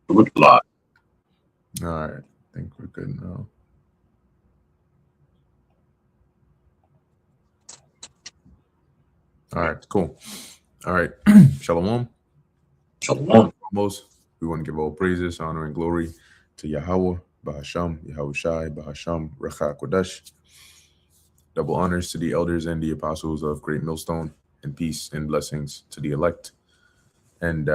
Good lot. All right, I think we're good now. All right, cool. All right, Shalom. Shalom. Foremost, we want to give all praises, honor, and glory to Yahweh, Bahasham, Yahushai, Bahasham, Recha Kodesh. Double honors to the elders and the apostles of Great Millstone, and peace and blessings to the elect. And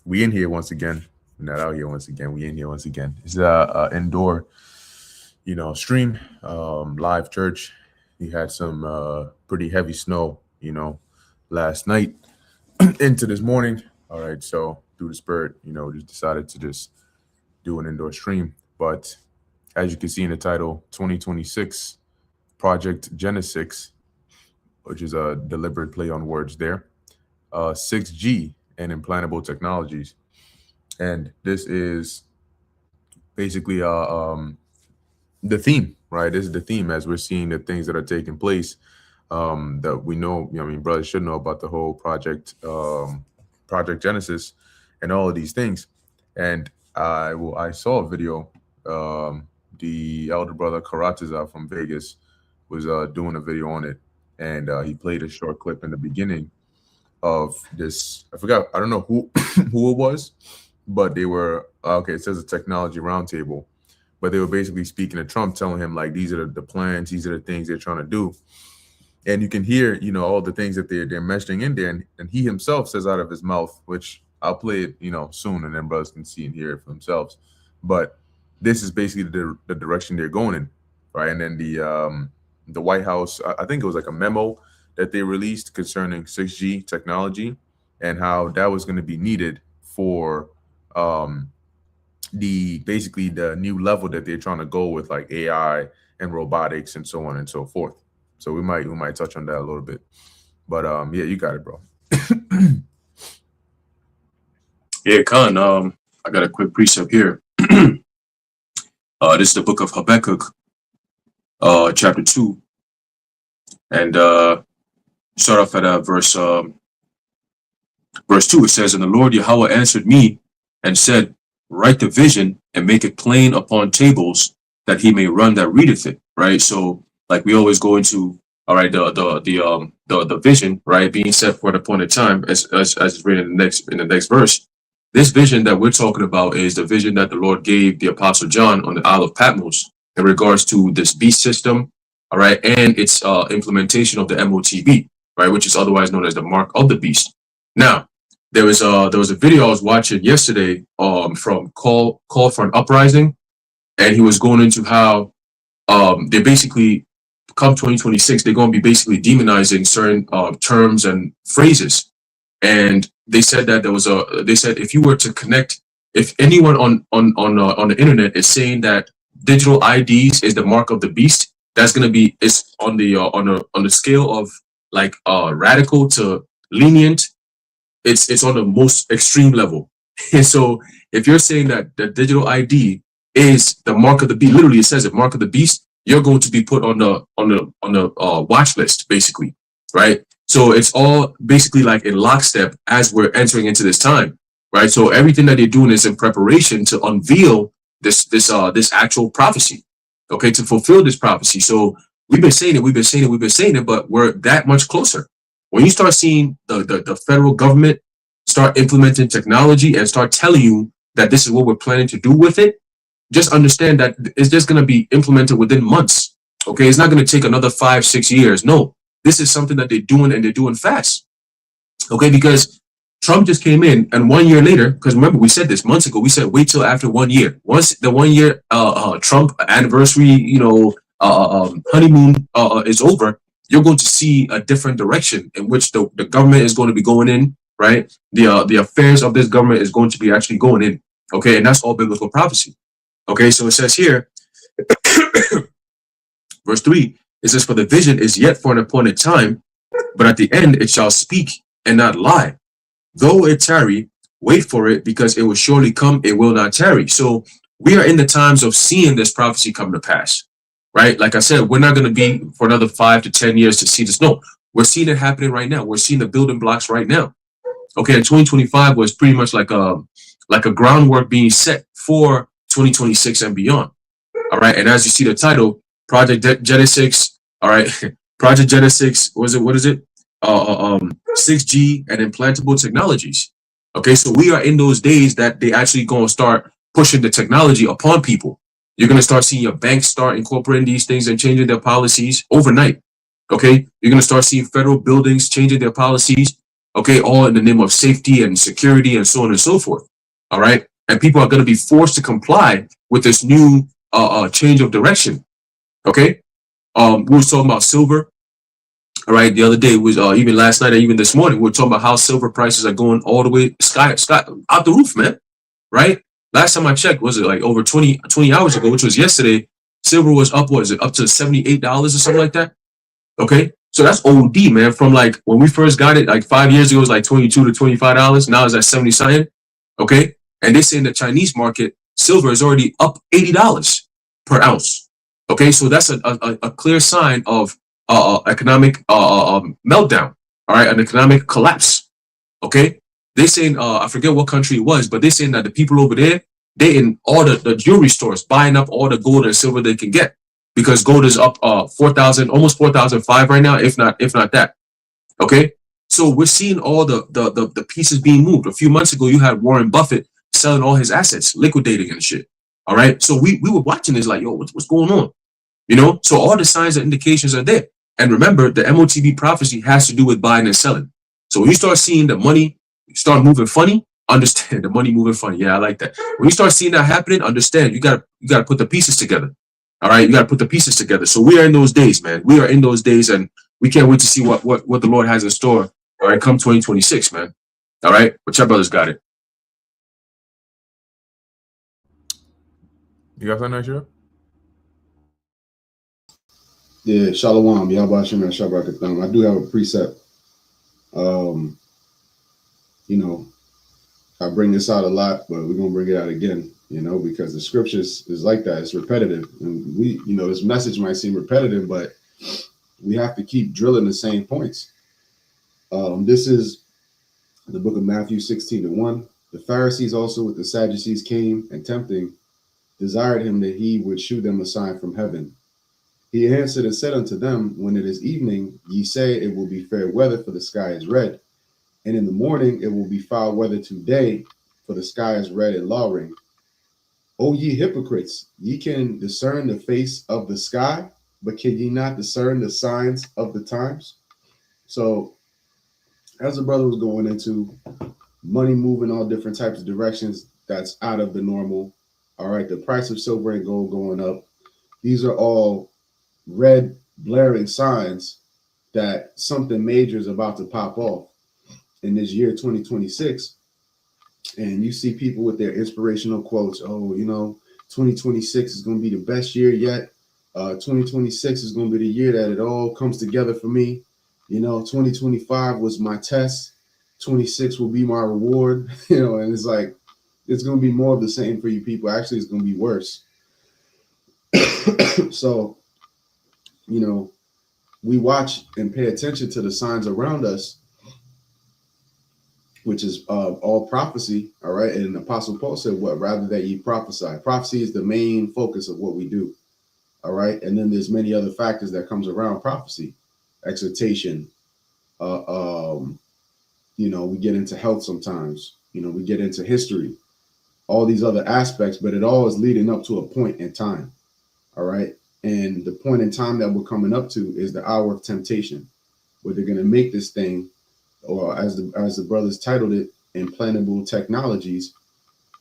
we in here once again. We're not out here once again. We in here once again. It's a indoor, stream, live church. We had some pretty heavy snow, last night into this morning. All right, so through the spirit, just decided to just do an indoor stream. But as you can see in the title, 2026 Project Genesix, which is a deliberate play on words there, 6G and implantable technologies. And this is basically the theme, right? This is the theme as we're seeing the things that are taking place that we know, brothers should know about the whole project Genesis and all of these things. And I saw a video, the elder brother Karataza from Vegas was doing a video on it, and he played a short clip in the beginning of this. I forgot, I don't know who who it was, but they were okay. It says a technology roundtable, but they were basically speaking to Trump, telling him like these are the plans, these are the things they're trying to do, and you can hear all the things that they're mentioning in there, and he himself says out of his mouth, which I'll play it soon, and then brothers can see and hear it for themselves. But this is basically the direction they're going in, right? And then the White House, I think it was like a memo that they released concerning 6G technology and how that was going to be needed for basically the new level that they're trying to go with, like AI and robotics and so on and so forth. So we might touch on that a little bit. But yeah, you got it, bro. Yeah, Khan. I got a quick precept here. This is the book of Habakkuk, chapter 2, and start off at verse 2. It says, "And the Lord Yahweh answered me and said, Write the vision and make it plain upon tables, that he may run that readeth it." Right. So, like we always go into, all right, the vision, right, being set for an appointed time, as is written in the next verse. This vision that we're talking about is the vision that the Lord gave the Apostle John on the Isle of Patmos in regards to this beast system, all right, and its implementation of the MOTB, right, which is otherwise known as the mark of the beast. Now, there was a video I was watching yesterday from Call for an Uprising, and he was going into how they basically, come 2026, they're going to be basically demonizing certain terms and phrases. And they said that they said if you were to connect, if anyone on the internet is saying that digital IDs is the mark of the beast, that's going to be, it's on the scale of like radical to lenient. It's on the most extreme level. And so if you're saying that the digital ID is the mark of the beast, literally it says it, mark of the beast, you're going to be put on the watch list, basically, right? So it's all basically like in lockstep as we're entering into this time, right? So everything that they're doing is in preparation to unveil this actual prophecy, okay, to fulfill this prophecy. So we've been saying it, but we're that much closer. When you start seeing the federal government start implementing technology and start telling you that this is what we're planning to do with it, just understand that it's just going to be implemented within months. Okay, it's not going to take another 5-6 years. No, this is something that they're doing, and they're doing fast. Okay, because Trump just came in, and 1 year later, because remember we said this months ago, we said wait till after 1 year. Once the 1 year Trump anniversary, honeymoon is over, you're going to see a different direction in which the government is going to be going in, right? The affairs of this government is going to be actually going in. Okay, and that's all biblical prophecy. Okay, so it says here, verse 3, it says, "For the vision is yet for an appointed time, but at the end it shall speak and not lie. Though it tarry, wait for it, because it will surely come, it will not tarry." So we are in the times of seeing this prophecy come to pass, right? Like I said, we're not going to be for another 5 to 10 years to see this. No, we're seeing it happening right now. We're seeing the building blocks right now. Okay, and 2025 was pretty much like like a groundwork being set for 2026 and beyond. All right. And as you see the title, Project Genesix, all right, Project Genesix, what is it? 6G and implantable technologies. Okay, so we are in those days that they actually going to start pushing the technology upon people. You're going to start seeing your banks start incorporating these things and changing their policies overnight. Okay, you're going to start seeing federal buildings changing their policies. Okay, all in the name of safety and security and so on and so forth. All right, and people are going to be forced to comply with this new change of direction. Okay, we were talking about silver. All right, the other day was even last night or even this morning, we were talking about how silver prices are going all the way sky out the roof, man. Right? Last time I checked, was it like over 20 hours ago, which was yesterday, silver was up, what is it, up to $78 or something like that? Okay. So that's OD, man. From like when we first got it, like 5 years ago, it was like $22 to $25. Now it's at 70 something. Okay. And they say in the Chinese market, silver is already up $80 per ounce. Okay. So that's a clear sign of economic meltdown. All right. An economic collapse. Okay. They saying, I forget what country it was, but they saying that the people over there, they in all the jewelry stores buying up all the gold and silver they can get, because gold is up 4,000, almost 4,005 right now, if not that. Okay, so we're seeing all the pieces being moved. A few months ago, you had Warren Buffett selling all his assets, liquidating and shit. All right, so we were watching this like, yo, what's going on? You know, so all the signs and indications are there. And remember, the MOTB prophecy has to do with buying and selling. So when you start seeing the money start moving funny, understand the money moving funny. Yeah, I like that. When you start seeing that happening, understand you gotta put the pieces together. All right, you gotta put the pieces together. So we are in those days, man. We are in those days, and we can't wait to see what the Lord has in store. All right, come 2026, man. All right, but your brothers got it. You got something extra? Yeah, Shalom, Yabashim and Shabbat. I do have a precept. You know, I bring this out a lot, but we're gonna bring it out again, you know, because the scriptures is like that. It's repetitive. And we, you know, this message might seem repetitive, but we have to keep drilling the same points. This is the book of Matthew 16:1. The Pharisees also with the Sadducees came and tempting, desired him that he would shew them a sign from heaven. He answered and said unto them, when it is evening, ye say it will be fair weather, for the sky is red. And in the morning it will be foul weather today, for the sky is red and lowering. O ye hypocrites, ye can discern the face of the sky, but can ye not discern the signs of the times? So as the brother was going into money moving all different types of directions, that's out of the normal. All right, the price of silver and gold going up. These are all red blaring signs that something major is about to pop off in this year 2026. And you see people with their inspirational quotes. Oh, you know, 2026 is going to be the best year yet. 2026 is going to be the year that it all comes together for me. You know, 2025 was my test. 26 will be my reward. You know, and it's like, it's going to be more of the same for you people. Actually, it's going to be worse. So, you know, we watch and pay attention to the signs around us, which is all prophecy. All right. And Apostle Paul said, what, rather that ye prophesy. Prophecy is the main focus of what we do. All right. And then there's many other factors that comes around prophecy, exhortation. You know, we get into health sometimes, you know, we get into history, all these other aspects, but it all is leading up to a point in time. All right. And the point in time that we're coming up to is the hour of temptation, where they're going to make this thing, or as the brothers titled it, implantable technologies,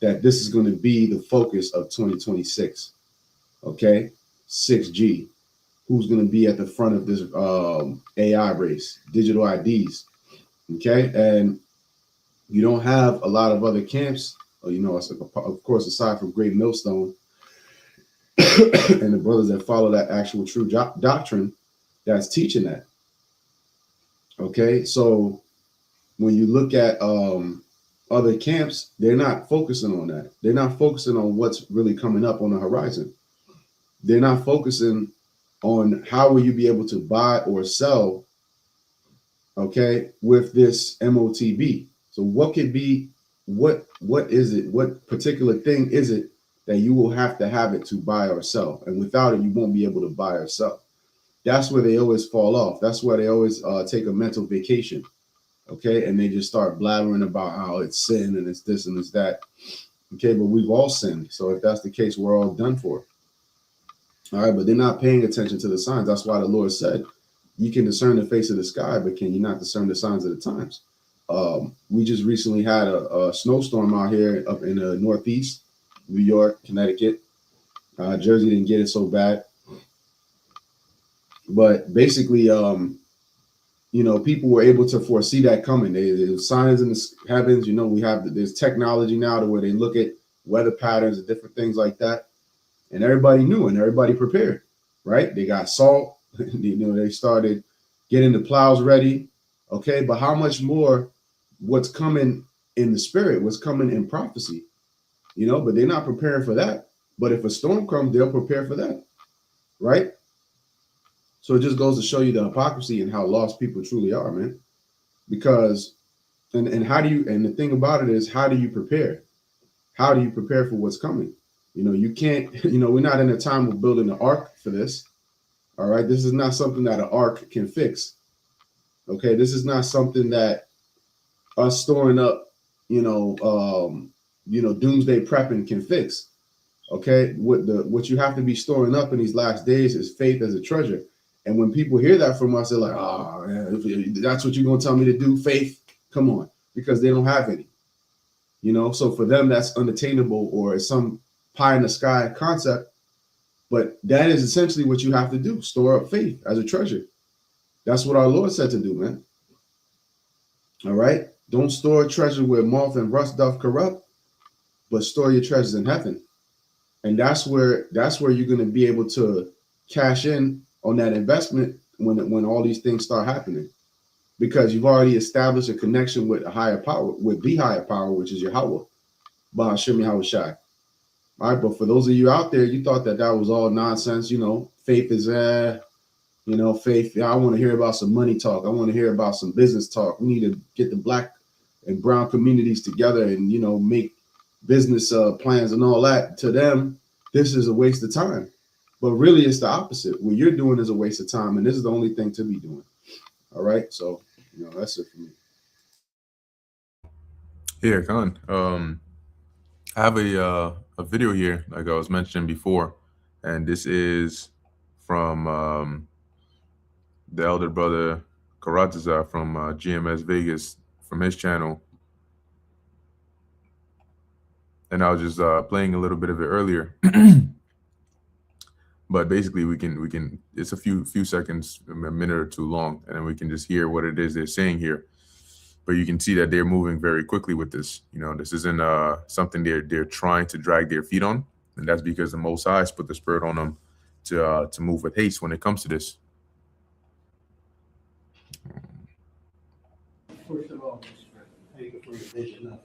that this is going to be the focus of 2026. Okay. 6G. Who's going to be at the front of this AI race, digital IDs. Okay. And you don't have a lot of other camps, you know, of course, aside from Great Millstone and the brothers that follow that actual true doctrine that's teaching that. Okay. So when you look at other camps, they're not focusing on that. They're not focusing on what's really coming up on the horizon. They're not focusing on how will you be able to buy or sell, okay, with this MOTB. So what could be what is it? What particular thing is it that you will have to have it to buy or sell? And without it, you won't be able to buy or sell. That's where they always fall off. That's why they always take a mental vacation. Okay. And they just start blabbering about how it's sin and it's this and it's that. Okay. But we've all sinned. So if that's the case, we're all done for. All right. But they're not paying attention to the signs. That's why the Lord said, you can discern the face of the sky, but can you not discern the signs of the times? We just recently had a snowstorm out here up in the Northeast, New York, Connecticut. Jersey didn't get it so bad. But basically, people were able to foresee that coming. There's signs in the heavens. There's technology now to where they look at weather patterns and different things like that. And everybody knew and everybody prepared, right? They got salt. They started getting the plows ready. Okay, but how much more what's coming in the spirit, what's coming in prophecy, but they're not preparing for that. But if a storm comes, they'll prepare for that, right? So it just goes to show you the hypocrisy and how lost people truly are, man. Because, and the thing about it is, how do you prepare? How do you prepare for what's coming? You can't, we're not in a time of building an ark for this. All right. This is not something that an ark can fix. Okay. This is not something that us storing up, doomsday prepping can fix. Okay. What you have to be storing up in these last days is faith as a treasure. And when people hear that from us, they're like, oh, man, if that's what you're going to tell me to do, faith, come on, because they don't have any, So for them, that's unattainable or some pie in the sky concept. But that is essentially what you have to do. Store up faith as a treasure. That's what our Lord said to do, man. All right. Don't store treasure where moth and rust doth corrupt, but store your treasures in heaven. And that's where you're going to be able to cash in on that investment when all these things start happening, because you've already established a connection with a higher power, with the higher power, which is Yahweh, Bahashim Yahweh Shai. All right, but for those of you out there, you thought that was all nonsense. Faith is faith. I want to hear about some money talk. I want to hear about some business talk. We need to get the black and brown communities together and make business plans and all that. To them, this is a waste of time. But really, it's the opposite. What you're doing is a waste of time, and this is the only thing to be doing. All right, so that's it for me. Yeah, Khan. I have a video here, like I was mentioning before, and this is from the elder brother Karataza from GMS Vegas, from his channel. And I was just playing a little bit of it earlier. But basically, we can. It's a few seconds, a minute or two long, and then we can just hear what it is they're saying here. But you can see that they're moving very quickly with this. This isn't something they're trying to drag their feet on, and that's because the Most High has put the Spirit on them to move with haste when it comes to this. First of all, thank you for your vision.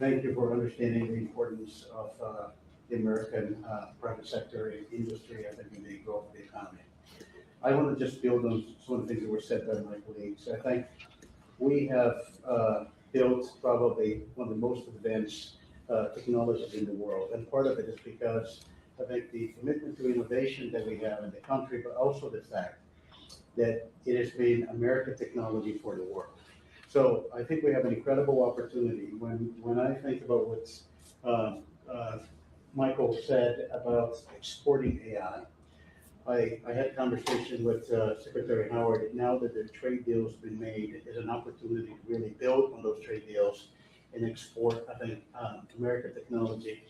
Thank you for understanding the importance of the American private sector and industry, I think, in the growth of the economy. I want to just build on some of the things that were said by my colleagues. I think we have built probably one of the most advanced technologies in the world. And part of it is because I think the commitment to innovation that we have in the country, but also the fact that it has been American technology for the world. So I think we have an incredible opportunity. When I think about what Michael said about exporting AI, I had a conversation with Secretary Howard. Now that the trade deal's been made, it is an opportunity to really build on those trade deals and export, I think, American technology.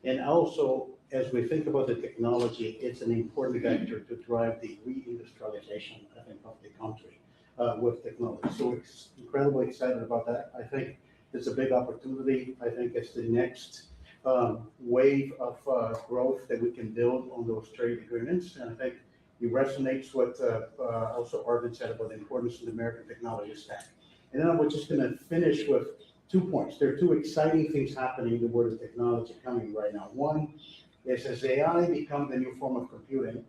And also, as we think about the technology, it's an important factor to drive the reindustrialization, I think, of the country with technology. So we're incredibly excited about that. I think it's a big opportunity. I think it's the next wave of growth that we can build on those trade agreements. And I think it resonates what also Arvin said about the importance of the American technology stack. And then I'm just going to finish with 2 points. There are 2 exciting things happening in the world of technology coming right now. One is, as AI becomes the new form of computing,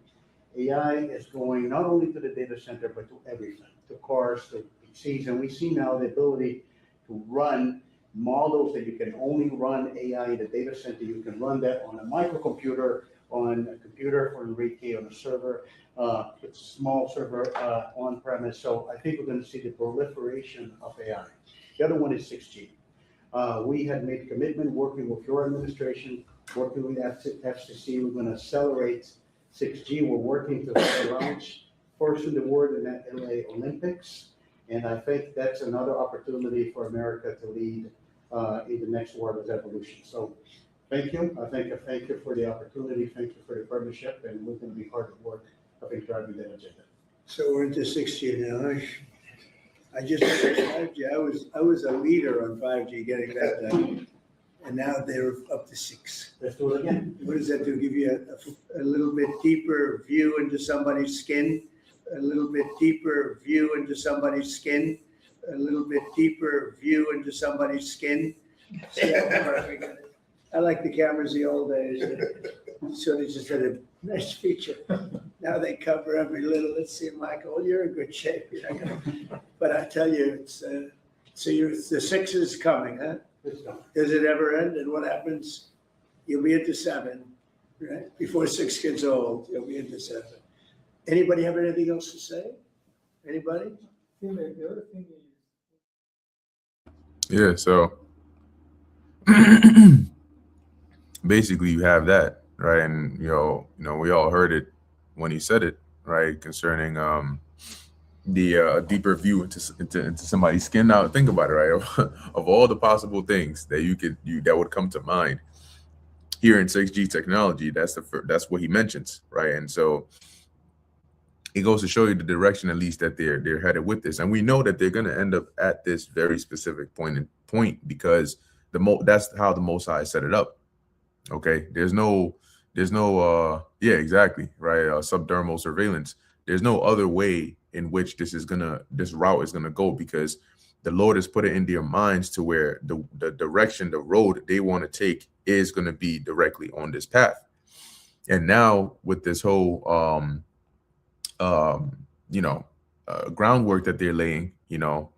AI is going not only to the data center, but to everything, to cars, to PCs. And we see now the ability to run models that you can only run AI in the data center. You can run that on a microcomputer, on a computer for Enrique, on a server, it's a small server on premise. So I think we're going to see the proliferation of AI. The other one is 6G. We had made commitment working with your administration, working with FCC. We're going to accelerate 6G. We're working to have a launch first in the world in the LA Olympics. And I think that's another opportunity for America to lead in the next wireless evolution. So thank you. Thank you for the opportunity. Thank you for the partnership. And we're going to be hard at work, driving that agenda. So we're into 6G now. I just 5G. I was a leader on 5G, getting that done, and now they're up to 6. Let's do it again. What does that do? Give you a little bit deeper view into somebody's skin, a little bit deeper view into somebody's skin, a little bit deeper view into somebody's skin. See how far we got it? I like the cameras the old days. So they just had a nice feature. Now they cover every little. Let's see, Michael, you're in good shape. But I tell you, it's so the 6 is coming, huh? Does it ever end? And what happens? You'll be into 7, right? Before 6 gets old, you'll be into 7. Anybody have anything else to say? Anybody? Yeah, so basically you have that, right? And you know, we all heard it when he said it, right? Concerning the deeper view into somebody's skin. Now think about it, right? Of all the possible things that that would come to mind here in 6G technology, that's what he mentions, right? And so it goes to show you the direction, at least, that they're headed with this. And we know that they're going to end up at this very specific point because that's how the Most High set it up. Okay, there's no yeah, exactly, right. Subdermal surveillance. There's no other way in which this route is gonna go, because the Lord has put it in their minds to where the direction, the road they want to take is going to be directly on this path. And now with this whole groundwork that they're laying,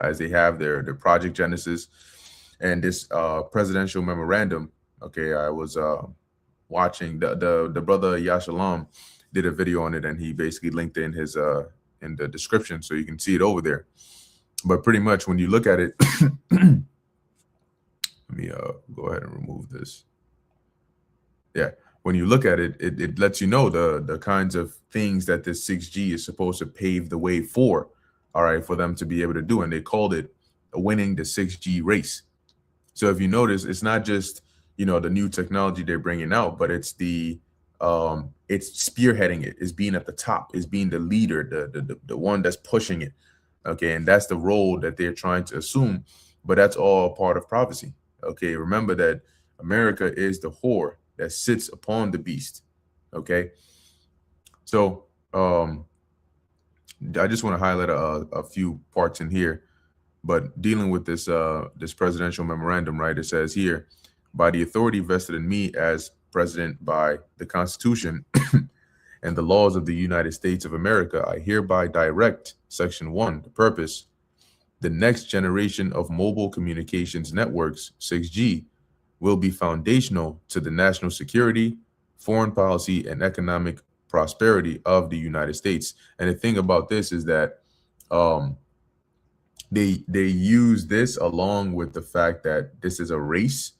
as they have their Project Genesix and this presidential memorandum. Okay, I was watching the brother Yashalam did a video on it, and he basically linked in his in the description, so you can see it over there. But pretty much when you look at it, let me go ahead and remove this. Yeah, when you look at it, it lets you know the kinds of things that this 6G is supposed to pave the way for, all right, for them to be able to do. And they called it winning the 6G race. So if you notice, it's not just, the new technology they're bringing out, but it's it's spearheading it, is being at the top, is being the leader, the one that's pushing it. Okay, and that's the role that they're trying to assume, but that's all part of prophecy. Okay, remember that America is the whore that sits upon the beast. Okay, so I just want to highlight a few parts in here, but dealing with this this presidential memorandum, right? It says here, by the authority vested in me as president by the Constitution and the laws of the United States of America, I hereby direct Section 1, the purpose, the next generation of mobile communications networks, 6G, will be foundational to the national security, foreign policy, and economic prosperity of the United States. And the thing about this is that they use this along with the fact that this is a race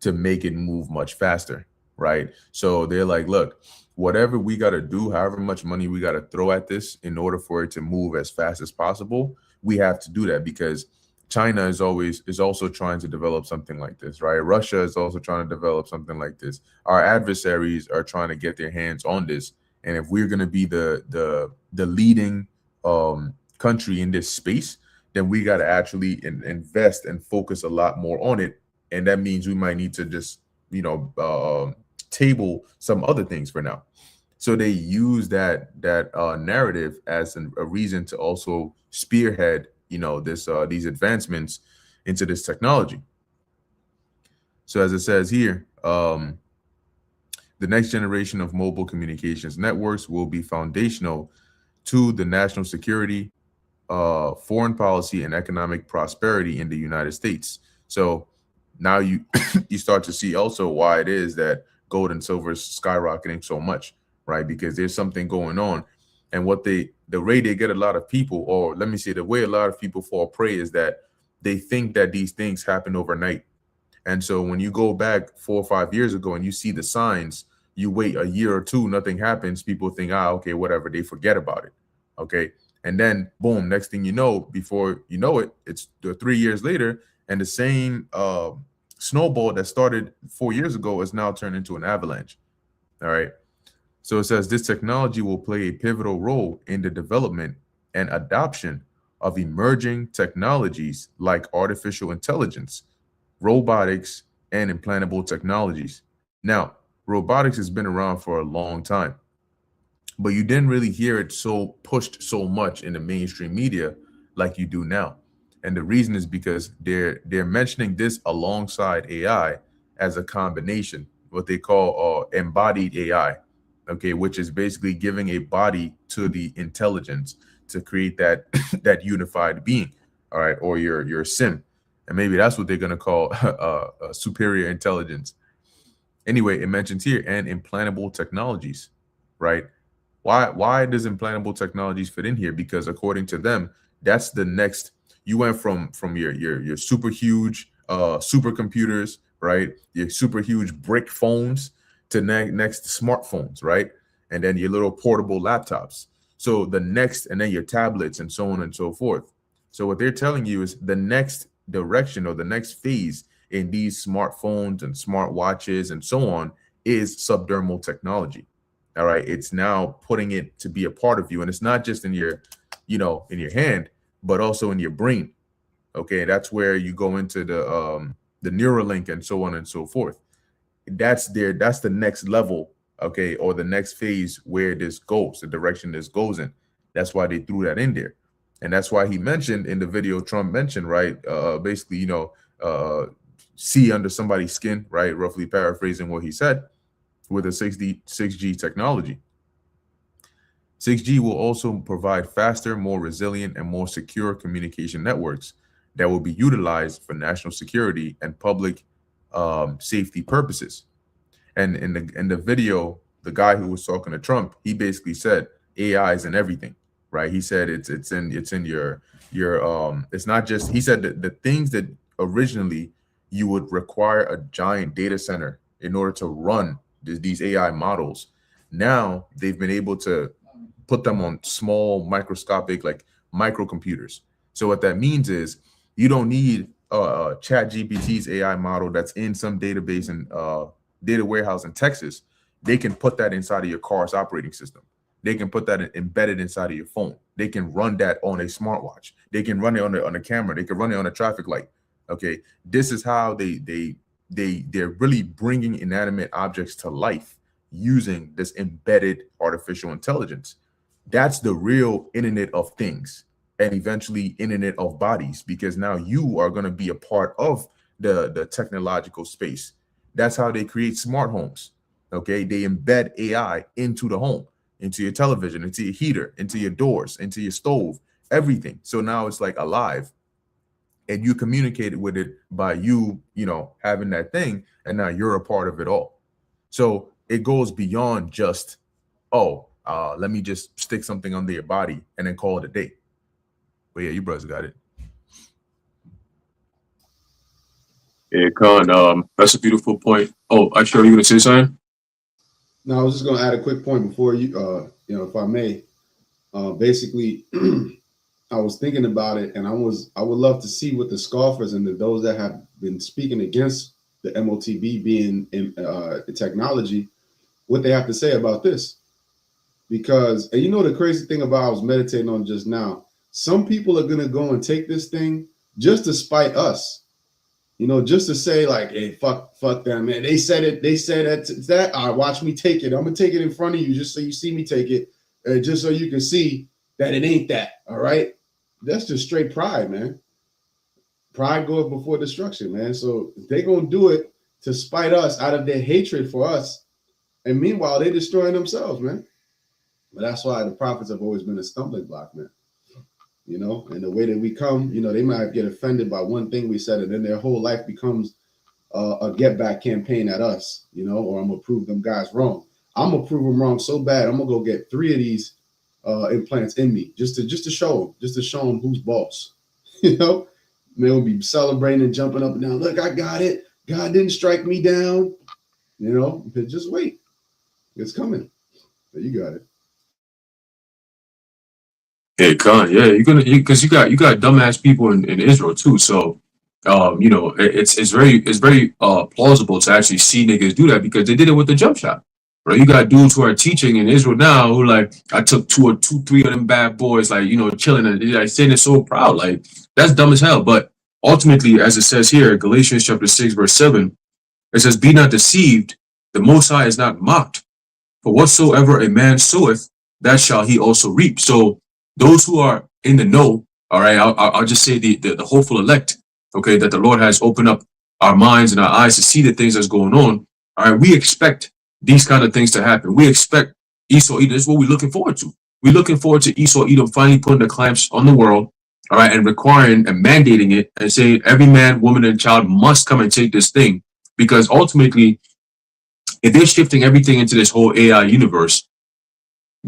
to make it move much faster, right? So they're like, look, whatever we got to do, however much money we got to throw at this in order for it to move as fast as possible, we have to do that, because China is also trying to develop something like this, right? Russia is also trying to develop something like this. Our adversaries are trying to get their hands on this. And if we're going to be the leading country in this space, then we got to actually invest and focus a lot more on it. And that means we might need to just, table some other things for now. So they use that narrative as a reason to also spearhead, these advancements into this technology. So as it says here, the next generation of mobile communications networks will be foundational to the national security, foreign policy, and economic prosperity in the United States. So now you you start to see also why it is that gold and silver is skyrocketing so much, right? Because there's something going on. And the way they get a lot of people, or let me say the way a lot of people fall prey, is that they think that these things happen overnight. And so when you go back 4 or 5 years ago and you see the signs, you wait a year or two, nothing happens. People think, okay, whatever. They forget about it. Okay. And then boom, next thing you know, before you know it, it's 3 years later, and the same snowball that started 4 years ago is now turned into an avalanche. All right. So it says this technology will play a pivotal role in the development and adoption of emerging technologies like artificial intelligence, robotics, and implantable technologies. Now, robotics has been around for a long time, but you didn't really hear it so pushed so much in the mainstream media like you do now. And the reason is because they're mentioning this alongside AI as a combination, what they call embodied AI, okay, which is basically giving a body to the intelligence to create that that unified being, all right, or your sim. And maybe that's what they're going to call superior intelligence. Anyway, it mentions here and implantable technologies, right? Why does implantable technologies fit in here? Because according to them, that's the next. You went from your super huge supercomputers, right? Your super huge brick phones to next smartphones, right? And then your little portable laptops. So the next, and then your tablets and so on and so forth. So what they're telling you is the next direction or the next phase in these smartphones and smart watches and so on is subdermal technology. All right. It's now putting it to be a part of you. And it's not just in your, in your hand, but also in your brain. Okay. That's where you go into the Neuralink and so on and so forth. That's the next level. Okay. Or the next phase where this goes, the direction this goes in. That's why they threw that in there. And that's why he mentioned in the video, Trump mentioned, right? Basically, see under somebody's skin, right? Roughly paraphrasing what he said, with a 6G technology. 6G will also provide faster, more resilient, and more secure communication networks that will be utilized for national security and public safety purposes. And in the video, the guy who was talking to Trump, he basically said AI is in everything, right? He said it's in your it's not just, he said that the things that originally you would require a giant data center in order to run these AI models, now they've been able to put them on small microscopic like microcomputers. So what that means is you don't need Chat GPT's AI model that's in some database and data warehouse in Texas. They can put that inside of your car's operating system. They can put that embedded inside of your phone. They can run that on a smartwatch. They can run it on a camera. They can run it on a traffic light. Okay, this is how they're really bringing inanimate objects to life using this embedded artificial intelligence. That's the real Internet of Things, and eventually Internet of Bodies, because now you are going to be a part of the technological space. That's how they create smart homes. Okay, they embed AI into the home, into your television, into your heater, into your doors, into your stove, everything. So now it's like alive. And you communicated with it by you having that thing, and now you're a part of it all. So it goes beyond just, let me just stick something under your body and then call it a day. But yeah, you brothers got it. Yeah, Khan, that's a beautiful point. Oh, actually, are you going to say something? No, I was just going to add a quick point before you, if I may. Basically, I was thinking about it, and I would love to see what the scoffers and those that have been speaking against the MOTB being in technology, what they have to say about this. Because, and the crazy thing about, I was meditating on just now, some people are going to go and take this thing just to spite us, just to say like, hey, fuck them, man. They said that, all right, watch me take it. I'm going to take it in front of you just so you see me take it, just so you can see that it ain't that, all right? That's just straight pride, man. Pride goes before destruction, man. So they're going to do it to spite us out of their hatred for us. And meanwhile, they're destroying themselves, man. But that's why the prophets have always been a stumbling block, man. And the way that we come, they might get offended by one thing we said, and then their whole life becomes a get back campaign at us, you know, or I'm gonna prove them guys wrong. I'm gonna prove them wrong so bad. I'm gonna go get 3 of these implants in me just to show them who's boss. You know, they'll be celebrating and jumping up and down. Look, I got it. God didn't strike me down. You know, but just wait. It's coming. But you got it. Yeah, Khan. Yeah, because you got dumbass people in Israel too. So, you know, it's very plausible to actually see niggas do that because they did it with the jump shot. Right? You got dudes who are teaching in Israel now who like, I took 2 or 3 of them bad boys, like, you know, chilling and like saying it so proud. Like, that's dumb as hell. But ultimately, as it says here, Galatians chapter 6, verse 7, it says, "Be not deceived, the Most High is not mocked. For whatsoever a man soweth, that shall he also reap." So those who are in the know, all right, I'll just say the hopeful elect, okay, that the Lord has opened up our minds and our eyes to see the things that's going on. All right, we expect these kind of things to happen. We expect Esau Edom. This is what we're looking forward to. We're looking forward to Esau Edom finally putting the clamps on the world, all right, and requiring and mandating it and saying every man, woman, and child must come and take this thing. Because ultimately, if they're shifting everything into this whole AI universe,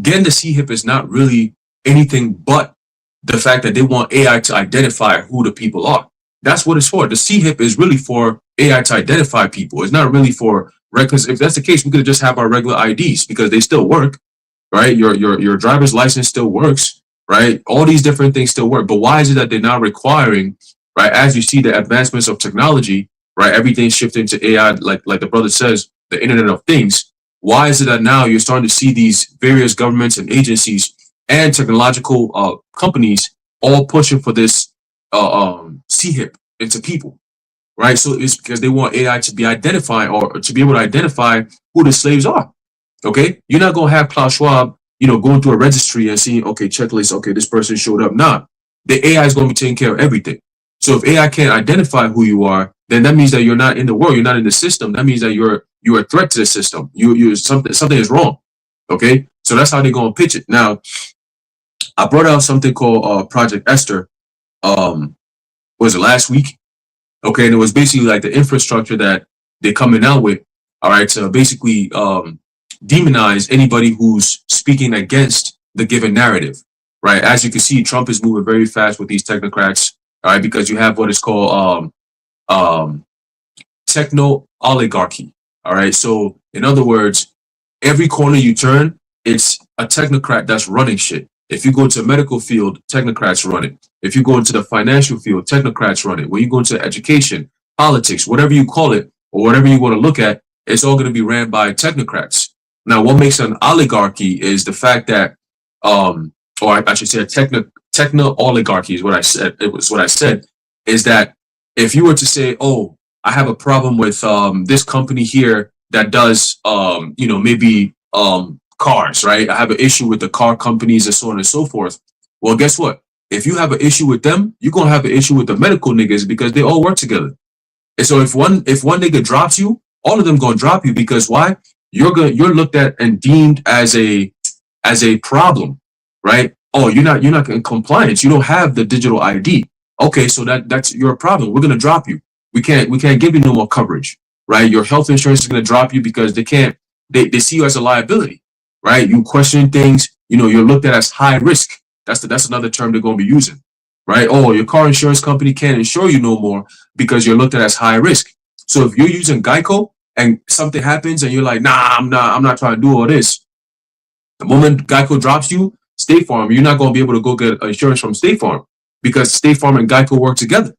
getting the CHIP is not really anything but the fact that they want AI to identify who the people are. That's what it's for. The CHIP is really for AI to identify people. It's not really for, right? Because if that's the case, we could just have our regular IDs because they still work, right? Your driver's license still works, right? All these different things still work. But why is it that they're not requiring, right? As you see the advancements of technology, right? Everything's shifting to AI, like the brother says, the Internet of Things. Why is it that now you're starting to see these various governments and agencies and technological companies all pushing for this CHIP into people, right? So it's because they want AI to be identified or to be able to identify who the slaves are. Okay, you're not gonna have Klaus Schwab, you know, going through a registry and seeing, okay, checklist, okay, this person showed up. Nah, the AI is gonna be taking care of everything. So if AI can't identify who you are, then that means that you're not in the world, you're not in the system. That means that you're a threat to the system. You something is wrong. Okay, so that's how they're gonna pitch it. Now, I brought out something called Project Esther. Was it last week? Okay, and it was basically like the infrastructure that they're coming out with. All right, to basically demonize anybody who's speaking against the given narrative. Right, as you can see, Trump is moving very fast with these technocrats. All right, because you have what is called techno oligarchy. All right, so in other words, every corner you turn, it's a technocrat that's running shit. If you go to the medical field, technocrats run it. If you go into the financial field, technocrats run it. When you go into education, politics, whatever you call it, or whatever you want to look at, it's all going to be ran by technocrats. Now, what makes an oligarchy is the fact that, or I should say a techno oligarchy is what I said. It was what I said, is that if you were to say, oh, I have a problem with this company here that does, you know, maybe cars, right? I have an issue with the car companies and so on and so forth. Well, guess what? If you have an issue with them, you're gonna have an issue with the medical niggas because they all work together. And so if one nigga drops you, all of them gonna drop you because why? You're looked at and deemed as a problem, right? Oh, you're not in compliance. You don't have the digital ID. Okay, so that's your problem. We're gonna drop you. We can't give you no more coverage, right? Your health insurance is gonna drop you because they see you as a liability. Right, you question things. You know, you're looked at as high risk. That's another term they're going to be using. Right? Oh, your car insurance company can't insure you no more because you're looked at as high risk. So if you're using Geico and something happens and you're like, nah, I'm not trying to do all this. The moment Geico drops you, State Farm, you're not going to be able to go get insurance from State Farm because State Farm and Geico work together.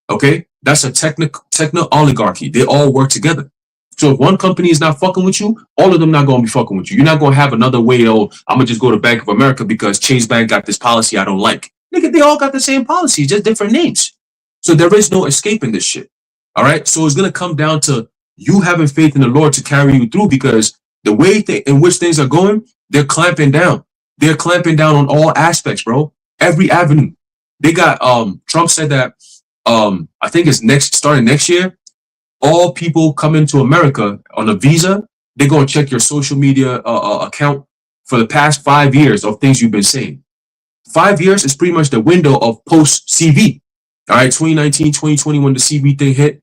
Okay, that's a techno oligarchy. They all work together. So if one company is not fucking with you, all of them not going to be fucking with you. You're not going to have another way, oh, I'm going to just go to Bank of America because Chase Bank got this policy I don't like. Nigga, they all got the same policy, just different names. So there is no escaping this shit. All right? So it's going to come down to you having faith in the Lord to carry you through because the way in which things are going, they're clamping down. They're clamping down on all aspects, bro. Every avenue. They got, Trump said that, I think it's starting next year, all people coming to America on a visa, they're going to check your social media account for the past 5 years of things you've been saying. 5 years is pretty much the window of post-CV. All right, 2019, 2020, when the CV thing hit,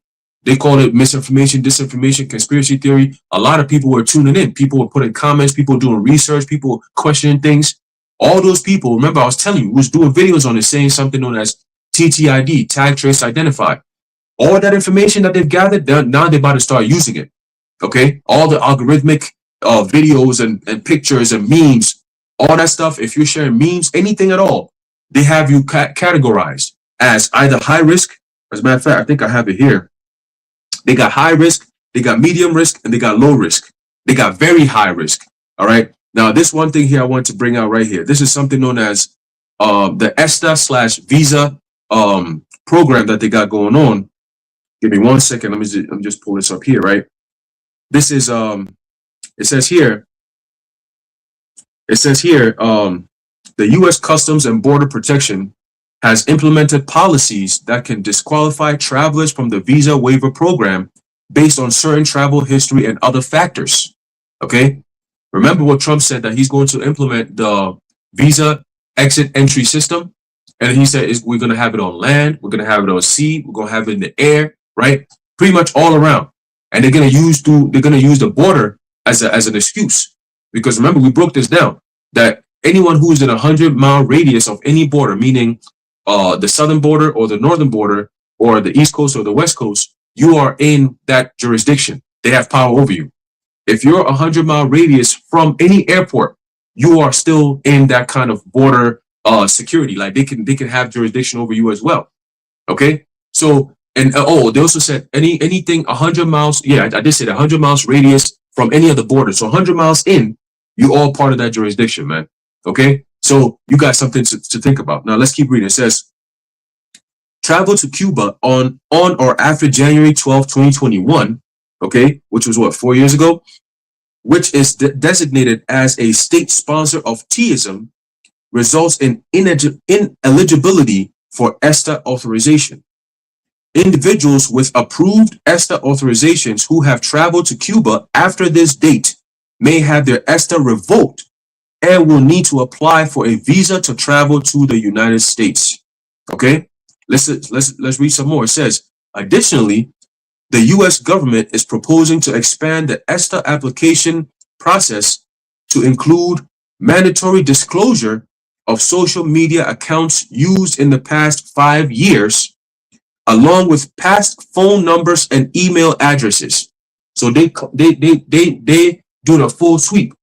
They called it misinformation, disinformation, conspiracy theory. A lot of people were tuning in. People were putting comments, people doing research, people questioning things. All those people, remember I was telling you, was doing videos on it saying something known as TTID, tag, trace, identify. All that information that they've gathered, now they're about to start using it. Okay? All the algorithmic videos and pictures and memes, all that stuff, if you're sharing memes, anything at all, they have you categorized as either high risk. As a matter of fact, I think I have it here. They got high risk, they got medium risk, and they got low risk. They got very high risk. All right. Now, this one thing here I want to bring out right here. This is something known as the ESTA/Visa program that they got going on. Give me 1 second. Let me just pull this up here. Right. This is it says here. The U.S. Customs and Border Protection has implemented policies that can disqualify travelers from the visa waiver program based on certain travel history and other factors. Okay. Remember what Trump said, that he's going to implement the visa exit entry system. And he said we're going to have it on land. We're going to have it on sea. We're going to have it in the air, right? Pretty much all around. And they're going to use the border as an excuse. Because remember, we broke this down, that anyone who's in a 100-mile radius of any border, meaning the southern border or the northern border or the East Coast or the West Coast, you are in that jurisdiction. They have power over you. If you're 100-mile radius from any airport, you are still in that kind of border security. Like they can have jurisdiction over you as well. Okay. So, and they also said anything 100 miles. Yeah, I did say that 100 miles radius from any other border. So 100 miles in, you all part of that jurisdiction, man. Okay. So you got something to think about. Now let's keep reading. It says, travel to Cuba on or after January 12, 2021, okay, which was what, 4 years ago, which is designated as a state sponsor of Teaism, results in ineligibility for ESTA authorization. Individuals with approved ESTA authorizations who have traveled to Cuba after this date may have their ESTA revoked and will need to apply for a visa to travel to the United States. Okay, let's read some more. It says, additionally, the U.S. government is proposing to expand the ESTA application process to include mandatory disclosure of social media accounts used in the past 5 years, along with past phone numbers and email addresses. So they do the full sweep.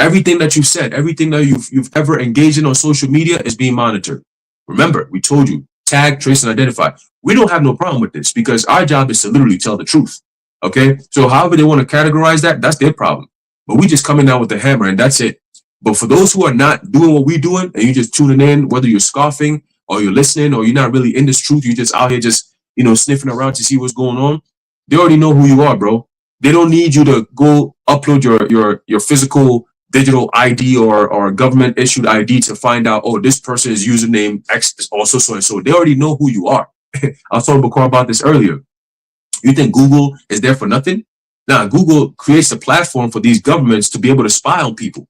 Everything that you've said, everything that you've ever engaged in on social media is being monitored. Remember, we told you, tag, trace, and identify. We don't have no problem with this because our job is to literally tell the truth. Okay? So however they want to categorize that, that's their problem. But we just coming down with the hammer and that's it. But for those who are not doing what we're doing and you're just tuning in, whether you're scoffing or you're listening or you're not really in this truth, you're just out here just, sniffing around to see what's going on, they already know who you are, bro. They don't need you to go upload your physical digital ID or government issued ID to find out, oh, this person's username X is also so and so. They already know who you are. I was talking about this earlier. You think Google is there for nothing? Nah, Google creates a platform for these governments to be able to spy on people.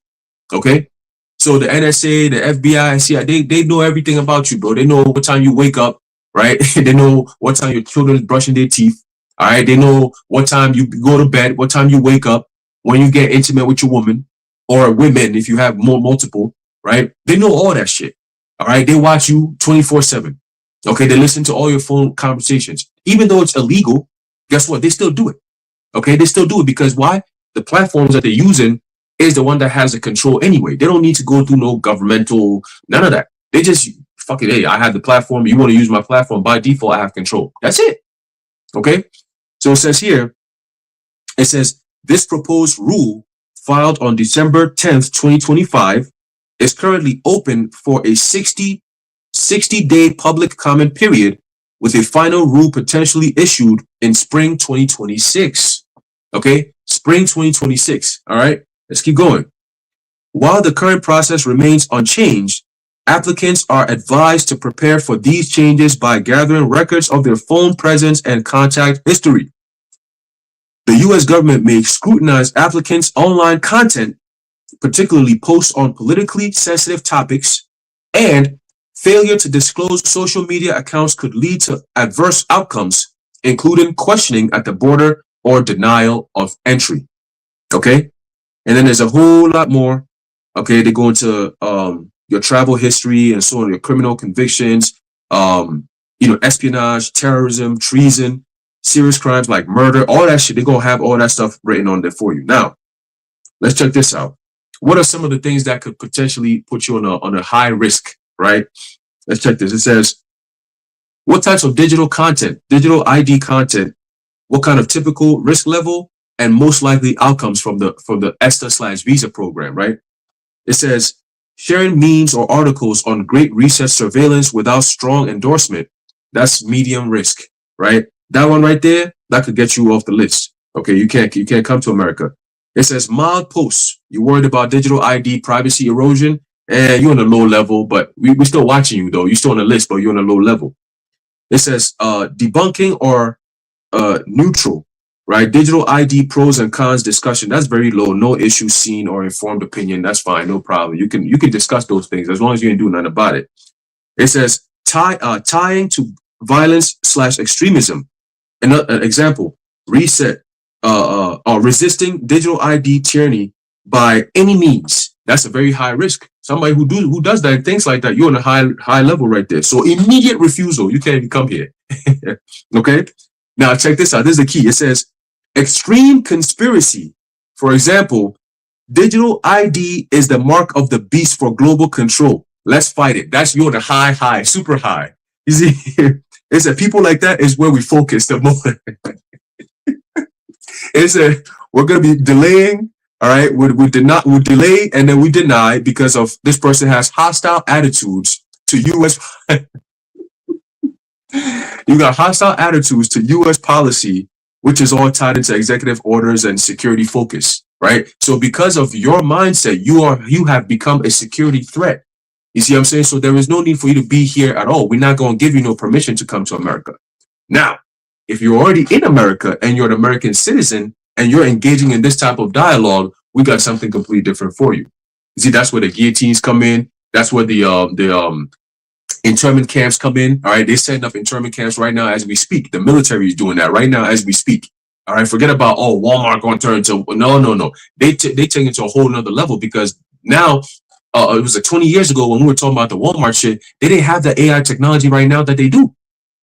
Okay? So the NSA, the FBI, CIA, they know everything about you, bro. They know what time you wake up, right? They know what time your children is brushing their teeth. All right. They know what time you go to bed, what time you wake up, when you get intimate with your woman or women, if you have multiple, right? They know all that shit. All right. They watch you 24/7. Okay. They listen to all your phone conversations. Even though it's illegal, guess what? They still do it. Okay. They still do it because why? The platforms that they're using is the one that has the control anyway. They don't need to go through no governmental, none of that. They just fuck it. Hey, I have the platform. You want to use my platform by default. I have control. That's it. Okay. So it says here, it says this proposed rule filed on December 10th, 2025 is currently open for a 60-day public comment period with a final rule potentially issued in spring 2026. Okay. Spring 2026. All right. Let's keep going. While the current process remains unchanged, applicants are advised to prepare for these changes by gathering records of their phone presence and contact history. The U.S. government may scrutinize applicants' online content, particularly posts on politically sensitive topics, and failure to disclose social media accounts could lead to adverse outcomes, including questioning at the border or denial of entry. Okay. And then there's a whole lot more. Okay. They go into your travel history and so on, your criminal convictions, espionage, terrorism, treason, serious crimes like murder, all that shit. They're going to have all that stuff written on there for you. Now, let's check this out. What are some of the things that could potentially put you on a high risk, right? Let's check this. It says, what types of digital content, digital ID content, what kind of typical risk level and most likely outcomes from the ESTA/visa program, right? It says, sharing memes or articles on Great Reset surveillance without strong endorsement, that's medium risk, right? That one right there, that could get you off the list. Okay, you can't come to America. It says mild posts. You're worried about digital ID privacy erosion, and you're on a low level, but we're still watching you though. You're still on the list, but you're on a low level. It says debunking or neutral, right? Digital ID pros and cons discussion. That's very low. No issue seen or informed opinion. That's fine. No problem. You can discuss those things as long as you ain't doing nothing about it. It says tying to violence/extremism. An example, reset, or resisting digital ID tyranny by any means. That's a very high risk. Somebody who does that, things like that, you're on a high level right there. So immediate refusal, you can't even come here. Okay. Now check this out. This is the key. It says extreme conspiracy. For example, digital ID is the mark of the beast for global control. Let's fight it. That's you're on a high, super high. You see, it's that people like that is where we focus the most. It's a we're gonna be delaying. All right, we delay and then we deny because of this person has hostile attitudes to U.S. You got hostile attitudes to U.S. policy, which is all tied into executive orders and security focus, right? So because of your mindset, you have become a security threat. You see what I'm saying? So there is no need for you to be here at all. We're not going to give you no permission to come to America. Now, if you're already in America and you're an American citizen and you're engaging in this type of dialogue, we got something completely different for you. You see, that's where the guillotines come in. That's where the internment camps come in. All right, they're setting up internment camps right now as we speak. The military is doing that right now as we speak. All right, forget about Walmart going to turn into no. They take it to a whole nother level because now it was like 20 years ago when we were talking about the Walmart shit. They didn't have the AI technology right now that they do.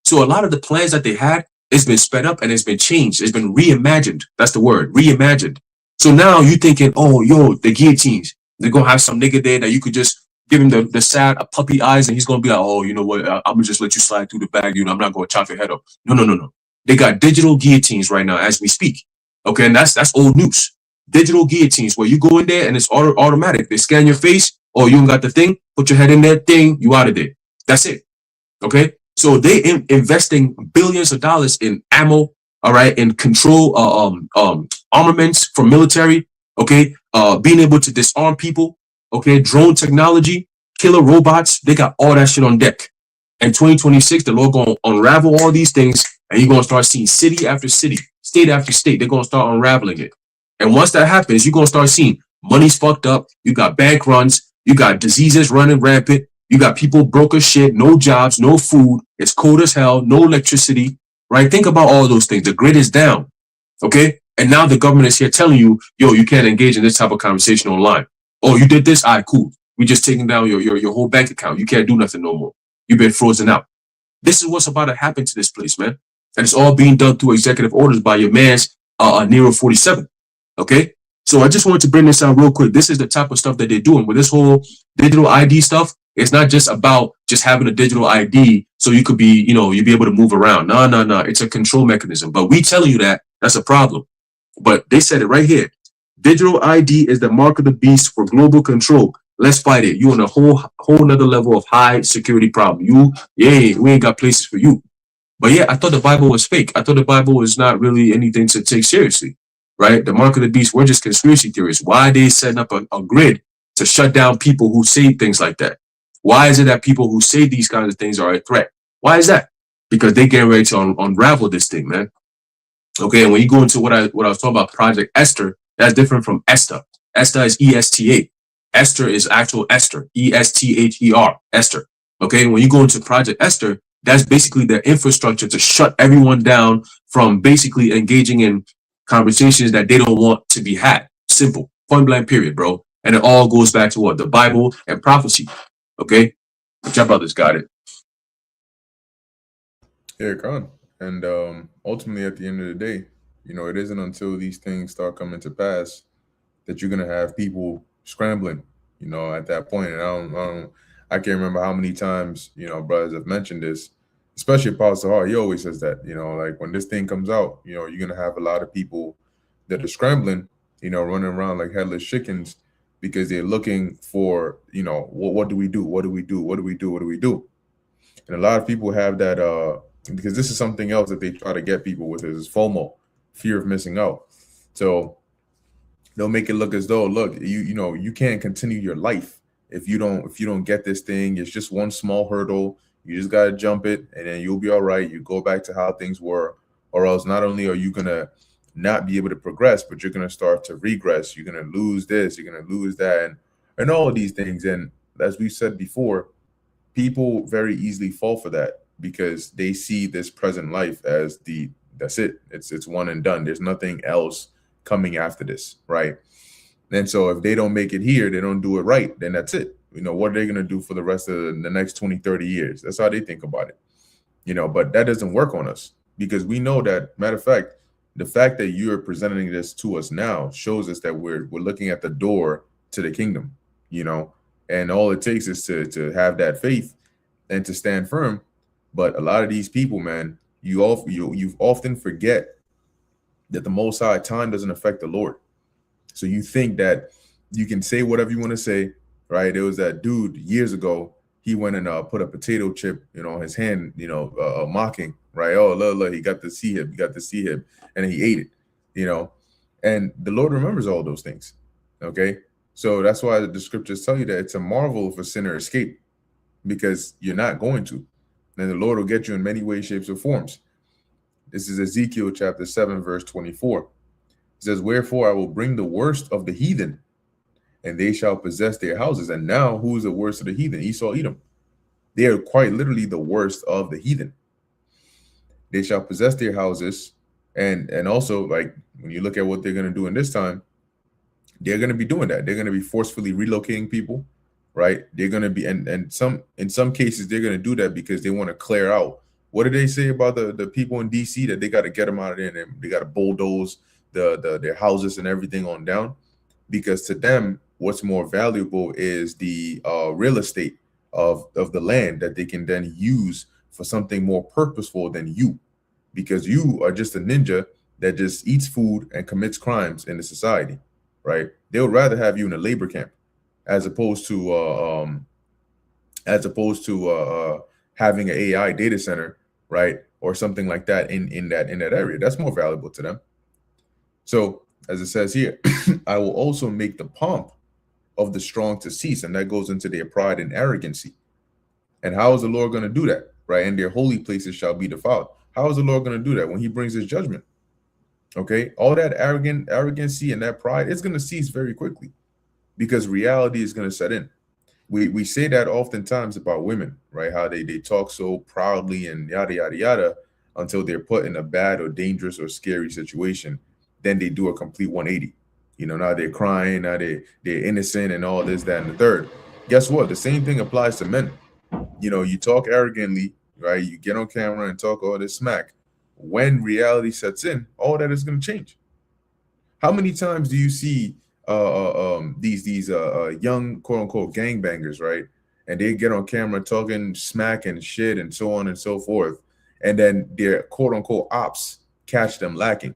So a lot of the plans that they had, it's been sped up and it's been changed. It's been reimagined. That's the word, reimagined. So now you're thinking, the guillotines. They're gonna have some nigga there that you could just give him the sad puppy eyes, and he's gonna be like, you know what? I'm gonna just let you slide through the bag, dude. I'm not gonna chop your head off. No. They got digital guillotines right now as we speak. Okay, and that's old news. Digital guillotines where you go in there and it's automatic. They scan your face. You don't got the thing. Put your head in there. Thing. You out of there. That's it. Okay. So they investing billions of dollars in ammo. All right, in control armaments for military. Okay, being able to disarm people. Okay, drone technology, killer robots. They got all that shit on deck. In 2026, the Lord gonna unravel all these things, and you're gonna start seeing city after city, state after state. They're gonna start unraveling it. And once that happens, you're gonna start seeing money's fucked up. You got bank runs. You got diseases running rampant. You got people broke as shit, no jobs, no food. It's cold as hell, no electricity. Right? Think about all those things. The grid is down. Okay? And now the government is here telling you, you can't engage in this type of conversation online. You did this? All right, cool. We just taking down your whole bank account. You can't do nothing no more. You've been frozen out. This is what's about to happen to this place, man. And it's all being done through executive orders by your man's Nero 47. Okay? So I just wanted to bring this out real quick. This is the type of stuff that they're doing with this whole digital ID stuff. It's not just about just having a digital ID so you could be, you'll be able to move around. No. It's a control mechanism. But we telling you that's a problem. But they said it right here. Digital ID is the mark of the beast for global control. Let's fight it. You on a whole nother level of high security problem. We ain't got places for you. But yeah, I thought the Bible was fake. I thought the Bible was not really anything to take seriously, right? The mark of the beast, we're just conspiracy theorists. Why are they setting up a grid to shut down people who say things like that? Why is it that people who say these kinds of things are a threat? Why is that? Because they getting ready to unravel this thing, man. Okay, and when you go into what I was talking about, Project Esther, that's different from ESTA. ESTA is ESTA. Esther is actual Esther, ESTHER, Esther. Okay, and when you go into Project Esther, That's basically their infrastructure to shut everyone down from basically engaging in conversations that they don't want to be had. Simple, point blank, period, bro. And it all goes back to what? The Bible and prophecy. Okay? But y'all brothers got it. Yeah, Khan. And ultimately, at the end of the day, you know, it isn't until these things start coming to pass that you're gonna have people scrambling. You know, at that point, and I can't remember how many times you know brothers have mentioned this, especially Apostle Hart. He always says that. You know, like when this thing comes out, you know, you're gonna have a lot of people that are scrambling. You know, running around like headless chickens because they're looking for, you know, what do we do? What do we do? What do we do? What do we do? And a lot of people have that because this is something else that they try to get people with is FOMO, fear of missing out. So they'll make it look as though, look, you know, you can't continue your life if you don't get this thing. It's just one small hurdle. You just gotta jump it and then you'll be all right. You go back to how things were, or else not only are you gonna not be able to progress, but you're gonna start to regress. You're gonna lose this, you're gonna lose that, and all of these things. And as we said before, people very easily fall for that because they see this present life as that's it. It's one and done. There's nothing else coming after this, right? And so if they don't make it here, they don't do it right, then that's it. You know, what are they going to do for the rest of the next 20, 30 years? That's how they think about it. You know, but that doesn't work on us because we know that, matter of fact, the fact that you're presenting this to us now shows us that we're looking at the door to the kingdom, you know, and all it takes is to have that faith and to stand firm. But a lot of these people, man, you often forget that the Most High time doesn't affect the Lord. So you think that you can say whatever you want to say, right? There was that dude years ago. He went and put a potato chip, you know, on his hand, you know, mocking, right? Oh, look, he got to see him, and he ate it, you know. And the Lord remembers all those things, okay? So that's why the scriptures tell you that it's a marvel if a sinner escape, because you're not going to. And the Lord will get you in many ways, shapes, or forms. This is Ezekiel chapter 7, verse 24. It says, wherefore I will bring the worst of the heathen, and they shall possess their houses. And now, who is the worst of the heathen? Esau, Edom. They are quite literally the worst of the heathen. They shall possess their houses. And also, like, when you look at what they're going to do in this time, they're going to be doing that. They're going to be forcefully relocating people, right? They're going to be, and in some cases, they're going to do that because they want to clear out. What did they say about the people in DC that they got to get them out of there and they got to bulldoze their houses and everything on down? Because to them, what's more valuable is the real estate of the land that they can then use for something more purposeful than you, because you are just a ninja that just eats food and commits crimes in the society, right? They would rather have you in a labor camp as opposed to having an AI data center, right, or something like that in that area. That's more valuable to them. So as it says here, I will also make the pomp of the strong to cease, and that goes into their pride and arrogancy. And how is the Lord going to do that, right? And their holy places shall be defiled. How is the Lord going to do that? When he brings his judgment. Okay, all that arrogancy and that pride, it's going to cease very quickly because reality is going to set in. We say that oftentimes about women, right? How they talk so proudly and yada, yada, yada, until they're put in a bad or dangerous or scary situation. Then they do a complete 180. You know, now they're crying, now they're innocent and all this, that, and the third. Guess what? The same thing applies to men. You know, you talk arrogantly, right? You get on camera and talk all this smack. When reality sets in, all that is going to change. How many times do you see these young quote unquote gangbangers, right? And they get on camera talking smack and shit and so on and so forth, and then their quote unquote ops catch them lacking.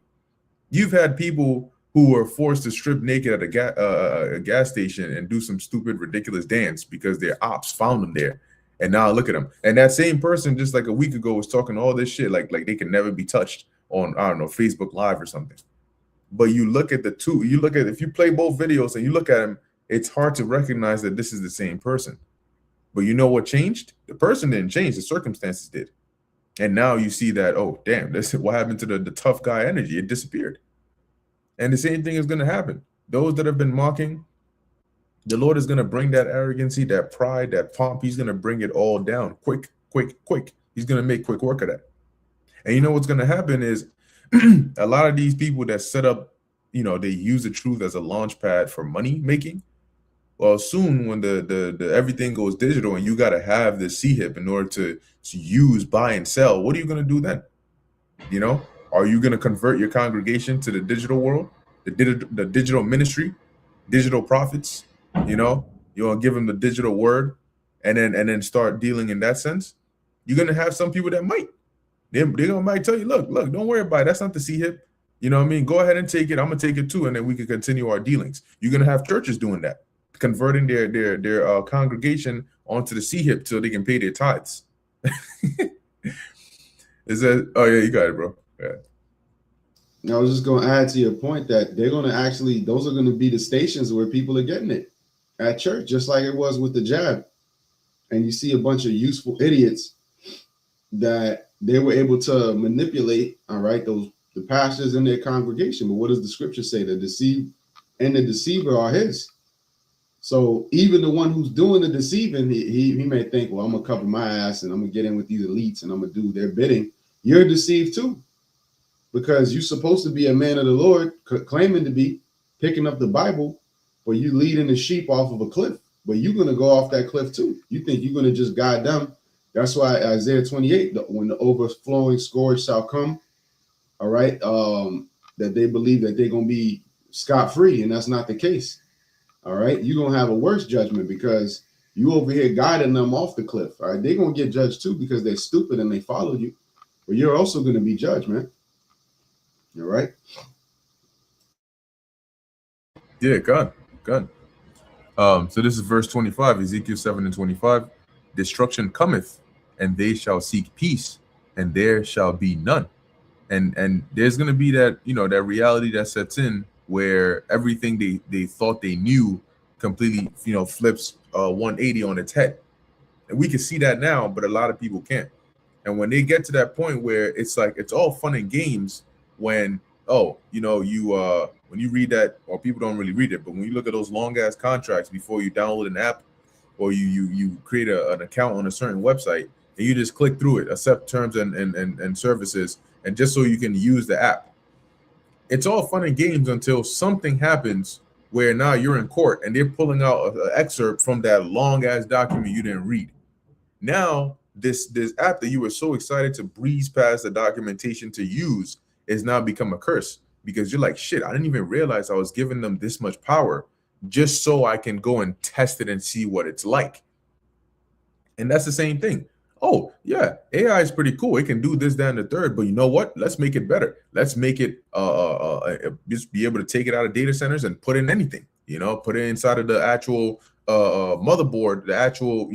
You've had people who were forced to strip naked at a gas station and do some stupid, ridiculous dance because their ops found them there. And now look at them. And that same person just like a week ago was talking all this shit like they can never be touched on, I don't know, Facebook Live or something. But you look at the two, if you play both videos and you look at them, it's hard to recognize that this is the same person. But you know what changed? The person didn't change, the circumstances did. And now you see that, oh, damn, this is what happened to the tough guy energy. It disappeared. And the same thing is going to happen. Those that have been mocking, the Lord is going to bring that arrogancy, that pride, that pomp. He's going to bring it all down quick. He's going to make quick work of that. And you know what's going to happen is a lot of these people that set up, they use the truth as a launch pad for money making. Well, soon when the everything goes digital and you got to have the CHIP in order to use, buy, and sell, what are you going to do then? Are you going to convert your congregation to the digital world, the digital ministry, digital prophets? You want to give them the digital word and then start dealing in that sense? You're going to have some people that might. They're going to might tell you, look, don't worry about it. That's not the CHIP. You know what I mean? Go ahead and take it. I'm going to take it too. And then we can continue our dealings. You're going to have churches doing that, converting their congregation onto the CHIP so they can pay their tithes. Is that? Oh yeah, you got it, bro. Yeah. I was just going to add to your point that they're going to actually, those are going to be the stations where people are getting it at church, just like it was with the jab. And you see a bunch of useful idiots that they were able to manipulate, all right, the pastors in their congregation. But what does the scripture say? The deceived and the deceiver are his. So even the one who's doing the deceiving, he may think, well, I'm going to cover my ass and I'm going to get in with these elites and I'm going to do their bidding. You're deceived too, because you're supposed to be a man of the Lord, claiming to be, picking up the Bible, but you leading the sheep off of a cliff. But you're going to go off that cliff too. You think you're going to just guide them. That's why Isaiah 28, when the overflowing scourge shall come, all right, that they believe that they're going to be scot-free, and that's not the case. All right, you're going to have a worse judgment because you over here guiding them off the cliff. All right, they're going to get judged too because they're stupid and they followed you. But you're also going to be judged, man. All right? Yeah, God. So this is verse 25, Ezekiel 7:25. Destruction cometh, and they shall seek peace, and there shall be none. And there's going to be that, that reality that sets in where everything they thought they knew completely, flips 180 on its head. And we can see that now, but a lot of people can't. And when they get to that point where it's like, it's all fun and games when, when you read that, or people don't really read it, but when you look at those long ass contracts before you download an app or you create an account on a certain website and you just click through it, accept terms and services, and just so you can use the app. It's all fun and games until something happens where now you're in court and they're pulling out an excerpt from that long ass document you didn't read. Now, this app that you were so excited to breeze past the documentation to use is now become a curse because you're like, shit, I didn't even realize I was giving them this much power just so I can go and test it and see what it's like. And that's the same thing. Oh, yeah, AI is pretty cool. It can do this, that, and the third. But you know what? Let's make it better. Let's make it just be able to take it out of data centers and put in anything. Put it inside of the actual motherboard, the actual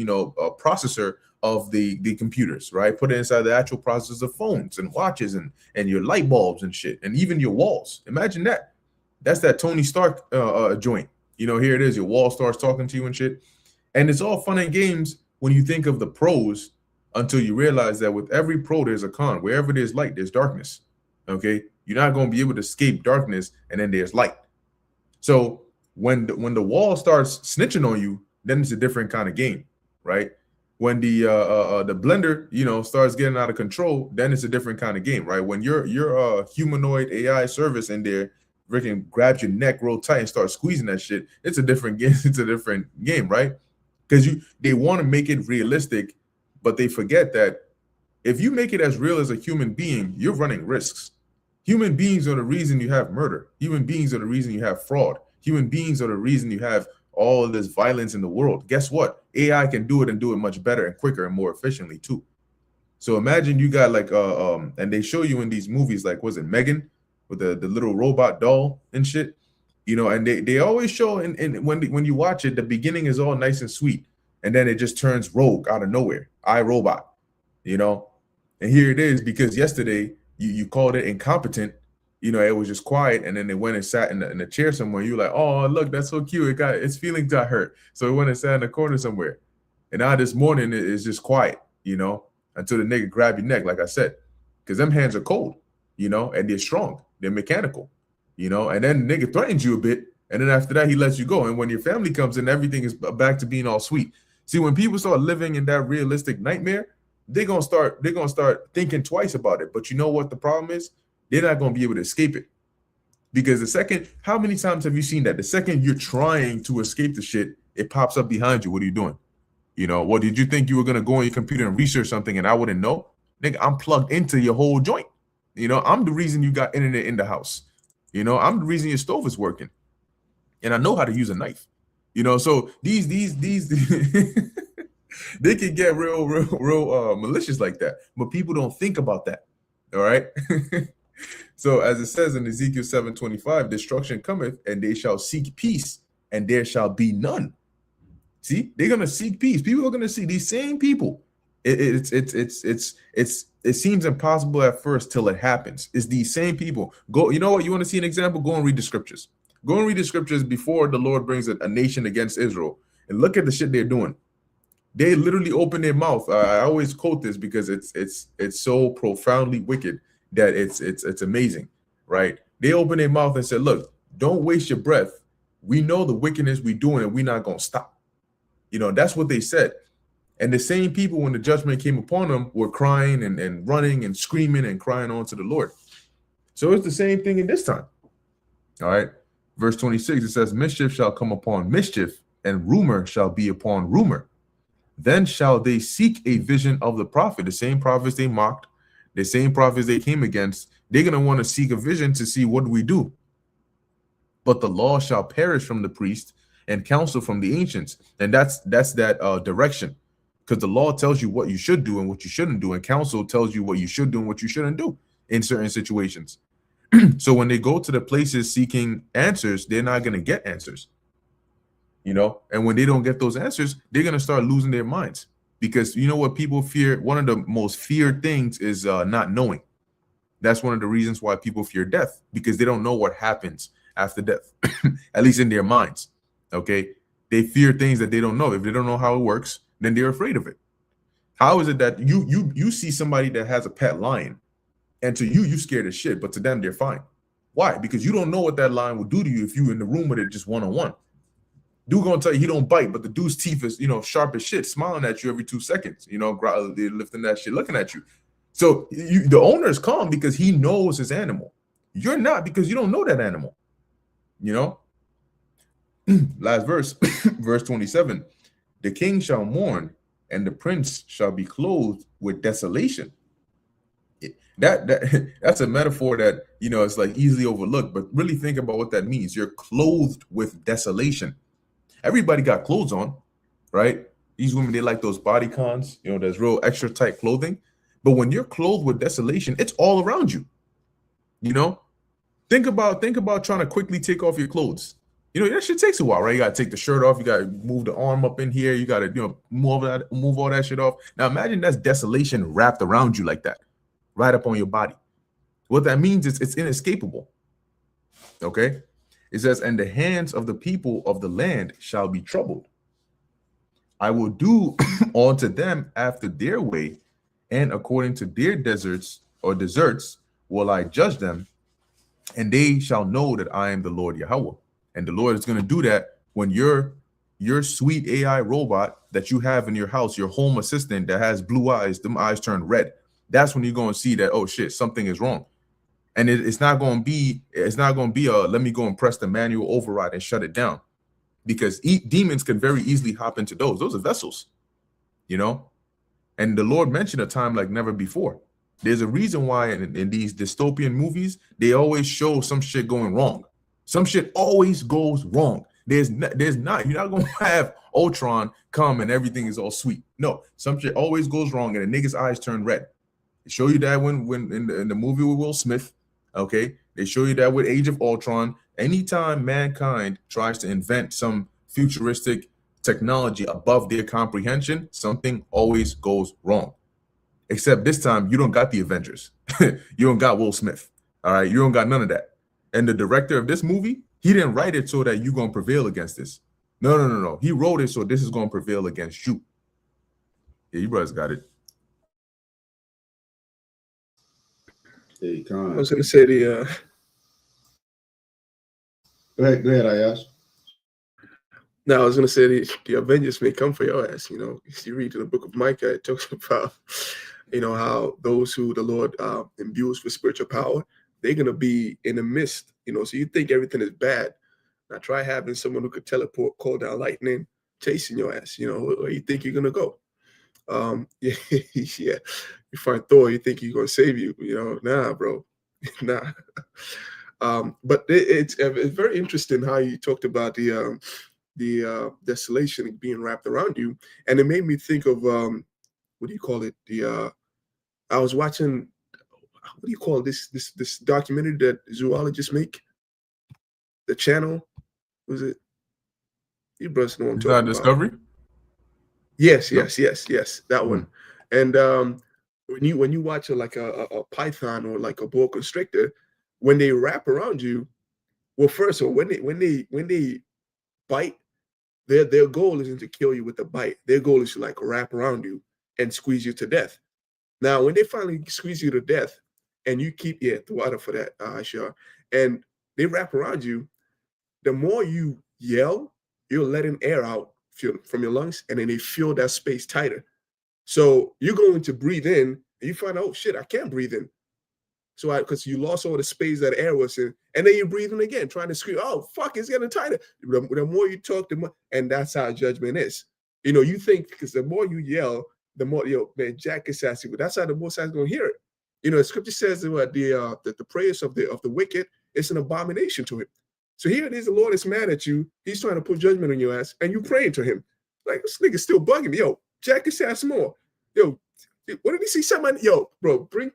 processor of the computers, right? Put it inside the actual processors of phones and watches and your light bulbs and shit, and even your walls. Imagine that. That's that Tony Stark joint. Here it is. Your wall starts talking to you and shit, and it's all fun and games when you think of the pros. Until you realize that with every pro, there's a con. Wherever there's light, there's darkness. Okay, you're not going to be able to escape darkness, and then there's light. So when the wall starts snitching on you, then it's a different kind of game, right? When the blender starts getting out of control, then it's a different kind of game, right? When your humanoid AI service in there freaking grabs your neck real tight and starts squeezing that shit, it's a different game. It's a different game, right? Because they want to make it realistic. But they forget that if you make it as real as a human being, you're running risks. Human beings are the reason you have murder. Human beings are the reason you have fraud. Human beings are the reason you have all of this violence in the world. Guess what? AI can do it and do it much better and quicker and more efficiently too. So imagine you got like and they show you in these movies like, was it Megan with the little robot doll and shit? And they always show and when you watch it, the beginning is all nice and sweet. And then it just turns rogue out of nowhere. iRobot, And here it is because yesterday you called it incompetent. It was just quiet. And then they went and sat in the chair somewhere. You're like, oh, look, that's so cute. Its feelings got hurt. So it went and sat in the corner somewhere. And now this morning it's just quiet, until the nigga grab your neck, like I said. Because them hands are cold, and they're strong. They're mechanical, And then the nigga threatens you a bit. And then after that, he lets you go. And when your family comes in, everything is back to being all sweet. See, when people start living in that realistic nightmare, they're gonna start thinking twice about it. But you know what the problem is? They're not gonna be able to escape it. Because the second, how many times have you seen that? The second you're trying to escape the shit, it pops up behind you. What are you doing? You know, what did you think you were gonna go on your computer and research something and I wouldn't know? Nigga, I'm plugged into your whole joint. You know, I'm the reason you got internet in the house. You know, I'm the reason your stove is working. And I know how to use a knife. You know, so these they can get real malicious like that. But people don't think about that. All right. So as it says in Ezekiel 7:25, destruction cometh, and they shall seek peace, and there shall be none. See, they're gonna seek peace. People are gonna see these same people. It seems impossible at first till it happens. It's these same people. Go, you know what? You want to see an example? Go and read the scriptures. Go and read the scriptures before the Lord brings a nation against Israel, and look at the shit they're doing. They literally open their mouth. I always quote this because it's so profoundly wicked that it's amazing, right? They open their mouth and said, "Look, don't waste your breath. We know the wickedness we're doing, and we're not gonna stop." You know, that's what they said. And the same people, when the judgment came upon them, were crying and running and screaming and crying on to the Lord. So it's the same thing in this time. All right. Verse 26, it says, mischief shall come upon mischief, and rumor shall be upon rumor. Then shall they seek a vision of the prophet. The same prophets they mocked, the same prophets they came against, they're going to want to seek a vision to see what do we do. But the law shall perish from the priest, and counsel from the ancients. And that's that direction, because the law tells you what you should do and what you shouldn't do, and counsel tells you what you should do and what you shouldn't do in certain situations. So when they go to the places seeking answers, they're not going to get answers, you know. And when they don't get those answers, they're going to start losing their minds, because you know what people fear? One of the most feared things is not knowing. That's one of the reasons why people fear death, because they don't know what happens after death, at least in their minds. Okay, they fear things that they don't know. If they don't know how it works, then they're afraid of it. How is it that you see somebody that has a pet lion, and to you scared as shit, but to them they're fine? Why? Because you don't know what that lion will do to you if you in the room with it just one-on-one. Dude gonna tell you he don't bite, but the dude's teeth is, you know, sharp as shit, smiling at you every 2 seconds. You know, they're lifting that shit, looking at you. So the owner is calm because he knows his animal. You're not, because you don't know that animal. You know. Last verse, verse 27. The king shall mourn, and the prince shall be clothed with desolation. That's a metaphor that, you know, it's like easily overlooked, but really think about what that means. You're clothed with desolation. Everybody got clothes on, right? These women, they like those body cons, you know, there's real extra tight clothing. But when you're clothed with desolation, it's all around you. You know, think about trying to quickly take off your clothes. You know, that shit takes a while, right? You got to take the shirt off. You got to move the arm up in here. You got to, you know, move all that shit off. Now imagine that's desolation wrapped around you like that, right up on your body. What that means is it's inescapable. Okay. It says, and the hands of the people of the land shall be troubled. I will do unto them after their way, and according to their deserts will I judge them, and they shall know that I am the Lord Yahweh. And the Lord is going to do that when your sweet AI robot that you have in your house, your home assistant that has blue eyes, them eyes turn red. That's when you're going to see that, oh shit, something is wrong. And it's not going to be a let me go and press the manual override and shut it down, because demons can very easily hop into those. Those are vessels, you know. And the Lord mentioned a time like never before. There's a reason why in these dystopian movies, they always show some shit going wrong. Some shit always goes wrong. You're not going to have Ultron come and everything is all sweet. No, some shit always goes wrong and a nigga's eyes turn red. They show you that when in the movie with Will Smith, okay? They show you that with Age of Ultron. Anytime mankind tries to invent some futuristic technology above their comprehension, something always goes wrong. Except this time, you don't got the Avengers. You don't got Will Smith. All right, you don't got none of that. And the director of this movie, he didn't write it so that you're going to prevail against this. No. He wrote it so this is going to prevail against you. Yeah, you brothers got it. Hey, Con. I was going to say Go ahead, Ayash. Now I was gonna say the Avengers may come for your ass. You know, if you read in the book of Micah, it talks about, you know, how those who the Lord imbues with spiritual power, they're gonna be in the midst. You know, so you think everything is bad. Now try having someone who could teleport, call down lightning, chasing your ass. You know, where you think you're gonna go? Yeah, yeah. You find Thor, you think he's gonna save you. You know, nah, bro, nah. But it's very interesting how you talked about the desolation being wrapped around you, and it made me think of what do you call it? I was watching, what do you call this documentary that zoologists make? The channel, was it? You brothers know what I'm Is that talking about. Discovery? Yes, No. yes, that one. And when you watch a python or like a boa constrictor, when they wrap around you, well, first of all, when they bite, their goal isn't to kill you with the bite. Their goal is to like wrap around you and squeeze you to death. Now, when they finally squeeze you to death, and you keep the water for that, sure, and they wrap around you, the more you yell, you're letting air out from your lungs, and then they fill that space tighter. So you're going to breathe in, and you find out, oh shit, I can't breathe in. So because you lost all the space that air was in, and then you're breathing again, trying to scream, oh fuck, it's getting tighter. The more you talk, the more, and that's how judgment is. You know, you think because the more you yell, the more, man, Jack is sassy, but that's how the Most High is going to hear it. You know, the scripture says that the prayers of the wicked is an abomination to him. So here it is, the Lord is mad at you. He's trying to put judgment on your ass, and you praying to him. Like, this nigga's still bugging me. Yo, Jack is sass more. Yo, what did he see? Somebody, yo, bro, bring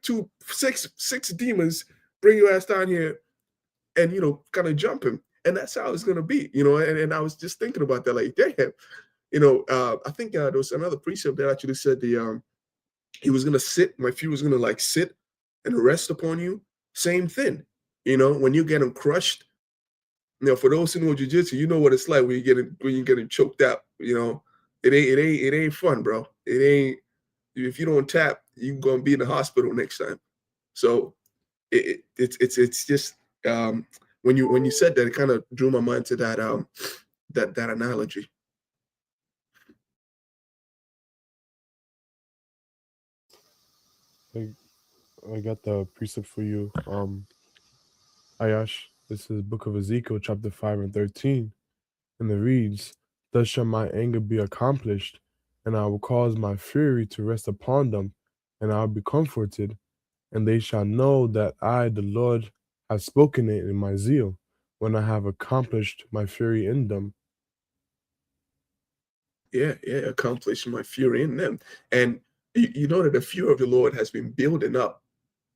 six demons, bring your ass down here, and kind of jump him. And that's how it's gonna be, And I was just thinking about that, like, damn, I think there was another precept that actually said he was gonna sit, my feet was gonna like sit and rest upon you. Same thing, when you're getting crushed. For those who know jiu-jitsu, you know what it's like when you're getting choked out. It ain't fun, bro. It ain't. If you don't tap, you're gonna be in the hospital next time. So it's just when you said that, it kind of drew my mind to that that analogy. I got the precept for you, Ayash. This is Book of Ezekiel, chapter 5 and 13, and it reads, "Thus shall my anger be accomplished, and I will cause my fury to rest upon them, and I will be comforted, and they shall know that I, the Lord, have spoken it in my zeal, when I have accomplished my fury in them." Yeah, accomplish my fury in them. And you know that the fury of the Lord has been building up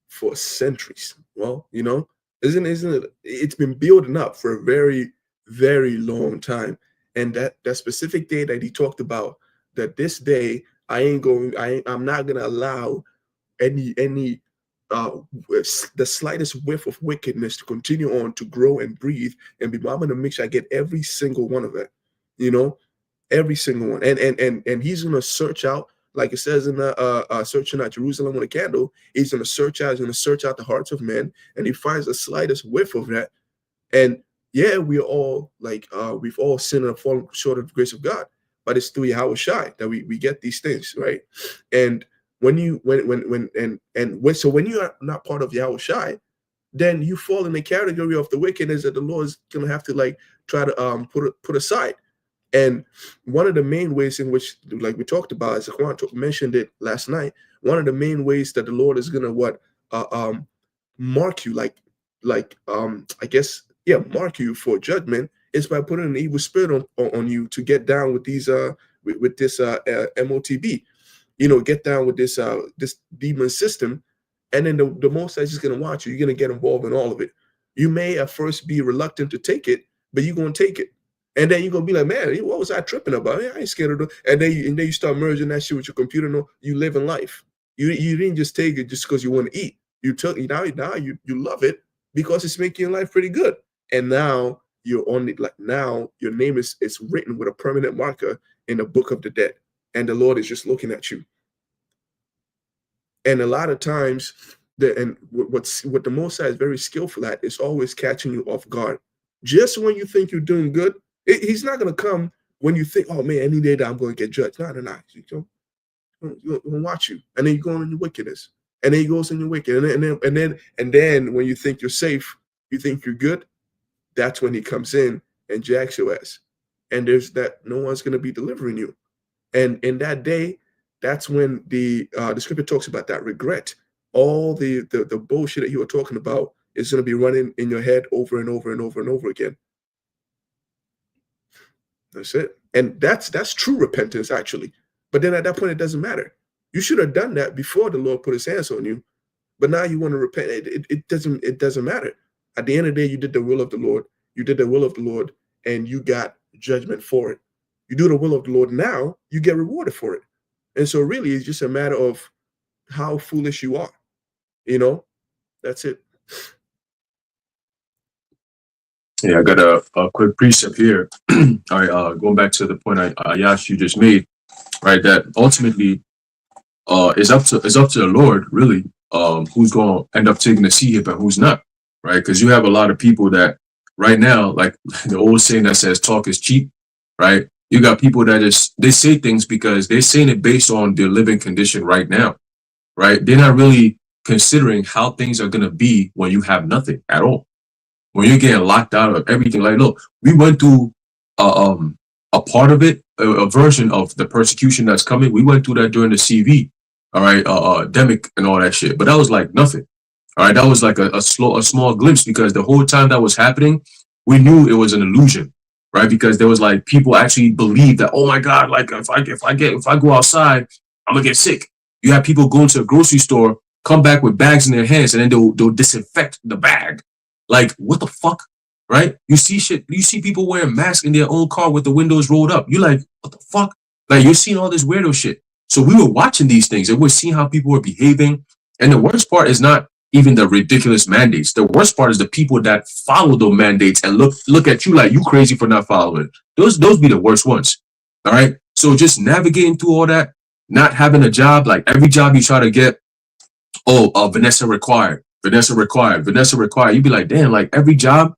for centuries. Well, isn't it? It's been building up for a very, very long time. And that specific day that he talked about, that this day I'm not gonna allow any the slightest whiff of wickedness to continue on to grow and breathe and be. I'm gonna make sure I get every single one of it, every single one. And he's gonna search out, like it says in the searching out Jerusalem with a candle. He's gonna search out the hearts of men, and he finds the slightest whiff of that. And yeah, we're all like we've all sinned and fallen short of the grace of God, but it's through Yahweh Shai that we get these things, right? And when you are not part of Yahweh Shai, then you fall in the category of the wickedness that the Lord is gonna have to like try to put aside. And one of the main ways in which, like we talked about, as Juan mentioned it last night, one of the main ways that the Lord is gonna mark you, I guess, mark you for judgment, is by putting an evil spirit on you to get down with these with this MOTB, get down with this demon system. And then the Most High is just gonna watch you. You're gonna get involved in all of it. You may at first be reluctant to take it, but you're gonna take it. And then you're gonna be like, man, what was I tripping about? I ain't scared of it. And then you start merging that shit with your computer. No, you live in life. You didn't just take it just because you want to eat. You took it now you love it because it's making your life pretty good. And now you're on it. Like, now your name is written with a permanent marker in the book of the dead, and the Lord is just looking at you. And a lot of times, what the Most High is very skillful at is always catching you off guard. Just when you think you're doing good, he's not going to come when you think, oh man, any day that I'm going to get judged, no. You're going to watch you, and then you go on in your wickedness, and then he goes in your wicked, and then when you think you're safe, you think you're good, that's when he comes in and jacks your ass, and there's that no one's going to be delivering you, and in that day, that's when the scripture talks about that regret. All the bullshit that you were talking about is going to be running in your head over and over and over and over again. That's it. And that's true repentance, actually. But then at that point, it doesn't matter. You should have done that before the Lord put his hands on you. But now you want to repent. It doesn't matter. At the end of the day, you did the will of the Lord. You did the will of the Lord, and you got judgment for it. You do the will of the Lord now, you get rewarded for it. And so really, it's just a matter of how foolish you are. That's it. Yeah, I got a quick precept here. All right, going back to the point Ayash you just made, right? That ultimately is up to the Lord, really, who's going to end up taking the sea hip and who's not, right? Because you have a lot of people that right now, like the old saying that says talk is cheap, right? You got people that they say things because they're saying it based on their living condition right now, right? They're not really considering how things are going to be when you have nothing at all. When you're getting locked out of everything. Like, look, we went through a part of it, a version of the persecution that's coming. We went through that during the CV, all right, demic and all that shit. But that was like nothing. All right, that was like a small glimpse, because the whole time that was happening, we knew it was an illusion, right? Because there was like people actually believed that, oh my God, like if I go outside, I'm gonna get sick. You have people going to a grocery store, come back with bags in their hands, and then they'll disinfect the bag. Like, what the fuck, right? You see shit. You see people wearing masks in their own car with the windows rolled up. You're like, what the fuck? Like, you're seeing all this weirdo shit. So we were watching these things and we're seeing how people were behaving. And the worst part is not even the ridiculous mandates. The worst part is the people that follow those mandates and look at you like you crazy for not following. Those be the worst ones. All right. So just navigating through all that, not having a job, like every job you try to get, Vanessa required. You'd be like, damn, like every job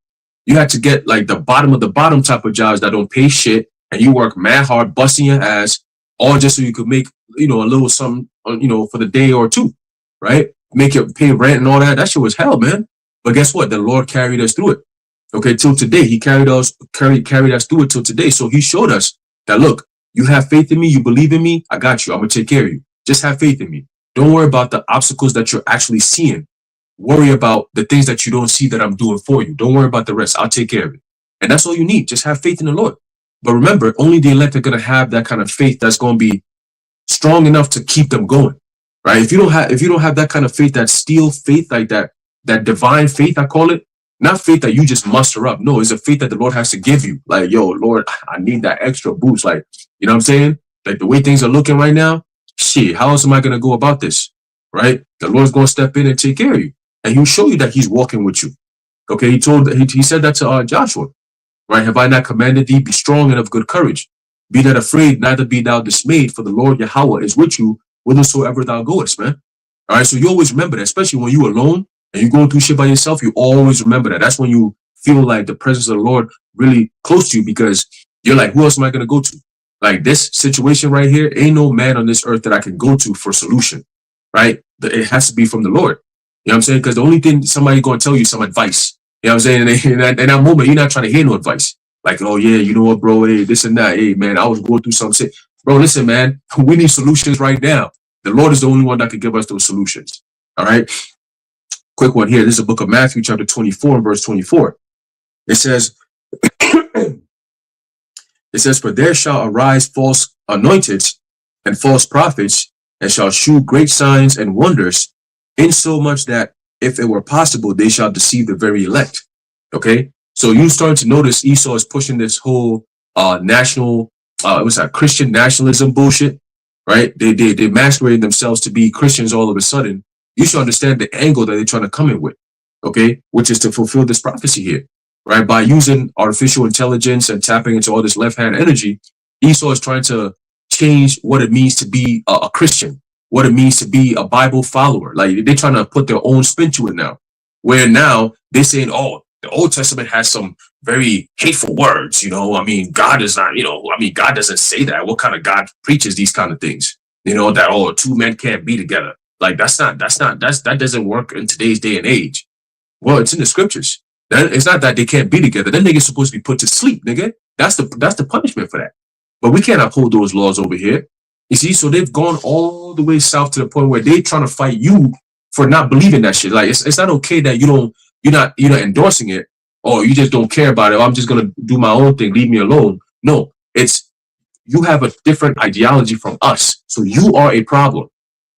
you had to get like the bottom of the bottom type of jobs that don't pay shit, and you work mad hard busting your ass, all just so you could make, a little something, for the day or two, right? Make it pay rent and all that. That shit was hell, man. But guess what? The Lord carried us through it. Okay, till today. He carried us through it till today. So he showed us that, look, you have faith in me, you believe in me, I got you. I'm gonna take care of you. Just have faith in me. Don't worry about the obstacles that you're actually seeing. Worry about the things that you don't see that I'm doing for you. Don't worry about the rest. I'll take care of it. And that's all you need. Just have faith in the Lord. But remember, only the elect are going to have that kind of faith that's going to be strong enough to keep them going, right? If you don't have that kind of faith, that steel faith, like that divine faith, I call it, not faith that you just muster up. No, it's a faith that the Lord has to give you. Like, yo, Lord, I need that extra boost. Like, you know what I'm saying? Like the way things are looking right now, shit, how else am I going to go about this, right? The Lord's going to step in and take care of you. And he'll show you that he's walking with you. Okay, he said that to Joshua, right? Have I not commanded thee? Be strong and of good courage. Be not afraid, neither be thou dismayed, for the Lord Yahweh is with you whithersoever thou goest, man. All right, so you always remember that, especially when you're alone and you're going through shit by yourself, you always remember that. That's when you feel like the presence of the Lord really close to you, because you're like, who else am I going to go to? Like this situation right here, ain't no man on this earth that I can go to for solution, right? It has to be from the Lord. You know what I'm saying? Because the only thing somebody going to tell you some advice. You know what I'm saying? And in that moment, you're not trying to hear no advice. Like, oh, yeah, you know what, bro? Hey, this and that. Hey, man, I was going through some shit. Bro, listen, man, we need solutions right now. The Lord is the only one that can give us those solutions. All right? Quick one here. This is the book of Matthew, chapter 24, and verse 24. It says, for there shall arise false anointed and false prophets, and shall shew great signs and wonders, insomuch that if it were possible, they shall deceive the very elect. Okay, so you start to notice Esau is pushing this whole national, it was that Christian nationalism bullshit, right? They masquerade themselves to be Christians all of a sudden. You should understand the angle that they're trying to come in with, okay, which is to fulfill this prophecy here, right? By using artificial intelligence and tapping into all this left-hand energy, Esau is trying to change what it means to be a Christian, what it means to be a Bible follower. Like they're trying to put their own spin to it now, where now they're saying, oh, The Old Testament has some very hateful words, I mean, God is not, God doesn't say that. What kind of God preaches these kind of things? That two men can't be together. Like that doesn't work in today's day and age. Well, it's in the scriptures. It's not that they can't be together. Then niggas supposed to be put to sleep, nigga. That's the punishment for that. But we can't uphold those laws over here. You see, so they've gone all the way south to the point where they trying to fight you for not believing that shit. Like it's not okay that you're not endorsing it, or you just don't care about it. Or I'm just gonna do my own thing, leave me alone. No, it's you have a different ideology from us, so you are a problem.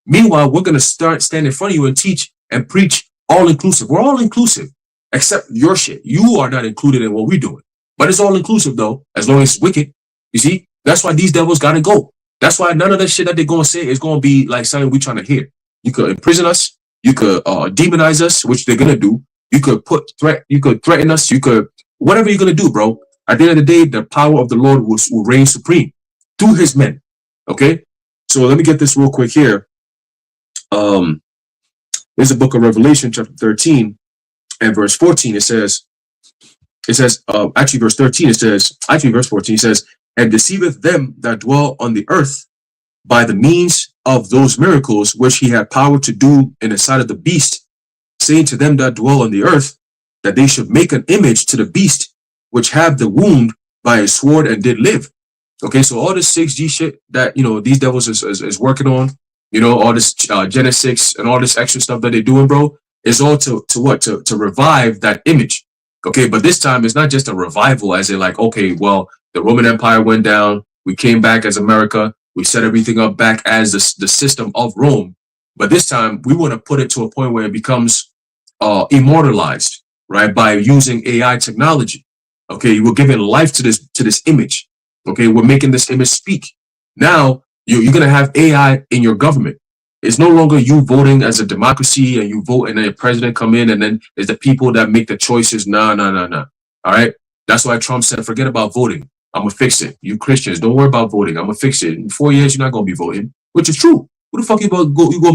Meanwhile, we're gonna stand in front of you and teach and preach all inclusive. We're all inclusive, except your shit. You are not included in what we're doing. But it's all inclusive though, as long as it's wicked. You see, that's why these devils gotta go. That's why none of that shit that they're gonna say is gonna be like something we're trying to hear. You could imprison us, you could demonize us, which they're gonna do. You could threaten us, you could whatever you're gonna do, bro. At the end of the day, the power of the Lord will reign supreme through his men. Okay? So let me get this real quick here. There's a book of Revelation, chapter 13, and verse 14. It says, verse 13, verse 14 says, and deceiveth them that dwell on the earth by the means of those miracles which he had power to do in the sight of the beast, saying to them that dwell on the earth, that they should make an image to the beast, which have the wound by a sword and did live. Okay, so all this 6G shit that, these devils is working on, all this Genesix and all this extra stuff that they're doing, bro, is all to revive that image. Okay, but this time it's not just a revival as in like, okay, well, the Roman Empire went down, we came back as America, we set everything up back as the system of Rome. But this time we want to put it to a point where it becomes immortalized, right? By using AI technology. Okay, we're giving life to this image. Okay, we're making this image speak. Now you're gonna have AI in your government. It's no longer you voting as a democracy and you vote and then the president come in and then it's the people that make the choices. No. All right. That's why Trump said, forget about voting. I'm gonna fix it. You Christians, don't worry about voting. I'm gonna fix it. In 4 years, you're not gonna be voting, which is true. Who the fuck you gonna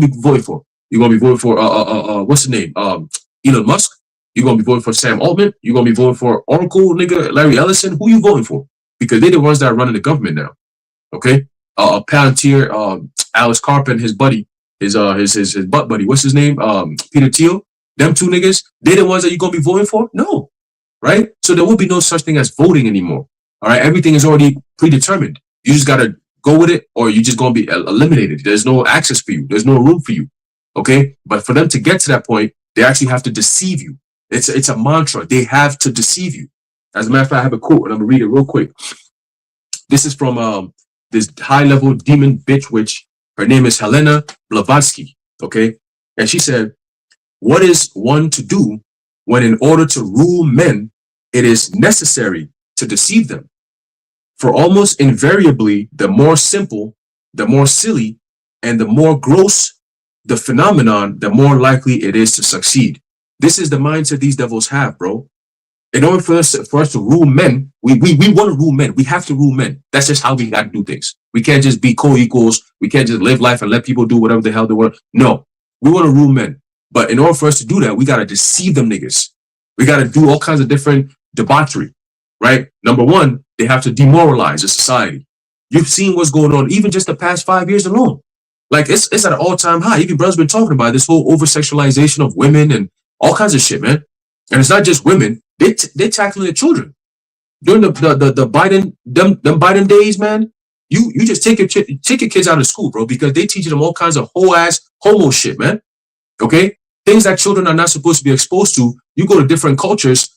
be voting for? You're gonna be voting for what's the name? Elon Musk. You're gonna be voting for Sam Altman. You're gonna be voting for Oracle nigga Larry Ellison. Who you voting for? Because they're the ones that are running the government now. Okay. Palantir, Alex Karp and his buddy, his butt buddy, what's his name? Peter Thiel. Them two niggas, they're the ones that you're gonna be voting for? No. Right? So there will be no such thing as voting anymore. All right, everything is already predetermined. You just gotta go with it, or you're just gonna be eliminated. There's no access for you. There's no room for you. Okay, but for them to get to that point, they actually have to deceive you. It's a mantra. They have to deceive you. As a matter of fact, I have a quote, and I'm gonna read it real quick. This is from this high-level demon bitch witch. Her name is Helena Blavatsky. Okay, and she said, "What is one to do when, in order to rule men, it is necessary to deceive them? For almost invariably, the more simple, the more silly, and the more gross the phenomenon, the more likely it is to succeed." This is the mindset these devils have, bro. In order for us to rule men, we want to rule men. We have to rule men. That's just how we got to do things. We can't just be co-equals. We can't just live life and let people do whatever the hell they want. No, we want to rule men. But in order for us to do that, we got to deceive them niggas. We got to do all kinds of different debauchery, right? Number one, they have to demoralize a society. You've seen what's going on, even just the past 5 years alone. Like it's at an all-time high. Even brother's been talking about this whole over-sexualization of women and all kinds of shit, man. And it's not just women. They're tackling the children. During the Biden, them Biden days, man, you just take your kids out of school, bro, because they teaching them all kinds of whole ass homo shit, man. Okay? Things that children are not supposed to be exposed to. You go to different cultures,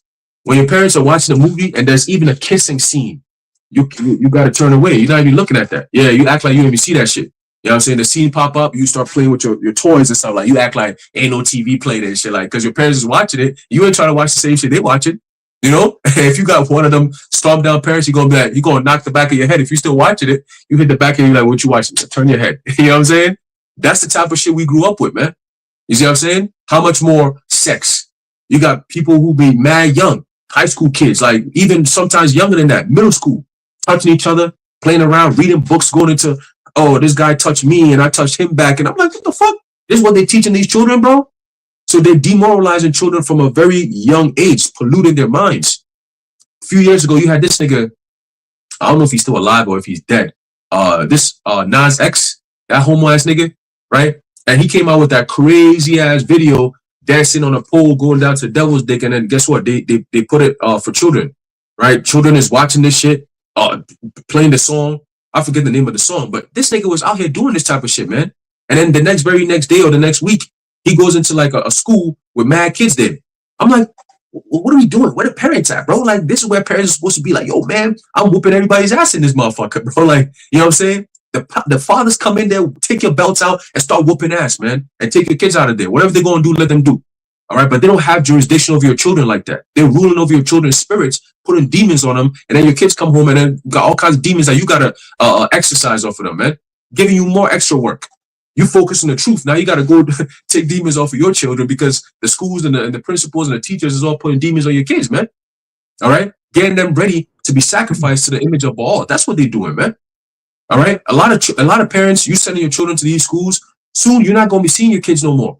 when your parents are watching a movie and there's even a kissing scene, you got to turn away. You're not even looking at that. Yeah, you act like you didn't even see that shit. You know what I'm saying? The scene pop up, you start playing with your toys and stuff. Like you act like ain't no TV playing and shit. Like, because your parents is watching it, you ain't trying to watch the same shit they watching. You know? If you got one of them storm down parents, you're gonna knock the back of your head. If you're still watching it, you hit the back of you like, what you watching? Turn your head. You know what I'm saying? That's the type of shit we grew up with, man. You see what I'm saying? How much more sex? You got people who be mad young, high school kids, like even sometimes younger than that, middle school, touching each other, playing around, reading books, going into, oh, this guy touched me and I touched him back. And I'm like, what the fuck? This is what they teaching these children, bro? So they're demoralizing children from a very young age, polluting their minds. A few years ago, you had this nigga, I don't know if he's still alive or if he's dead. This Nas X, that homo ass nigga, right? And he came out with that crazy ass video dancing on a pole, going down to the devil's dick, and then guess what? They put it for children, right? Children is watching this shit, playing the song. I forget the name of the song, but this nigga was out here doing this type of shit, man. And then the very next day or the next week, he goes into like a school with mad kids there. I'm like, what are we doing? Where the parents at, bro? Like, this is where parents are supposed to be like, yo, man, I'm whooping everybody's ass in this motherfucker, bro. Like, you know what I'm saying? The fathers come in there, take your belts out and start whooping ass, man. And take your kids out of there. Whatever they're going to do, let them do. All right? But they don't have jurisdiction over your children like that. They're ruling over your children's spirits, putting demons on them. And then your kids come home and then got all kinds of demons that you got to exercise off of them, man. Giving you more extra work. You focus on the truth. Now you got to go take demons off of your children because the schools and the principals and the teachers is all putting demons on your kids, man. All right? Getting them ready to be sacrificed to the image of Baal. That's what they're doing, man. All right? A lot of parents, you sending your children to these schools, soon you're not going to be seeing your kids no more.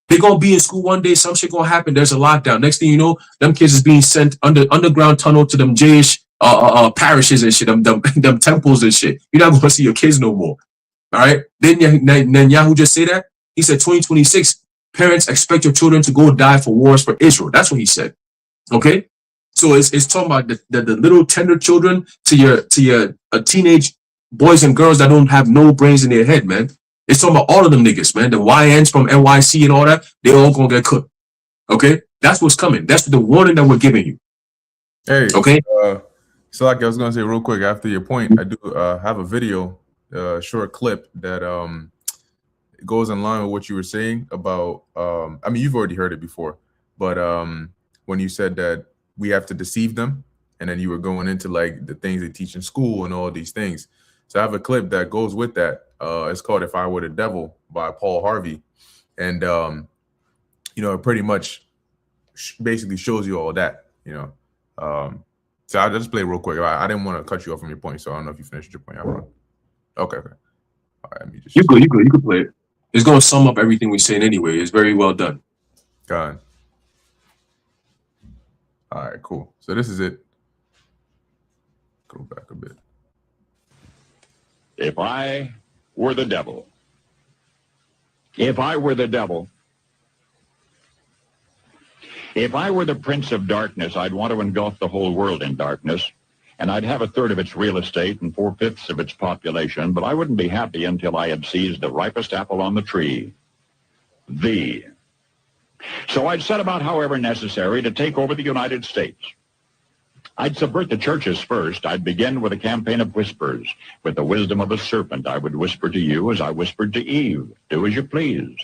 They're going to be in school one day, some shit going to happen. There's a lockdown. Next thing you know, them kids is being sent underground tunnel to them Jewish parishes and shit, them temples and shit. You're not going to see your kids no more. All right. Then Netanyahu just say that. He said 2026, parents expect your children to go die for wars for Israel. That's what he said. Okay. So it's talking about the little tender children to your teenage boys and girls that don't have no brains in their head, man. It's talking about all of them niggas, man. The YNs from NYC and all that, they all gonna get cooked. Okay. That's what's coming. That's the warning that we're giving you. Hey. Okay. So like I was gonna say real quick after your point, I do have a video. Short clip that goes in line with what you were saying about I mean, you've already heard it before, but when you said that we have to deceive them, and then you were going into like the things they teach in school and all these things. So I have a clip that goes with that. It's called "If I Were the Devil" by Paul Harvey, and you know, it pretty much basically shows you all that, you know. So I'll just play real quick. I didn't want to cut you off from your point, so I don't know if you finished your point. Okay. All right, let me just. You could play it. It's going to sum up everything we're saying anyway. It's very well done. God. All right, cool. So this is it. Go back a bit. If I were the devil, if I were the devil, if I were the prince of darkness, I'd want to engulf the whole world in darkness. And I'd have a third of its real estate and 4/5 of its population, but I wouldn't be happy until I had seized the ripest apple on the tree, thee. So I'd set about, however necessary, to take over the United States. I'd subvert the churches first. I'd begin with a campaign of whispers. With the wisdom of a serpent, I would whisper to you as I whispered to Eve, do as you please.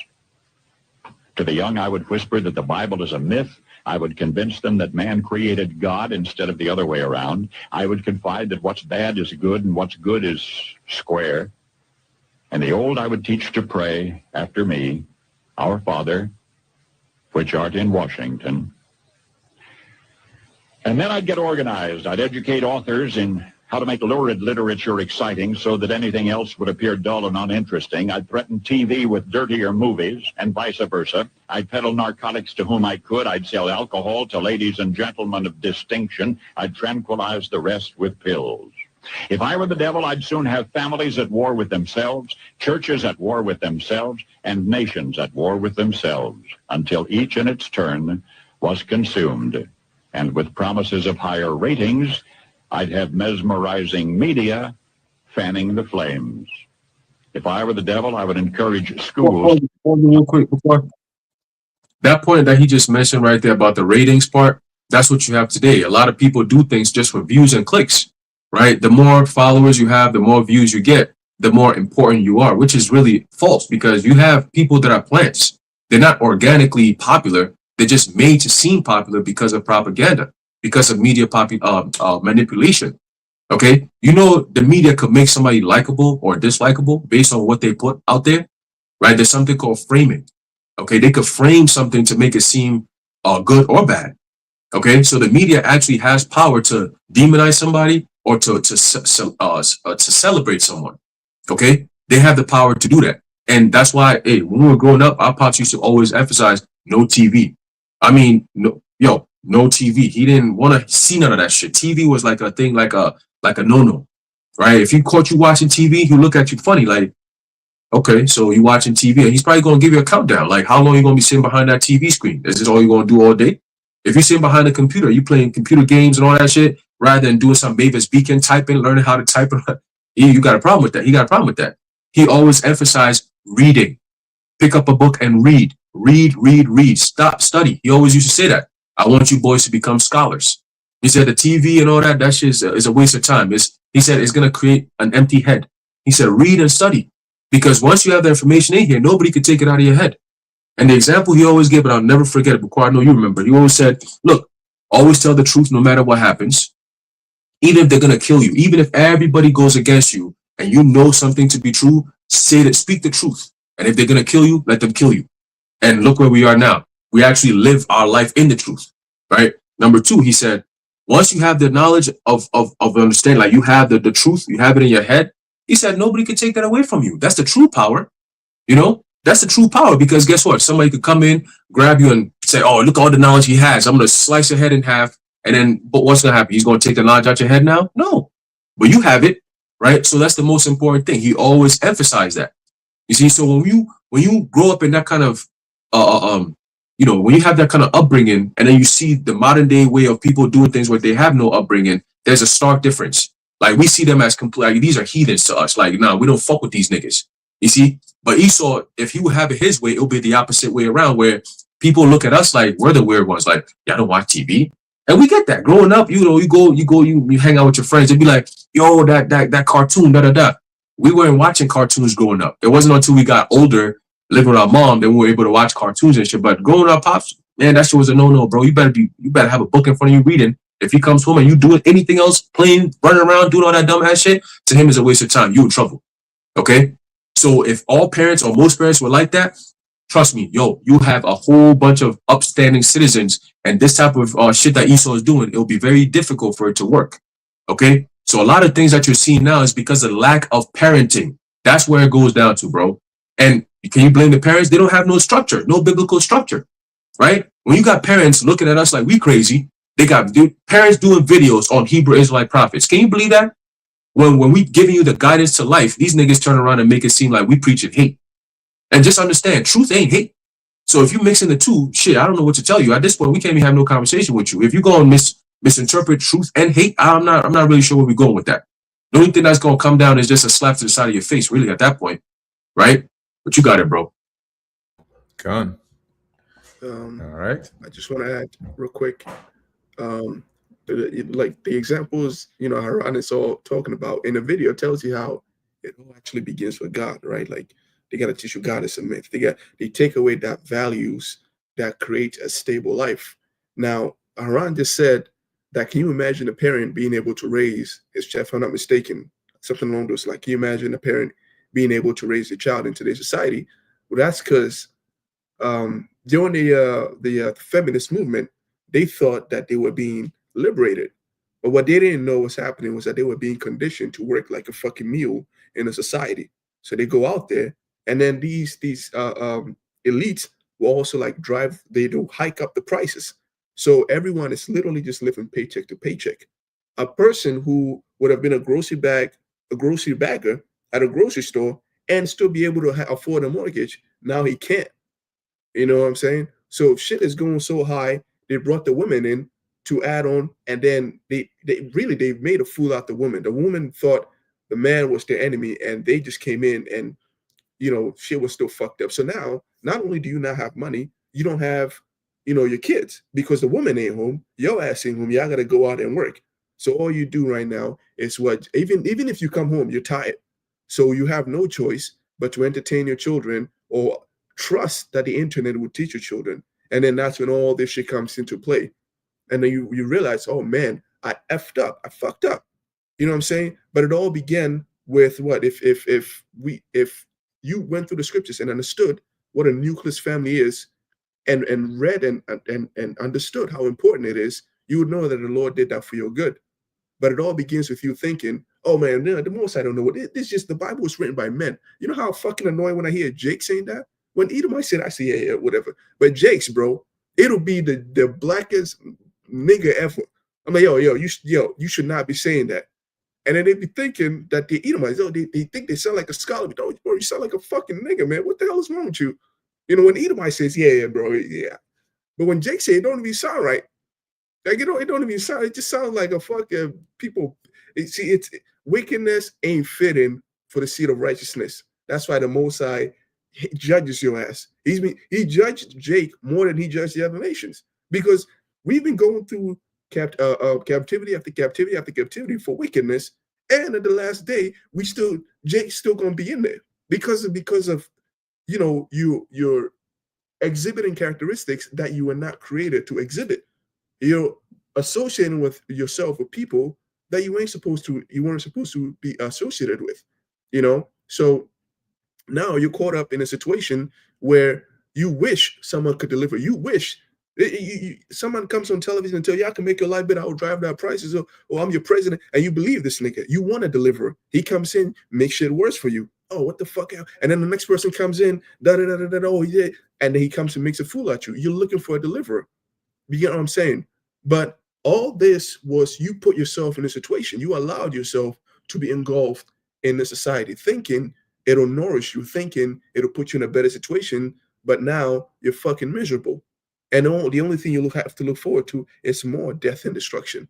To the young, I would whisper that the Bible is a myth. I would convince them that man created God instead of the other way around. I would confide that what's bad is good and what's good is square. And the old I would teach to pray after me, Our Father, which art in Washington. And then I'd get organized. I'd educate authors in how to make lurid literature exciting so that anything else would appear dull and uninteresting. I'd threaten TV with dirtier movies and vice versa. I'd peddle narcotics to whom I could. I'd sell alcohol to ladies and gentlemen of distinction. I'd tranquilize the rest with pills. If I were the devil, I'd soon have families at war with themselves, churches at war with themselves, and nations at war with themselves, until each in its turn was consumed. And with promises of higher ratings, I'd have mesmerizing media fanning the flames. If I were the devil, I would encourage schools. Real quick, before that point that he just mentioned right there about the ratings part, that's what you have today. A lot of people do things just for views and clicks, right? The more followers you have, the more views you get, the more important you are, which is really false because you have people that are plants. They're not organically popular. They're just made to seem popular because of propaganda, because of media manipulation. Okay, you know the media could make somebody likable or dislikable based on what they put out there, right? There's something called framing. Okay, they could frame something to make it seem good or bad. Okay, so the media actually has power to demonize somebody or to celebrate someone. Okay, they have the power to do that, and that's why, hey, when we were growing up, our pops used to always emphasize no TV. I mean, no TV. He didn't want to see none of that shit. TV was like a thing, like a no-no, right? If he caught you watching TV, he'll look at you funny, like, okay, so you watching TV, and he's probably gonna give you a countdown, like how long you gonna be sitting behind that TV screen? Is this all you're gonna do all day? If you're sitting behind a computer, you playing computer games and all that shit, rather than doing some Mavis Beacon typing, learning how to type, you got a problem with that. He got a problem with that. He always emphasized reading. Pick up a book and read. Read. Stop, study. He always used to say that. I want you boys to become scholars. He said the TV and all that shit is a waste of time. He said it's going to create an empty head. He said read and study. Because once you have the information in here, nobody could take it out of your head. And the example he always gave, and I'll never forget it, because I know you remember, he always said, look, always tell the truth no matter what happens. Even if they're going to kill you, even if everybody goes against you and you know something to be true, say that, speak the truth. And if they're going to kill you, let them kill you. And look where we are now. We actually live our life in the truth, right? Number two, he said, once you have the knowledge of understanding, like you have the truth, you have it in your head, he said, nobody can take that away from you. That's the true power. You know, that's the true power, because guess what? Somebody could come in, grab you and say, oh, look at all the knowledge he has. I'm going to slice your head in half. And then, but what's going to happen? He's going to take the knowledge out your head now? No, but you have it, right? So that's the most important thing. He always emphasized that. You see, so when you grow up in that kind of, you know, when you have that kind of upbringing, and then you see the modern day way of people doing things where they have no upbringing, there's a stark difference. Like we see them as complete, like, these are heathens to us. Like, nah, we don't fuck with these niggas. You see, but Esau, if he would have it his way, it'll be the opposite way around, where people look at us like we're the weird ones. Like, y'all don't watch TV, and we get that. Growing up, you know, you hang out with your friends. It'd be like, yo, that cartoon, da da da. We weren't watching cartoons growing up. It wasn't until we got older, living with our mom, that we were able to watch cartoons and shit. But growing up, pops, man, that shit was a no-no, bro. You better have a book in front of you reading. If he comes home and you doing anything else, playing, running around, doing all that dumb ass shit, to him is a waste of time. You in trouble. Okay? So if all parents or most parents were like that, trust me, yo, you have a whole bunch of upstanding citizens, and this type of shit that Esau is doing, it'll be very difficult for it to work. Okay? So a lot of things that you're seeing now is because of lack of parenting. That's where it goes down to, bro. And can you blame the parents? They don't have no structure, no biblical structure, right? When you got parents looking at us like we crazy, they got parents doing videos on Hebrew Israelite prophets. Can you believe that? When we giving you the guidance to life, these niggas turn around and make it seem like we preaching hate. And just understand, truth ain't hate. So if you mixing the two, shit, I don't know what to tell you. At this point, we can't even have no conversation with you. If you go and misinterpret truth and hate, I'm not really sure where we're going with that. The only thing that's gonna come down is just a slap to the side of your face, really, at that point, right? But you got it, bro. Gone. All right. I just want to add real quick, like the examples, you know, Haran is all talking about in the video tells you how it all actually begins with God, right? Like they got to teach you God is a myth. They take away that values that create a stable life. Now, Haran just said that, can you imagine a parent being able to raise his child, if I'm not mistaken, something along those lines? Can you imagine a parent being able to raise a child in today's society? Well, that's because during the feminist movement, they thought that they were being liberated. But what they didn't know was happening was that they were being conditioned to work like a fucking mule in a society. So they go out there, and then these elites will also like they do hike up the prices. So everyone is literally just living paycheck to paycheck. A person who would have been a grocery bagger at a grocery store and still be able to afford a mortgage, now he can't. You know what I'm saying? So shit is going so high, they brought the women in to add on, and then they made a fool out the woman. The woman thought the man was their enemy, and they just came in, and you know, shit was still fucked up. So now, not only do you not have money, you don't have, you know, your kids, because the woman ain't home, your ass ain't home, y'all gotta go out and work. So all you do right now is what, even if you come home, you're tired. So you have no choice but to entertain your children or trust that the internet will teach your children. And then that's when all this shit comes into play. And then you realize, oh man, I effed up, I fucked up. You know what I'm saying? But it all began with what? If you went through the scriptures and understood what a nucleus family is, and read and understood how important it is, you would know that the Lord did that for your good. But it all begins with you thinking, oh man, the most I don't know what it's just the Bible was written by men. You know how fucking annoying when I hear Jake saying that? when Edomite said, I say, yeah, whatever. But Jake's, bro, it'll be the blackest nigga ever. I'm like, yo, you should not be saying that. And then they be thinking that the Edomites, they think they sound like a scholar. But bro, you sound like a fucking nigga, man. What the hell is wrong with you? You know, when Edomite says, yeah, bro, yeah. But when Jake said, it don't even sound right. Like, it don't even sound, it just sounds like a fucking people. It's wickedness ain't fitting for the seat of righteousness. That's why the Most High judges your ass. He judged Jake more than he judged the other nations, because we've been going through captivity after captivity after captivity for wickedness, and at the last day, Jake's still gonna be in there because of you know you're exhibiting characteristics that you were not created to exhibit. You're associating with yourself with people that you weren't supposed to be associated with, you know. So now you're caught up in a situation where you wish someone could deliver. You wish someone comes on television and tell you, I can make your life better, I'll drive down prices, or I'm your president, and you believe this nigga. You want a deliverer. He comes in, makes shit worse for you. Oh, what the fuck? And then the next person comes in, oh yeah, and then he comes and makes a fool out you. You're looking for a deliverer. You get what I'm saying? But all this was, you put yourself in a situation. You allowed yourself to be engulfed in the society, thinking it'll nourish you, thinking it'll put you in a better situation. But now you're fucking miserable. And the only thing you have to look forward to is more death and destruction.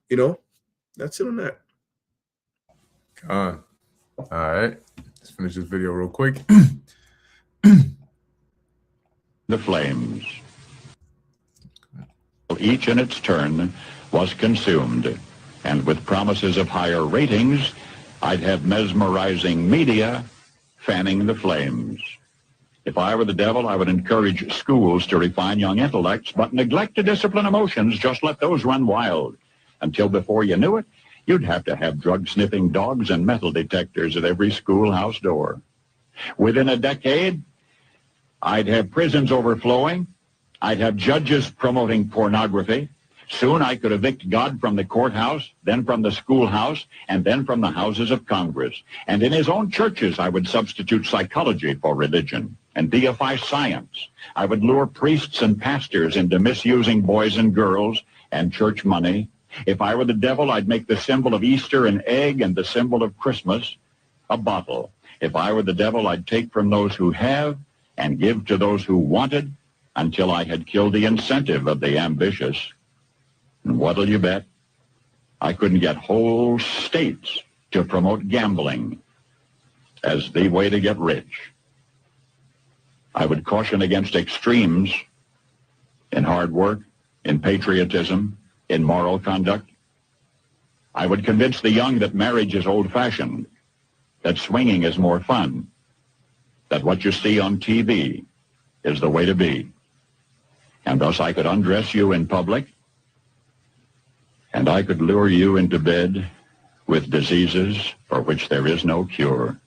You know? That's it on that. All right. Let's finish this video real quick. The flames. Each in its turn was consumed, and with promises of higher ratings, I'd have mesmerizing media fanning the flames. If I were the devil, I would encourage schools to refine young intellects, but neglect to discipline emotions. Just let those run wild. Until before you knew it, you'd have to have drug-sniffing dogs and metal detectors at every schoolhouse door. Within a decade, I'd have prisons overflowing. I'd have judges promoting pornography. Soon I could evict God from the courthouse, then from the schoolhouse, and then from the houses of Congress. And in his own churches, I would substitute psychology for religion and deify science. I would lure priests and pastors into misusing boys and girls and church money. If I were the devil, I'd make the symbol of Easter an egg and the symbol of Christmas a bottle. If I were the devil, I'd take from those who have and give to those who wanted, until I had killed the incentive of the ambitious. And what'll you bet? I couldn't get whole states to promote gambling as the way to get rich. I would caution against extremes in hard work, in patriotism, in moral conduct. I would convince the young that marriage is old-fashioned, that swinging is more fun, that what you see on TV is the way to be. And thus I could undress you in public, and I could lure you into bed with diseases for which there is no cure.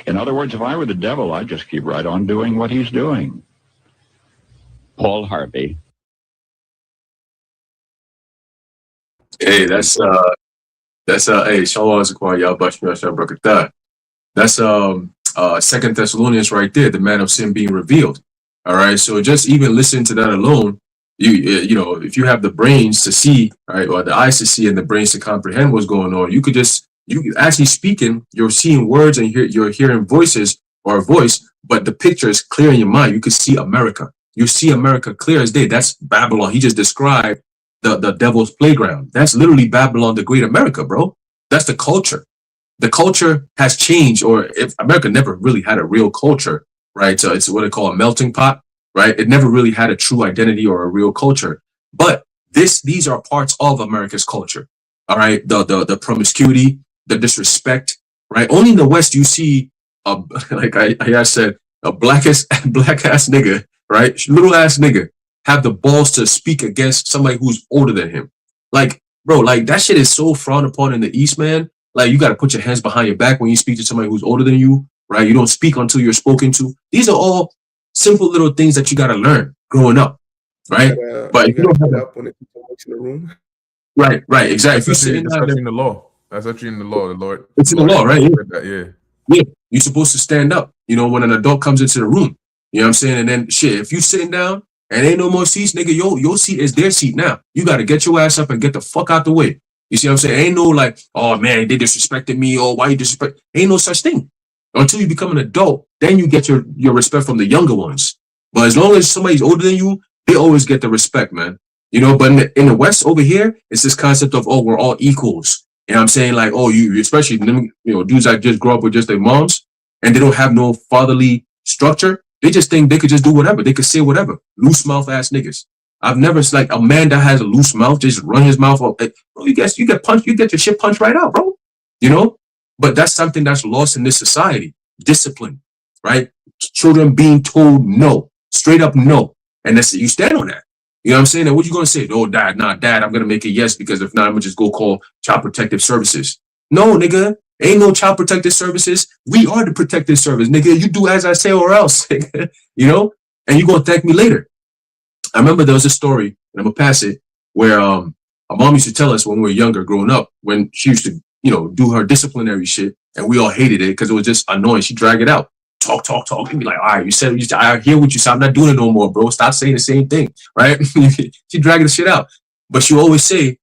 In other words, if I were the devil, I'd just keep right on doing what he's doing. Paul Harvey. Hey, hey, Shalom Zakwan, y'all Bashmi. That's 2 Thessalonians right there, the man of sin being revealed. All right, so just even listen to that alone, you know, if you have the brains to see, right, or the eyes to see and the brains to comprehend what's going on, you actually speaking, you're seeing words and you're hearing voices or a voice, but the picture is clear in your mind. You can see America. You see America clear as day. That's Babylon. He just described the devil's playground. That's literally Babylon, the great America, bro. That's the culture. The culture has changed, or if America never really had a real culture, right? So it's what they call a melting pot, right? It never really had a true identity or a real culture. But these are parts of America's culture. All right, the promiscuity, the disrespect, right? Only in the West you see like I said, a black ass nigga, right? Little ass nigga have the balls to speak against somebody who's older than him. Like, bro, like that shit is so frowned upon in the East, man. Like, you got to put your hands behind your back when you speak to somebody who's older than you, right? You don't speak until you're spoken to. These are all simple little things that you got to learn growing up, right? But if you don't have up when it's in the room. Right, exactly. That's actually in the law. That's actually in the law. The Lord. It's in the law, right? Yeah. You're supposed to stand up, you know, when an adult comes into the room. You know what I'm saying? And then shit, if you sitting down and ain't no more seats, nigga, your seat is their seat now. You got to get your ass up and get the fuck out the way. You see what I'm saying? Ain't no like, oh man, they disrespected me, or why you disrespect? Ain't no such thing. Until you become an adult, then you get your respect from the younger ones. But as long as somebody's older than you, they always get the respect, man. You know, but in the West over here, it's this concept of, oh, we're all equals. You know what I'm saying? Like, oh, you, especially, you know, dudes that just grow up with just their moms and they don't have no fatherly structure. They just think they could just do whatever. They could say whatever. Loose mouth ass niggas. I've never, like, a man that has a loose mouth, just run his mouth up. Bro, you get punched, you get your shit punched right out, bro. You know? But that's something that's lost in this society. Discipline, right? Children being told no, straight up no. And that's, you stand on that. You know what I'm saying? And what you going to say? Oh, dad, I'm going to make it yes, because if not, I'm going to just go call Child Protective Services. No, nigga. Ain't no Child Protective Services. We are the protective service, nigga. You do as I say or else, you know? And you going to thank me later. I remember there was a story, and I'm going to pass it, where our mom used to tell us when we were younger, growing up, when she used to, you know, do her disciplinary shit, and we all hated it because it was just annoying. She'd drag it out. Talk, and be like, all right, I hear what you said. I'm not doing it no more, bro. Stop saying the same thing, right? She dragging the shit out. But she'll always say,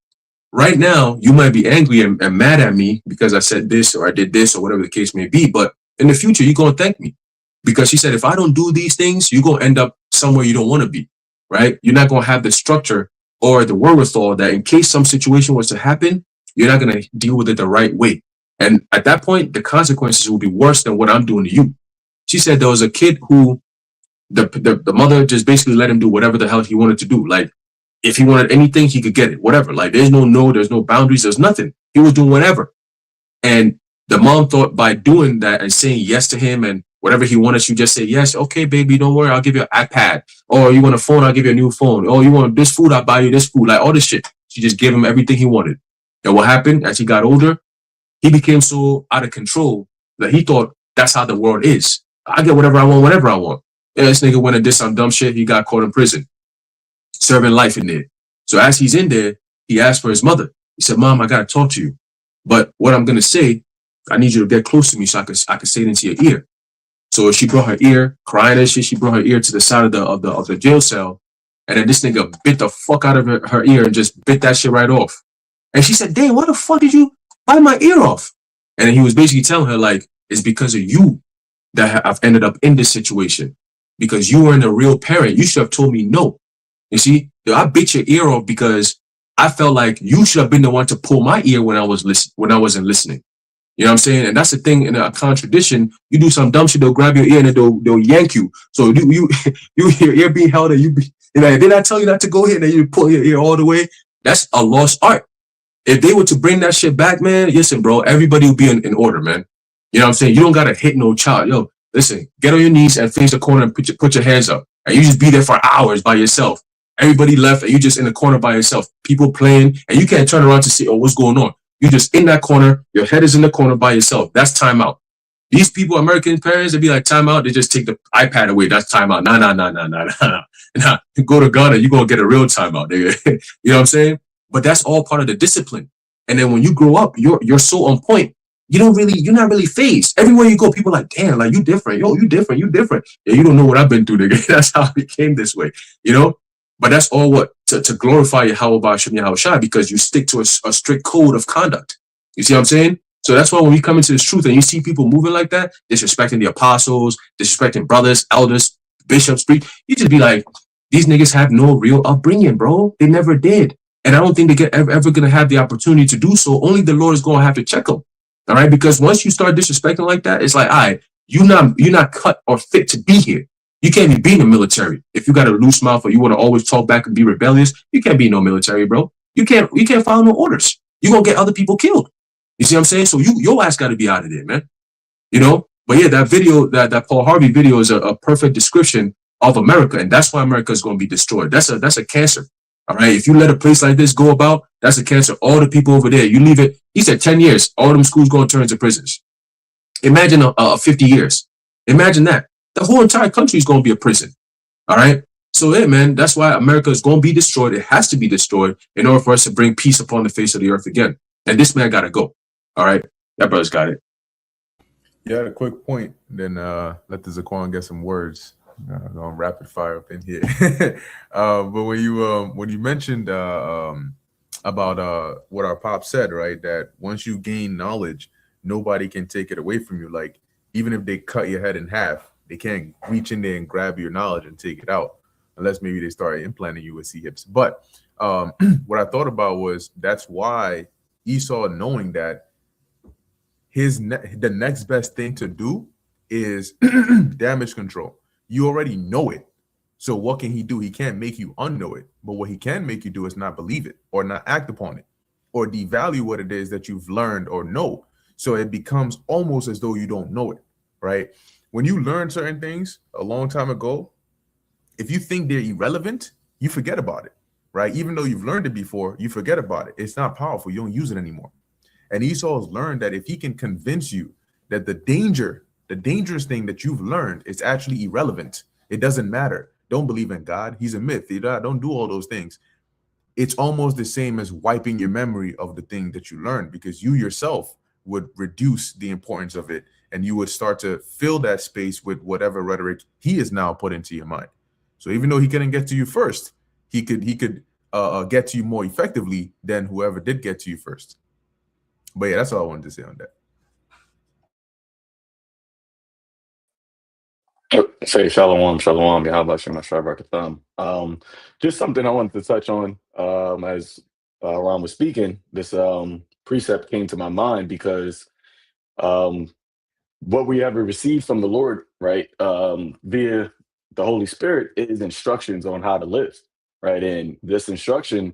right now, you might be angry and mad at me because I said this or I did this or whatever the case may be. But in the future, you're going to thank me. Because she said, if I don't do these things, you're going to end up somewhere you don't want to be, right? You're not going to have the structure or the wherewithal that in case some situation was to happen, you're not going to deal with it the right way. And at that point, the consequences will be worse than what I'm doing to you. She said there was a kid who the mother just basically let him do whatever the hell he wanted to do. Like, if he wanted anything, he could get it, whatever. Like, there's no boundaries, there's nothing. He was doing whatever. And the mom thought by doing that and saying yes to him and whatever he wanted, she just say, yes, okay, baby, don't worry, I'll give you an iPad. Or you want a phone, I'll give you a new phone. Oh, you want this food, I'll buy you this food. Like, all this shit. She just gave him everything he wanted. And what happened as he got older, he became so out of control that he thought that's how the world is. I get whatever I want, whenever I want. And this nigga went and did some dumb shit. He got caught in prison, serving life in there. So as he's in there, he asked for his mother. He said, Mom, I got to talk to you. But what I'm going to say, I need you to get close to me so I can say it into your ear. So she brought her ear, crying and shit. She brought her ear to the side of the jail cell. And then this nigga bit the fuck out of her ear and just bit that shit right off. And she said, damn, why the fuck did you bite my ear off? And then he was basically telling her, like, it's because of you that I've ended up in this situation. Because you weren't a real parent. You should have told me no. You see, I bit your ear off because I felt like you should have been the one to pull my ear when I wasn't listening. You know what I'm saying? And that's the thing in a contradiction. You do some dumb shit, they'll grab your ear and then they'll yank you. So you your ear being held and you know, did I tell you not to go here and then you pull your ear all the way? That's a lost art. If they were to bring that shit back, man, listen, bro, everybody will be in order, man. You know what I'm saying? You don't gotta hit no child. Yo, listen, get on your knees and face the corner and put your hands up. And you just be there for hours by yourself. Everybody left and you just in the corner by yourself. People playing and you can't turn around to see, oh, what's going on? You're just in that corner. Your head is in the corner by yourself. That's timeout. These people, American parents, they be like, timeout. They just take the iPad away. That's timeout. Nah. Go to Ghana, you're going to get a real timeout, nigga. You know what I'm saying? But that's all part of the discipline. And then when you grow up, you're so on point. You're not really phased. Everywhere you go, people are like, damn, like, you different. Yo, you different. Yeah, you don't know what I've been through, nigga. That's how I became this way, you know? But that's all what? To glorify Yahweh Ba'ashem Yahweh Shai, because you stick to a strict code of conduct. You see what I'm saying? So that's why when we come into this truth and you see people moving like that, disrespecting the apostles, disrespecting brothers, elders, bishops, you just be like, these niggas have no real upbringing, bro. They never did. And I don't think they ever going to have the opportunity to do so. Only the Lord is going to have to check them. All right? Because once you start disrespecting like that, it's like, all right, you're not cut or fit to be here. You can't be in the military. If you got a loose mouth or you want to always talk back and be rebellious, you can't be in no military, bro. You can't follow no orders. You're going to get other people killed. You see what I'm saying? So your ass got to be out of there, man. You know? But yeah, that video, that Paul Harvey video is a perfect description of America. And that's why America is going to be destroyed. That's a cancer. All right? If you let a place like this go about, that's a cancer. All the people over there, you leave it. He said 10 years, all them schools going to turn into prisons. Imagine 50 years. Imagine that. The whole entire country is going to be a prison. All right? So, yeah, man, that's why America is going to be destroyed. It has to be destroyed in order for us to bring peace upon the face of the earth again. And this man got to go. All right? That brother's got it. Yeah, a quick point. Then let the Zaquan get some words. Going rapid fire up in here. But when you mentioned about what our pop said, right? That once you gain knowledge, nobody can take it away from you. Like even if they cut your head in half, they can't reach in there and grab your knowledge and take it out, unless maybe they start implanting you with C hips. But what I thought about was that's why Esau, knowing that the next best thing to do is damage control. You already know it. So what can he do? He can't make you unknow it. But what he can make you do is not believe it or not act upon it or devalue what it is that you've learned or know. So it becomes almost as though you don't know it, right? When you learn certain things a long time ago, if you think they're irrelevant, you forget about it, right? Even though you've learned it before, you forget about it. It's not powerful. You don't use it anymore. And Esau has learned that if he can convince you that the dangerous thing that you've learned is actually irrelevant, it doesn't matter. Don't believe in God. He's a myth. Don't do all those things. It's almost the same as wiping your memory of the thing that you learned, because you yourself would reduce the importance of it and you would start to fill that space with whatever rhetoric he is now put into your mind. So even though he couldn't get to you first, he could get to you more effectively than whoever did get to you first. But yeah, that's all I wanted to say on that. Say shalom, shalom. How about you, my thumb? Just something I wanted to touch on as Ron was speaking. This precept came to my mind because um, what we ever received from the Lord, right, via the Holy Spirit, is instructions on how to live, right, and this instruction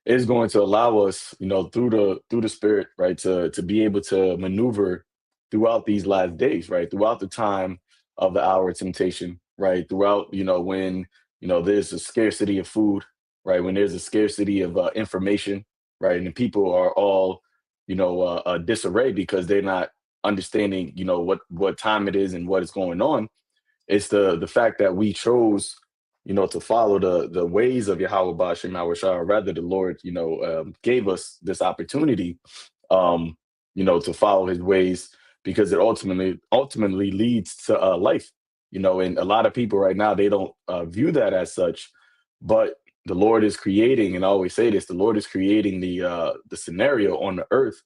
is going to allow us, through the Spirit, right, to be able to maneuver throughout these last days, right, throughout the time of the hour of temptation, right, throughout, when there's a scarcity of food, right, when there's a scarcity of information, right, and people are all, disarray because they're not understanding, what time it is and what is going on. It's the fact that we chose, to follow the ways of Yahweh Bashim or rather the Lord, gave us this opportunity, to follow his ways, because it ultimately leads to life, and a lot of people right now, they don't view that as such, but the Lord is creating, and I always say this, the Lord is creating the scenario on the earth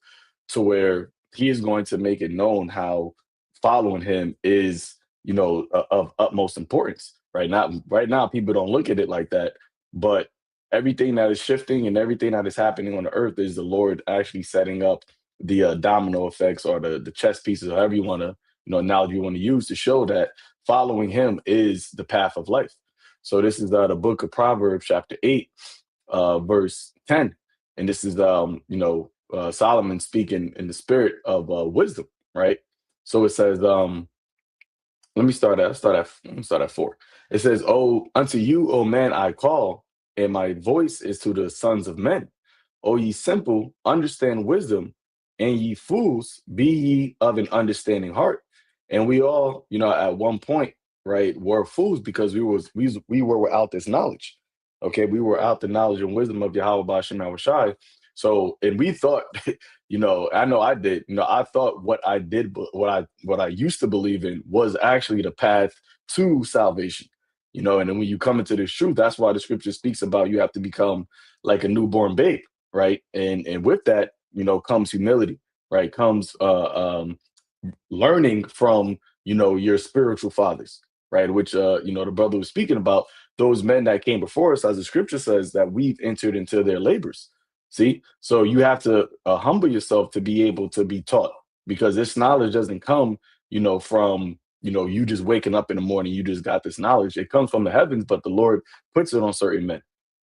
to where he is going to make it known how following him is, of utmost importance. Right now, people don't look at it like that, but everything that is shifting and everything that is happening on the earth is the Lord actually setting up the domino effects, or the chess pieces, or however you want to, analogy you want to use, to show that following him is the path of life. So this is the book of Proverbs, chapter 8, verse 10, and this is Solomon speaking in the spirit of wisdom, right? So it says, let me start at 4. It says, "Oh, unto you, O man, I call, and my voice is to the sons of men. O ye simple, understand wisdom, and ye fools, be ye of an understanding heart." And we all, at one point, right, were fools because we were without this knowledge. Okay, we were out the knowledge and wisdom of Yahweh Bashem Shai. So, and we thought, I know I did, I thought what I did, what I used to believe in was actually the path to salvation, and then when you come into this truth, that's why the scripture speaks about you have to become like a newborn babe, right? And with that, comes humility, right? Comes learning from, your spiritual fathers, right? Which the brother was speaking about, those men that came before us, as the scripture says, that we've entered into their labors. See, so you have to humble yourself to be able to be taught, because this knowledge doesn't come, from, you just waking up in the morning, you just got this knowledge. It comes from the heavens, but the Lord puts it on certain men.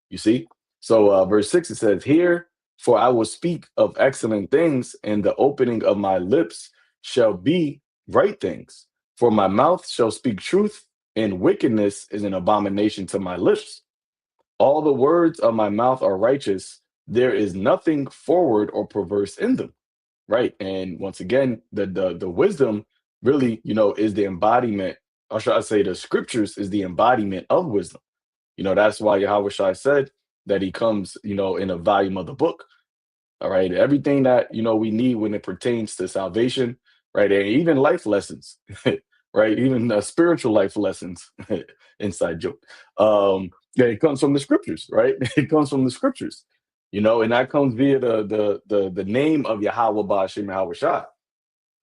You see? So verse 6, it says, "Here, for I will speak of excellent things, and the opening of my lips shall be right things. For my mouth shall speak truth, and wickedness is an abomination to my lips. All the words of my mouth are righteous. There is nothing forward or perverse in them." Right. And once again, the wisdom really, is the embodiment, or should I say the scriptures is the embodiment of wisdom. That's why Yahweh Shai said that he comes, in a volume of the book. All right. Everything that, we need when it pertains to salvation, right? And even life lessons, right? Even spiritual life lessons, inside joke. Yeah, it comes from the scriptures, right? It comes from the scriptures, and that comes via the name of Yahweh Ba'ashem Yahweh Shai.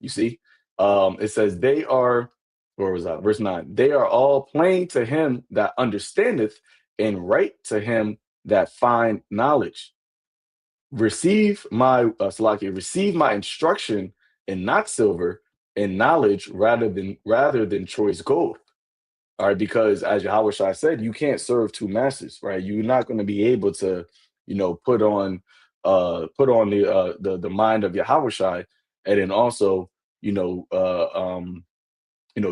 You see, it says they are, where was that? Verse 9. They are all plain to him that understandeth, and right to him that find knowledge. Receive my receive my instruction, and not silver, and knowledge rather than choice gold. All right, because as Yahweh Shai said, you can't serve two masters, right? You're not going to be able to, put on the mind of Yahweh Shai, and then also,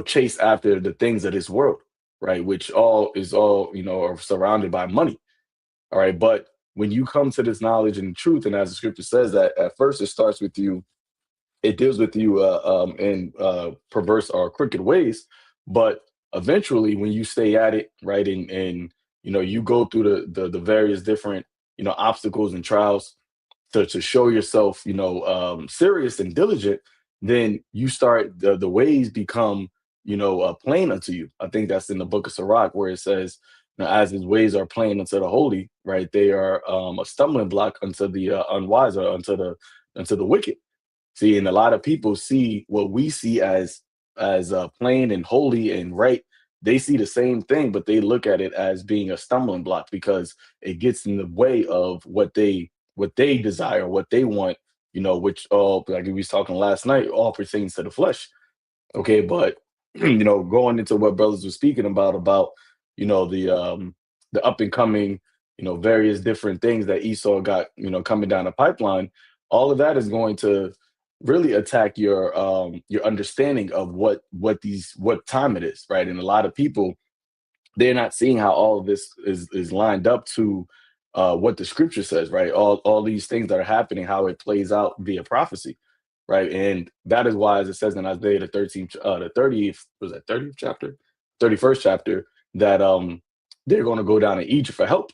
chase after the things of this world, right? Which all are surrounded by money. All right, but when you come to this knowledge and truth, and as the scripture says that at first it starts with you, it deals with you in perverse or crooked ways, but eventually when you stay at it, right, and you go through the various different obstacles and trials to show yourself serious and diligent, then you start the ways become plain unto you. I think that's in the book of Sirach, where it says, as his ways are plain unto the holy, right, they are a stumbling block unto the unwise, or unto the wicked. See, and a lot of people see what we see as plain and holy and right. They see the same thing, but they look at it as being a stumbling block because it gets in the way of what they desire, what they want, which all, like we was talking last night, all pertains to the flesh. Okay, but going into what brothers were speaking about the up and coming, various different things that Esau got, coming down the pipeline. All of that is going to really attack your understanding of what time it is, right? And a lot of people, they're not seeing how all of this is lined up to what the scripture says, right? All these things that are happening, how it plays out via prophecy, right? And that is why, as it says in Isaiah the 13th, the 30th, was that 30th chapter, 31st chapter, that they're going to go down to Egypt for help,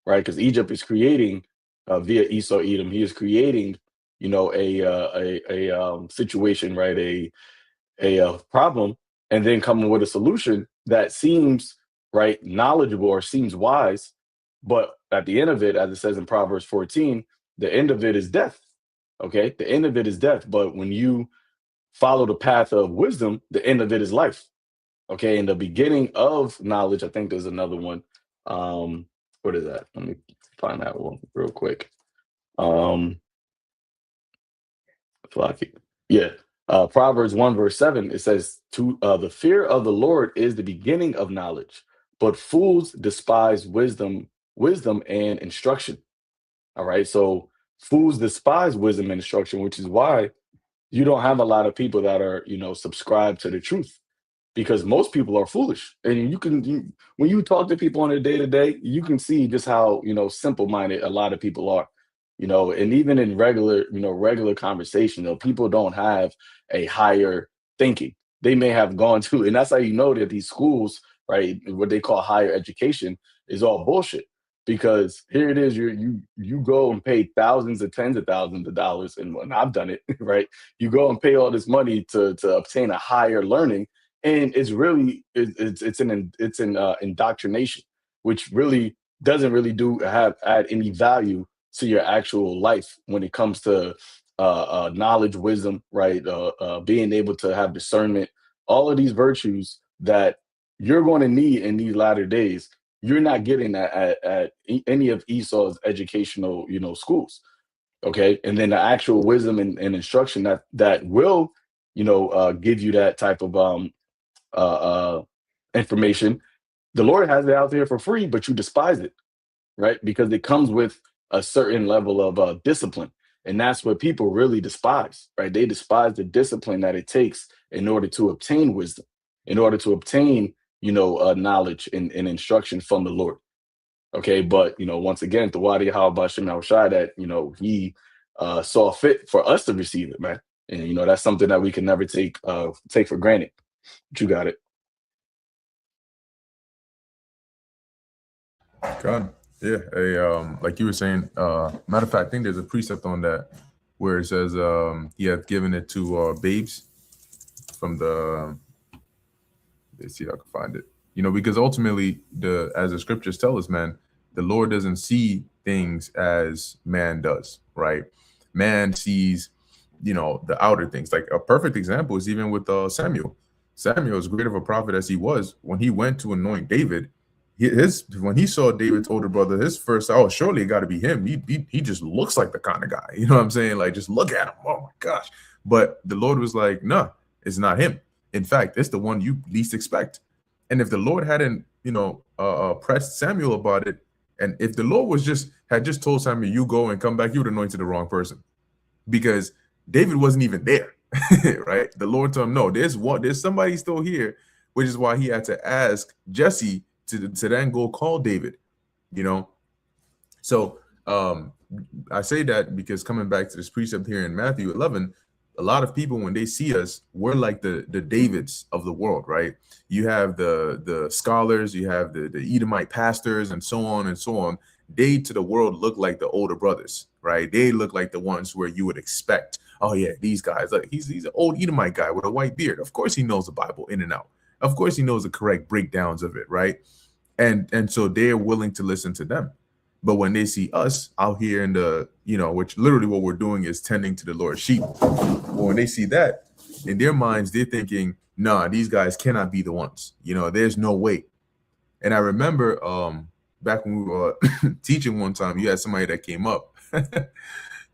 right? Because Egypt is creating via Esau Edom, he is creating, a situation, right? A problem, and then coming with a solution that seems right, knowledgeable, or seems wise, but at the end of it, as it says in Proverbs 14, the end of it is death. Okay, the end of it is death. But when you follow the path of wisdom, the end of it is life. Okay, and the beginning of knowledge, I think there's another one. What is that? Let me find that one real quick. Yeah. Proverbs 1 verse 7, it says, "To the fear of the Lord is the beginning of knowledge, but fools despise wisdom and instruction." All right. So fools despise wisdom and instruction, which is why you don't have a lot of people that are, subscribed to the truth, because most people are foolish. And when you talk to people on a day to day, you can see just how, simple minded a lot of people are, and even in regular conversation, people don't have a higher thinking. They may have gone to, and that's how you know that these schools, right, what they call higher education, is all bullshit. Because here it is, you go and pay thousands and tens of thousands of dollars, and I've done it, right? You go and pay all this money to obtain a higher learning, and it's an indoctrination, which really doesn't really add any value to your actual life when it comes to knowledge, wisdom, right? Being able to have discernment, all of these virtues that you're going to need in these latter days. You're not getting that at any of Esau's educational, schools. Okay, and then the actual wisdom and instruction that will, give you that type of information. The Lord has it out there for free, but you despise it, right? Because it comes with a certain level of discipline. And that's what people really despise, right? They despise the discipline that it takes in order to obtain wisdom, in order to obtain, knowledge and instruction from the Lord. Okay, but once again, the Wadi Bashim Shai, that he saw fit for us to receive it, man. And that's something that we can never take for granted. But you got it. God, yeah. Like you were saying, matter of fact, I think there's a precept on that where it says he hath given it to babes, from the, let's see if I can find it. You know, because ultimately, as the scriptures tell us, man, the Lord doesn't see things as man does, right? Man sees, you know, the outer things. Like a perfect example is even with Samuel. Samuel, as great of a prophet as he was, when he went to anoint David, when he saw David's older brother, his first, oh, surely it got to be him. He just looks like the kind of guy. You know what I'm saying? Like, just look at him. Oh my gosh. But the Lord was like, no, it's not him. In fact, it's the one you least expect. And if the Lord hadn't, you know, pressed Samuel about it, and if the Lord had just told Samuel, you go and come back, you would anointed the wrong person, because David wasn't even there, right? The Lord told him, no, there's somebody still here, which is why he had to ask Jesse to then go call David, you know? So I say that because coming back to this precept here in Matthew 11, a lot of people, when they see us, we're like the Davids of the world, right? You have the scholars, you have the Edomite pastors, and so on and so on. They to the world look like the older brothers, right? They look like the ones where you would expect, oh yeah, these guys, like he's an old Edomite guy with a white beard. Of course he knows the Bible in and out. Of course he knows the correct breakdowns of it, right? And so they're willing to listen to them. But when they see us out here in the, you know, which literally what we're doing is tending to the Lord's sheep. Well, when they see that, in their minds, they're thinking, nah, these guys cannot be the ones. You know, there's no way. And I remember back when we were teaching one time, you had somebody that came up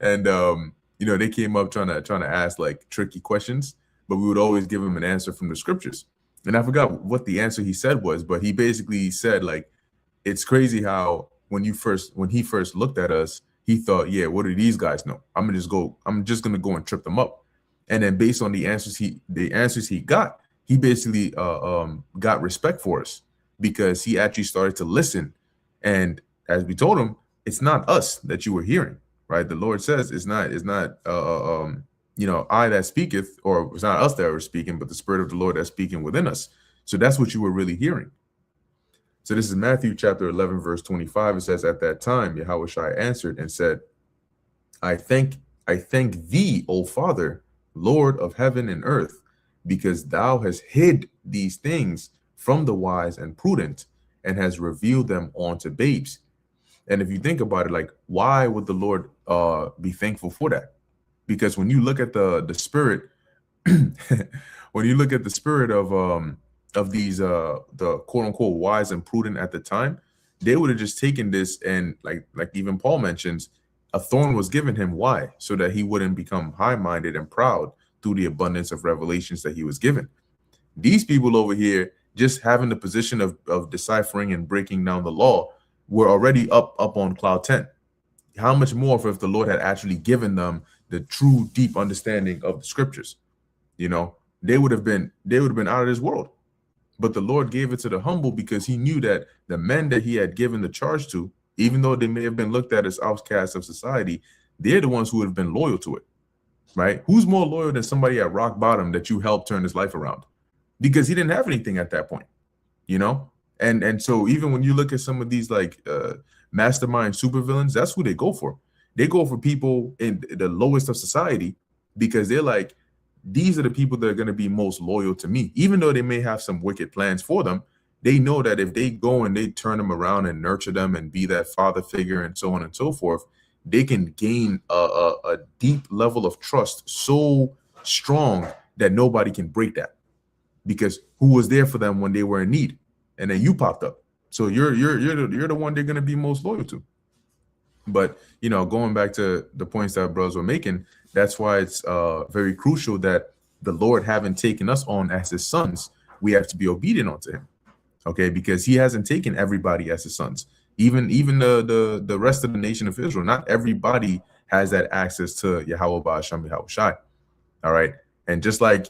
and, you know, they came up trying to ask like tricky questions, but we would always give them an answer from the scriptures. And I forgot what the answer he said was, but he basically said, like, it's crazy how when he first looked at us, he thought, yeah, what do these guys know? I'm just gonna go and trip them up. And then based on the answers he got, he basically got respect for us, because he actually started to listen. And as we told him, it's not us that you were hearing, right? The Lord says it's not you know, I that speaketh, or it's not us that are speaking, but the Spirit of the Lord that's speaking within us. So that's what you were really hearing. So this is Matthew chapter 11, verse 25. It says, at that time, Yahushua answered and said, I thank thee, O Father, Lord of heaven and earth, because thou hast hid these things from the wise and prudent, and has revealed them unto babes. And if you think about it, like, why would the Lord be thankful for that? Because when you look at the spirit, when you look at the spirit of these the quote unquote wise and prudent at the time, they would have just taken this, and like even Paul mentions, a thorn was given him. Why? So that he wouldn't become high-minded and proud through the abundance of revelations that he was given. These people over here, just having the position of deciphering and breaking down the law, were already up on cloud 10. How much more if the Lord had actually given them the true deep understanding of the scriptures? You know, they would have been out of this world. But the Lord gave it to the humble, because he knew that the men that he had given the charge to, even though they may have been looked at as outcasts of society, they're the ones who would have been loyal to it, right? Who's more loyal than somebody at rock bottom that you helped turn his life around? Because he didn't have anything at that point, you know? And so even when you look at some of these like mastermind supervillains, that's who they go for. They go for people in the lowest of society, because they're like, these are the people that are going to be most loyal to me. Even though they may have some wicked plans for them, they know that if they go and they turn them around and nurture them and be that father figure and so on and so forth, they can gain a deep level of trust so strong that nobody can break that, because who was there for them when they were in need? And then you popped up. So you're the one they're going to be most loyal to. But, you know, going back to the points that brothers were making, that's why it's very crucial that the Lord, having taken us on as his sons, we have to be obedient unto him. Okay, because he hasn't taken everybody as his sons. Even the rest of the nation of Israel, not everybody has that access to Yahweh Ba'asham Yahushai. All right. And just like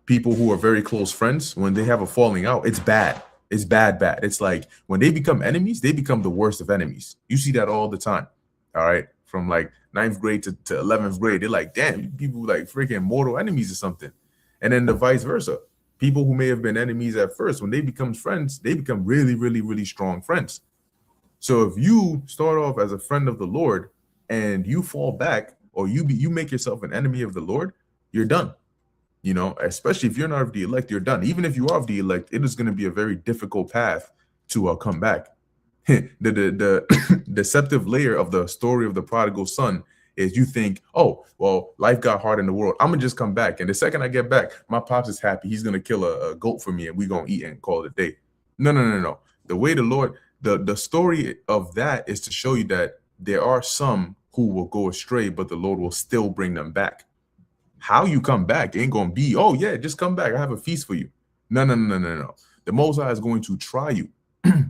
people who are very close friends, when they have a falling out, it's bad. It's bad. It's like when they become enemies, they become the worst of enemies. You see that all the time. All right. From like 9th grade to 11th grade, they're like, damn, people like freaking mortal enemies or something. And then the vice versa. People who may have been enemies at first, when they become friends, they become really, really, really strong friends. So if you start off as a friend of the Lord and you fall back, or you make yourself an enemy of the Lord, you're done. You know, especially if you're not of the elect, you're done. Even if you are of the elect, it is going to be a very difficult path to come back. The deceptive layer of the story of the prodigal son is you think, oh, well, life got hard in the world. I'm gonna just come back, and the second I get back, my pops is happy. He's gonna kill a goat for me, and we gonna eat and call it a day. No, no, no, no. The way the Lord, the story of that is to show you that there are some who will go astray, but the Lord will still bring them back. How you come back ain't gonna be, oh yeah, just come back. I have a feast for you. No, no, no, no, no, no. The Most High is going to try you.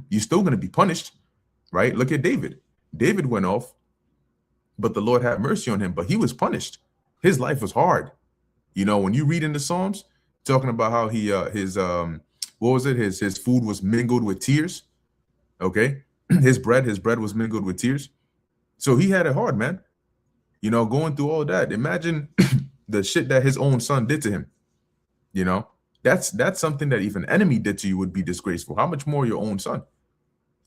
You're still gonna be punished, right? Look at David. David went off, but the Lord had mercy on him, but he was punished. His life was hard. You know, when you read in the Psalms, talking about how he what was it? His food was mingled with tears. Okay. His bread was mingled with tears. So he had it hard, man. You know, going through all that. Imagine the shit that his own son did to him. You know, that's something that if an enemy did to you would be disgraceful. How much more your own son?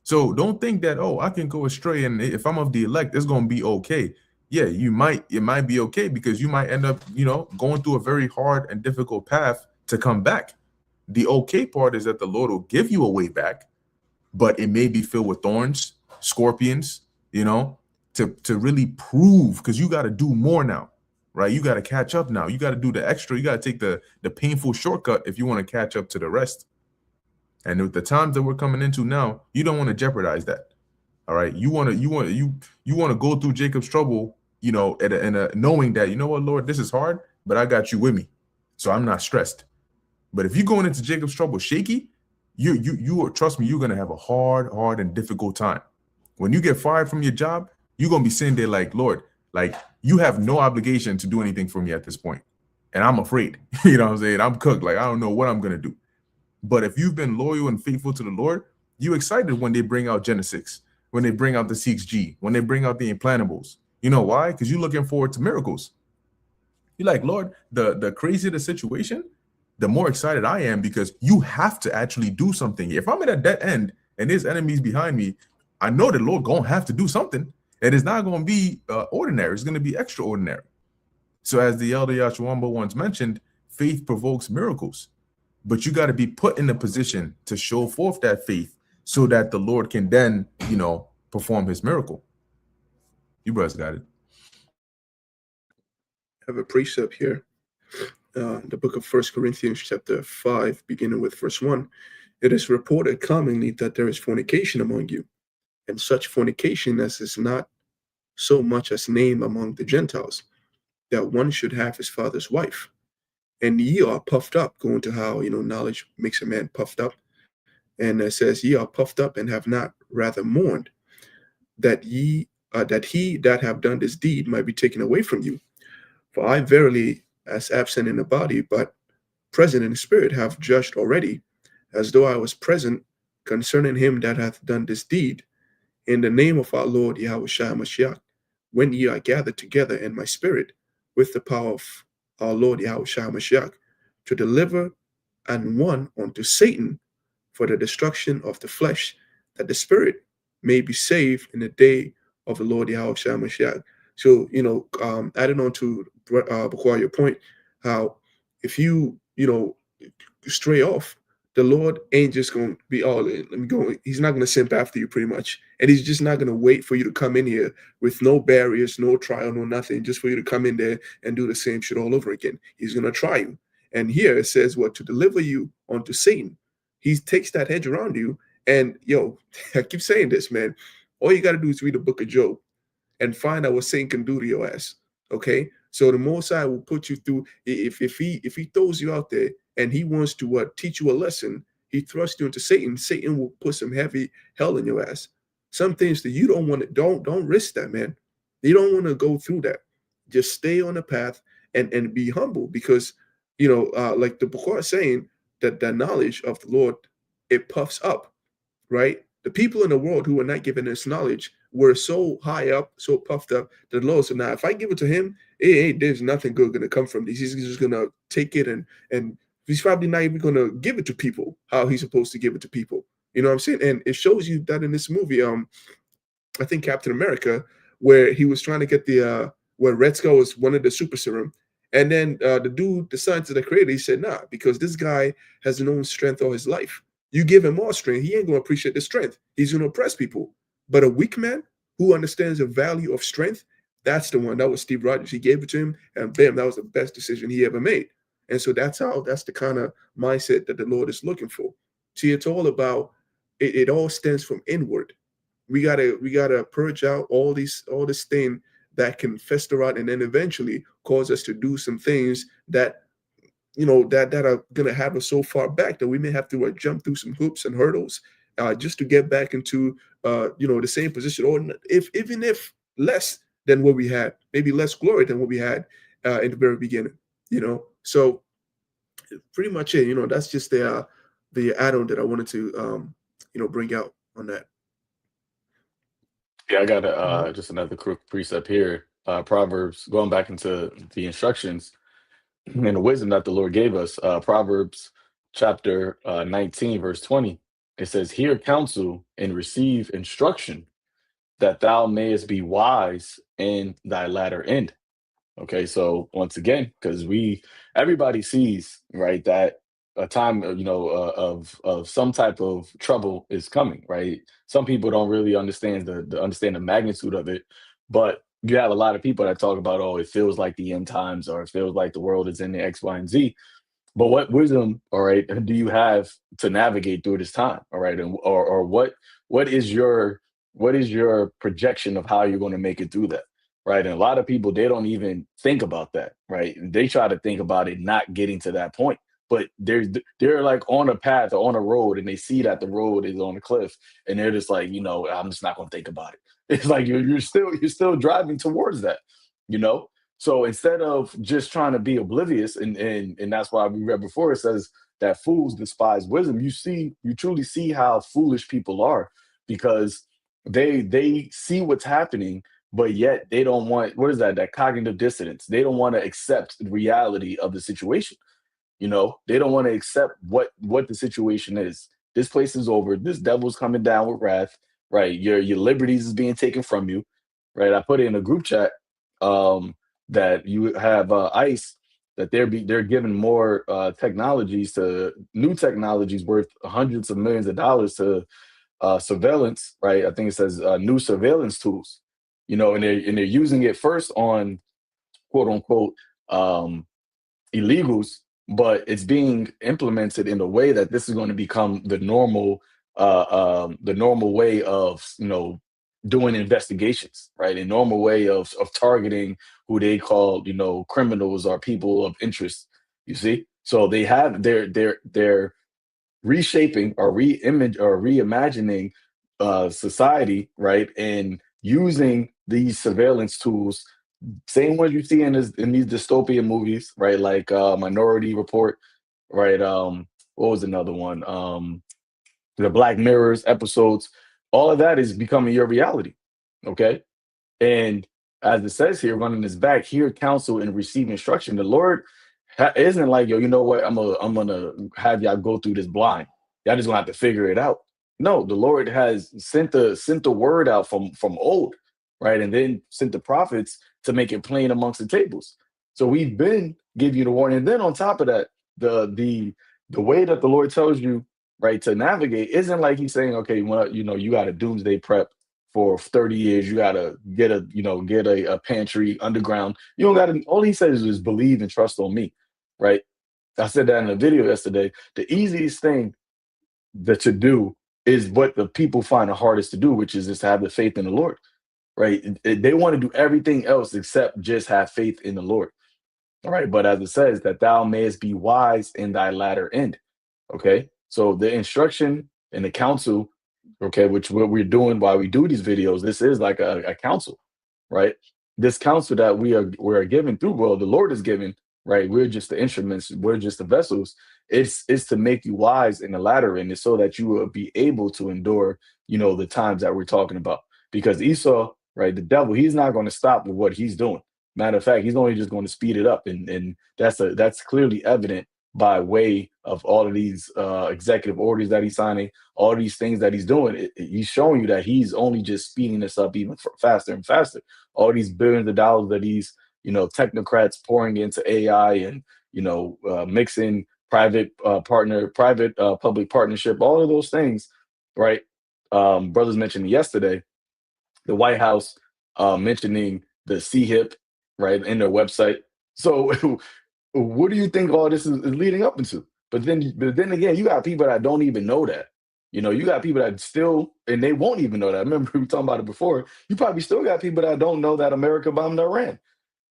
So don't think that, oh, I can go astray, and if I'm of the elect, it's gonna be okay. Yeah, it might be okay, because you might end up, you know, going through a very hard and difficult path to come back. The okay part is that the Lord will give you a way back, but it may be filled with thorns, scorpions, you know, to really prove, because you got to do more now, right? You got to catch up now. You got to do the extra. You got to take the painful shortcut if you want to catch up to the rest. And with the times that we're coming into now, you don't want to jeopardize that. All right. You want to go through Jacob's trouble, you know, knowing that, you know what, Lord, this is hard, but I got you with me. So I'm not stressed. But if you're going into Jacob's trouble shaky, you trust me, you're gonna have a hard and difficult time. When you get fired from your job, you're gonna be sitting there like, Lord, like, you have no obligation to do anything for me at this point. And I'm afraid. You know what I'm saying? I'm cooked. Like, I don't know what I'm gonna do. But if you've been loyal and faithful to the Lord, you're excited when they bring out Genesix, when they bring out the 6G, when they bring out the implantables. You know why? Because you're looking forward to miracles. You're like, Lord, the crazier the situation, the more excited I am, because you have to actually do something. If I'm at a dead end and there's enemies behind me, I know the Lord gonna have to do something. And it's not gonna be ordinary. It's gonna be extraordinary. So as the elder Yahshua once mentioned, faith provokes miracles. But you got to be put in a position to show forth that faith so that the Lord can then, you know, perform his miracle. You brothers got it. I have a precept here. The book of 1 Corinthians chapter 5, beginning with verse 1. It is reported commonly that there is fornication among you, and such fornication as is not so much as named among the Gentiles, that one should have his father's wife. And ye are puffed up, going to how, you know, knowledge makes a man puffed up. And it says, ye are puffed up and have not rather mourned, that he that have done this deed might be taken away from you. For I verily, as absent in the body, but present in the spirit, have judged already, as though I was present, concerning him that hath done this deed, in the name of our Lord Yahushua Mashiach, when ye are gathered together in my spirit, with the power of our Lord Yahushua Mashiach, to deliver and one unto Satan for the destruction of the flesh, that the spirit may be saved in the day of the Lord Yahushua Mashiach. So, you know, adding on to Bakwa, your point, how if you know, stray off, the Lord ain't just going to be all in. Let me go. He's not going to simp after you, pretty much. And he's just not going to wait for you to come in here with no barriers, no trial, no nothing, just for you to come in there and do the same shit all over again. He's going to try you. And here it says, what? To deliver you unto Satan. He takes that hedge around you. And, yo, I keep saying this, man. All you got to do is read the book of Job and find out what Satan can do to your ass. Okay? So the Most High will put you through. If he throws you out there and he wants to teach you a lesson, he thrusts you into Satan. Satan will put some heavy hell in your ass. Some things that you don't want to, don't risk that, man. You don't want to go through that. Just stay on the path and be humble, because, you know, like the Bukhari is saying, that the knowledge of the Lord, it puffs up, right? The people in the world who are not given this knowledge were so high up, so puffed up, that the Lord said, now, if I give it to him, there's nothing good going to come from this. He's just going to take it and he's probably not even going to give it to people how he's supposed to give it to people. You know what I'm saying? And it shows you that in this movie, I think Captain America, where he was trying to get where Red Skull was one of the super serum, And then the scientist that created it, he said, nah, because this guy has known strength all his life. You give him more strength, he ain't going to appreciate the strength. He's going to oppress people. But a weak man who understands the value of strength, that's the one. That was Steve Rogers. He gave it to him, and bam, that was the best decision he ever made. And so that's the kind of mindset that the Lord is looking for. See, it's all about, it all stems from inward. We gotta purge out all this thing that can fester out and then eventually cause us to do some things that that are gonna have us so far back that we may have to jump through some hoops and hurdles just to get back into the same position, or even if less than what we had, maybe less glory than what we had in the very beginning. So pretty much it. That's just the add-on that I wanted to bring out on that. Yeah, I got Yep. just another quick precept here. Proverbs, going back into the instructions and the wisdom that the Lord gave us. Proverbs chapter 19, verse 20. It says, "Hear counsel and receive instruction, that thou mayest be wise in thy latter end." Okay, so once again, because everybody sees, right, that a time of some type of trouble is coming, right? Some people don't really understand the magnitude of it, but you have a lot of people that talk about, oh, it feels like the end times, or it feels like the world is in the X, Y, and Z. But what wisdom, all right, do you have to navigate through this time, all right, and or what is your projection of how you're going to make it through that, right? And a lot of people, they don't even think about that, right? They try to think about it not getting to that point, but they're like on a path or on a road, and they see that the road is on a cliff, and they're just like, I'm just not going to think about it. It's like you're still driving towards that, you know. So instead of just trying to be oblivious, and that's why we read before, it says that fools despise wisdom. You truly see how foolish people are, because they see what's happening, but yet they don't want, what is that cognitive dissonance. They don't want to accept the reality of the situation. They don't want to accept what the situation is. This place is over. This devil's coming down with wrath, right? Your liberties is being taken from you, right? I put it in a group chat that you have ICE, that they're giving more new technologies worth hundreds of millions of dollars to surveillance, right? I think it says new surveillance tools, and they're using it first on quote unquote illegals, but it's being implemented in a way that this is going to become the normal way of doing investigations, right? A normal way of targeting who they call criminals or people of interest. You see, so they have they're reshaping or reimage or reimagining society, right? And using these surveillance tools, same ones you see in these dystopian movies, right? Like Minority Report, right? What was another one? The Black Mirrors episodes. All of that is becoming your reality. Okay. And as it says here, running this back, hear counsel and receive instruction. The Lord isn't like, yo, you know what? I'm gonna have y'all go through this blind. Y'all just gonna have to figure it out. No, the Lord has sent the word out from old, right? And then sent the prophets to make it plain amongst the tables. So we've been giving you the warning. And then on top of that, the way that the Lord tells you, right, to navigate isn't like he's saying, okay, well, you got a doomsday prep for 30 years. You gotta get a pantry underground. You don't gotta, all he says is believe and trust on me, right? I said that in a video yesterday. The easiest thing that to do is what the people find the hardest to do, which is just to have the faith in the Lord, right? They want to do everything else except just have faith in the Lord. All right. But as it says, that thou mayest be wise in thy latter end. Okay. So the instruction and the counsel, okay, which what we're doing while we do these videos, this is like a counsel, right? This counsel that we're given through, well, the Lord is given, right? We're just the instruments, we're just the vessels. It's to make you wise in the latter end, is so that you will be able to endure, the times that we're talking about. Because Esau, right, the devil, he's not going to stop with what he's doing. Matter of fact, he's only just going to speed it up, and that's clearly evident by way of all of these executive orders that he's signing, all these things that he's doing. He's showing you that he's only just speeding this up even faster and faster. All these billions of dollars that he's technocrats pouring into AI and mixing private public partnership, all of those things, right? Brothers mentioned yesterday the White House mentioning the CHIP, right, in their website. So, what do you think all this is leading up into? But then again, you got people that don't even know that. You got people that still, and they won't even know that. I remember we were talking about it before. You probably still got people that don't know that America bombed Iran,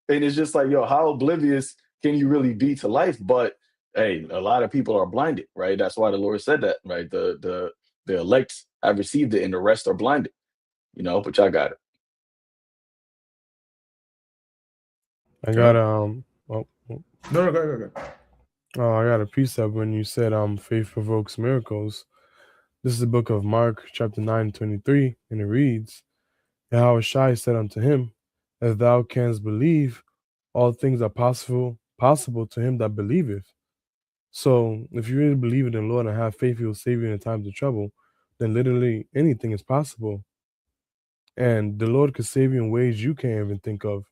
and it's just like, yo, how oblivious can you really be to life? But hey, a lot of people are blinded, right? That's why the Lord said that, right? The elect have received it, and the rest are blinded. But y'all got it. I got No, go. I got a precept when you said faith provokes miracles. This is the book of Mark, chapter 9:23, and it reads, Yahweh Shai said unto him, If thou canst believe, all things are possible to him that believeth. So if you really believe in the Lord and have faith, he will save you in times of trouble, then literally anything is possible. And the Lord could save you in ways you can't even think of.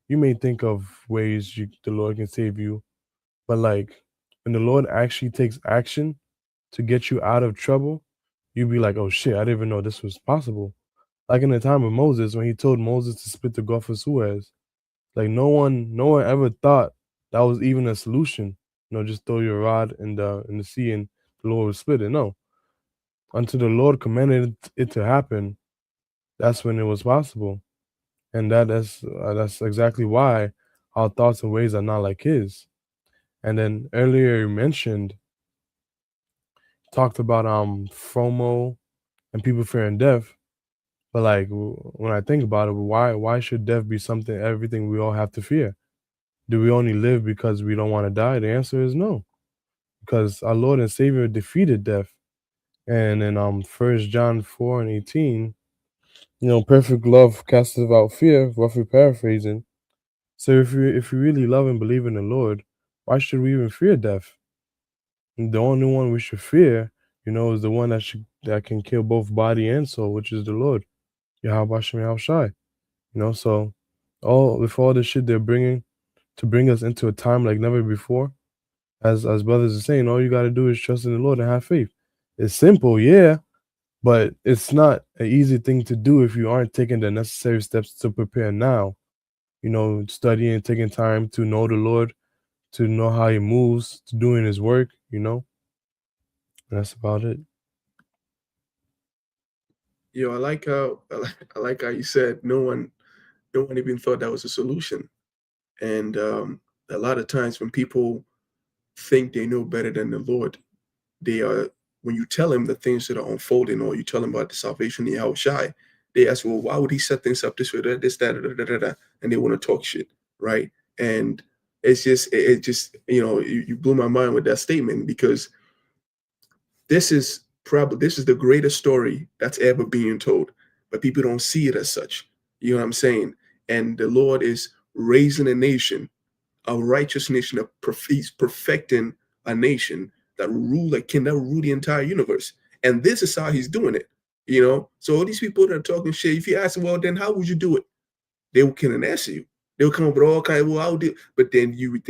You may think of ways the Lord can save you, but like when the Lord actually takes action to get you out of trouble, you'd be like, oh shit, I didn't even know this was possible. Like in the time of Moses, when he told Moses to split the Gulf of Suez, like no one ever thought that was even a solution. Just throw your rod in the sea and the Lord will split it. No. Until the Lord commanded it to happen, that's when it was possible. And that's exactly why our thoughts and ways are not like his. And then earlier you talked about FOMO and people fearing death. But like when I think about it, why should death be everything we all have to fear? Do we only live because we don't want to die? The answer is no, because our Lord and Savior defeated death. And in 1 John 4:18, perfect love casteth out fear, roughly paraphrasing. So if we really love and believe in the Lord, why should we even fear death? The only one we should fear, is the one that can kill both body and soul, which is the Lord, Yahweh Shem Yahweh Shai. So with all the shit they're bringing to bring us into a time like never before, as brothers are saying, all you got to do is trust in the Lord and have faith. It's simple, yeah, but it's not an easy thing to do if you aren't taking the necessary steps to prepare now. Studying, taking time to know the Lord, to know how he moves, to doing his work, That's about it. Yo, I like how you said no one even thought that was a solution. And a lot of times when people think they know better than the Lord, they are when you tell them the things that are unfolding, or you tell them about the salvation of Yahweh Shai, they ask, well, why would he set things up this way, this, that, and they want to talk shit, right? And it's just, you blew my mind with that statement, because this is the greatest story that's ever being told, but people don't see it as such. You know what I'm saying? And the Lord is raising a nation, a righteous nation, he's perfecting a nation that can rule the entire universe. And this is how he's doing it. So all these people that are talking shit, if you ask them, well, then how would you do it? They can't answer you. They'll come up with all kinds of, well, I'll do, but then you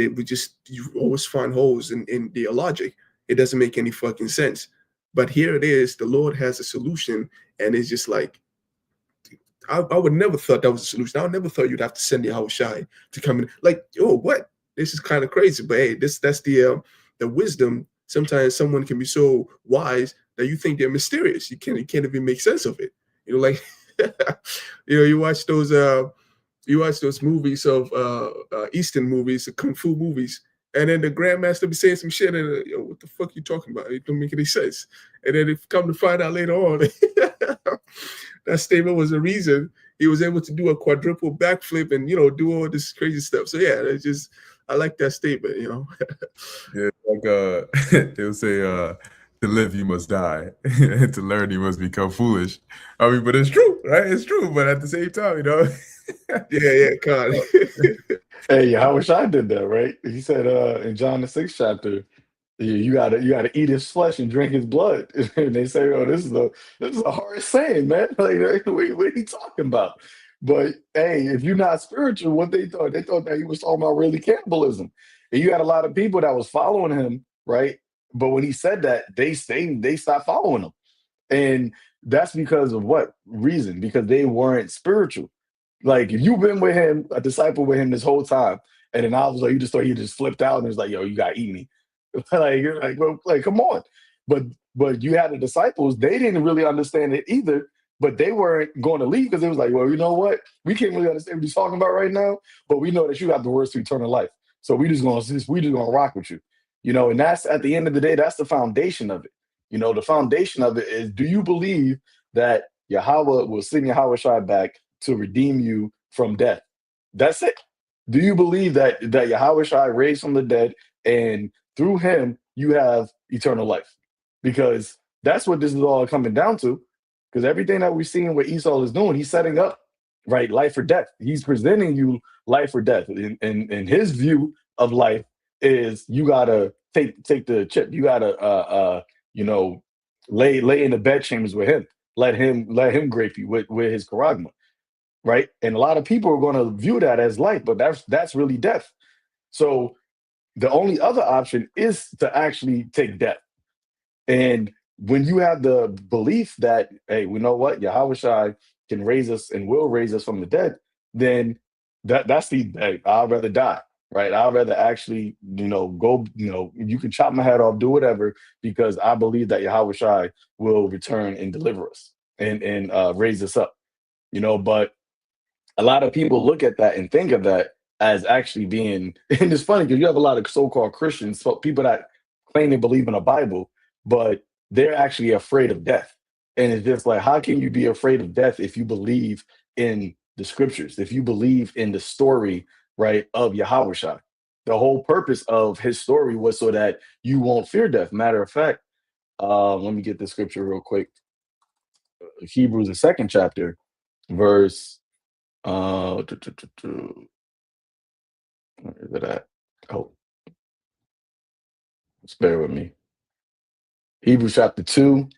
always find holes in their logic. It doesn't make any fucking sense. But here it is, the Lord has a solution, and it's just like, I would never thought that was a solution. I would never thought you'd have to send Yahweh Shai to come in. Like, oh, what? This is kind of crazy. But hey, that's the wisdom. Sometimes someone can be so wise that you think they're mysterious. You can't even make sense of it. Like you watch those movies of Eastern movies, the kung fu movies, and then the grandmaster be saying some shit, and what the fuck you talking about? It don't make any sense. And then if come to find out later on, that statement was the reason he was able to do a quadruple backflip and do all this crazy stuff. So yeah, I like that statement. Yeah, like they'll say, to live you must die, and to learn you must become foolish. I mean, but it's true, right? It's true, but at the same time, Yeah, God. Hey, I wish I did that, right? He said in John the 6th chapter, you gotta eat his flesh and drink his blood. And they say, oh, this is a hard saying, man. Like, what are you talking about? But hey, if you're not spiritual, what they thought that he was talking about really cannibalism. And you had a lot of people that was following him, right? But when he said that, they stopped following him. And that's because of what reason? Because they weren't spiritual. Like if you've been with him, a disciple with him this whole time, and then I was like, you just thought he just flipped out and was like, yo, you gotta eat me. Like you're like, well, like, come on. But you had the disciples, they didn't really understand it either, but they weren't going to leave because it was like, well, you know what? We can't really understand what he's talking about right now, but we know that you have the words to eternal life. So we just gonna rock with you. And that's at the end of the day, that's the foundation of it. The foundation of it is, do you believe that Yahweh will send Yahweh Shai back to redeem you from death? That's it. Do you believe that Yahweh Shai raised from the dead and through him you have eternal life? Because that's what this is all coming down to. Because everything that we're seeing what Esau is doing, he's setting up right life or death. He's presenting you life or death. And his view of life is you gotta take the chip. You gotta you know, lay in the bed chambers with him. Let him grape you with his charagma, right? And a lot of people are going to view that as life, but that's really death. So the only other option is to actually take death. And when you have the belief that, hey, we know what, Yahweh Shai can raise us and will raise us from the dead, then that's the hey, I'd rather die, right? I'd rather actually, go, you can chop my head off, do whatever, because I believe that Yahweh Shai will return and deliver us and raise us up, but a lot of people look at that and think of that as actually being, and it's funny because you have a lot of so-called Christians, so people that claim they believe in the Bible, but they're actually afraid of death. And it's just like, how can you be afraid of death if you believe in the scriptures, if you believe in the story, right, of Yahweh Shai? The whole purpose of his story was so that you won't fear death. Matter of fact, let me get the scripture real quick. Hebrews, the second chapter, verse where is it at? Oh, just bear with me. Hebrews chapter 2,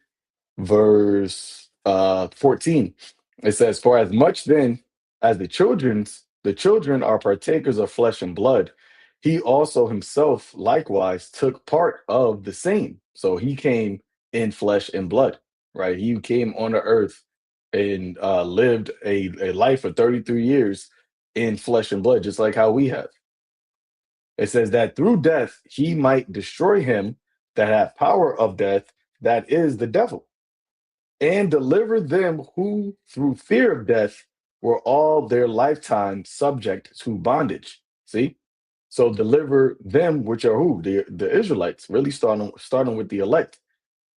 verse 14. It says, for as much then as the children are partakers of flesh and blood, he also himself likewise took part of the same. So he came in flesh and blood, right? He came on the earth and lived a life of 33 years in flesh and blood, just like how we have. It says that through death he might destroy him that hath power of death, that is the devil, and deliver them who through fear of death were all their lifetime subject to bondage. See? So deliver them, which are who? The Israelites, really starting with the elect,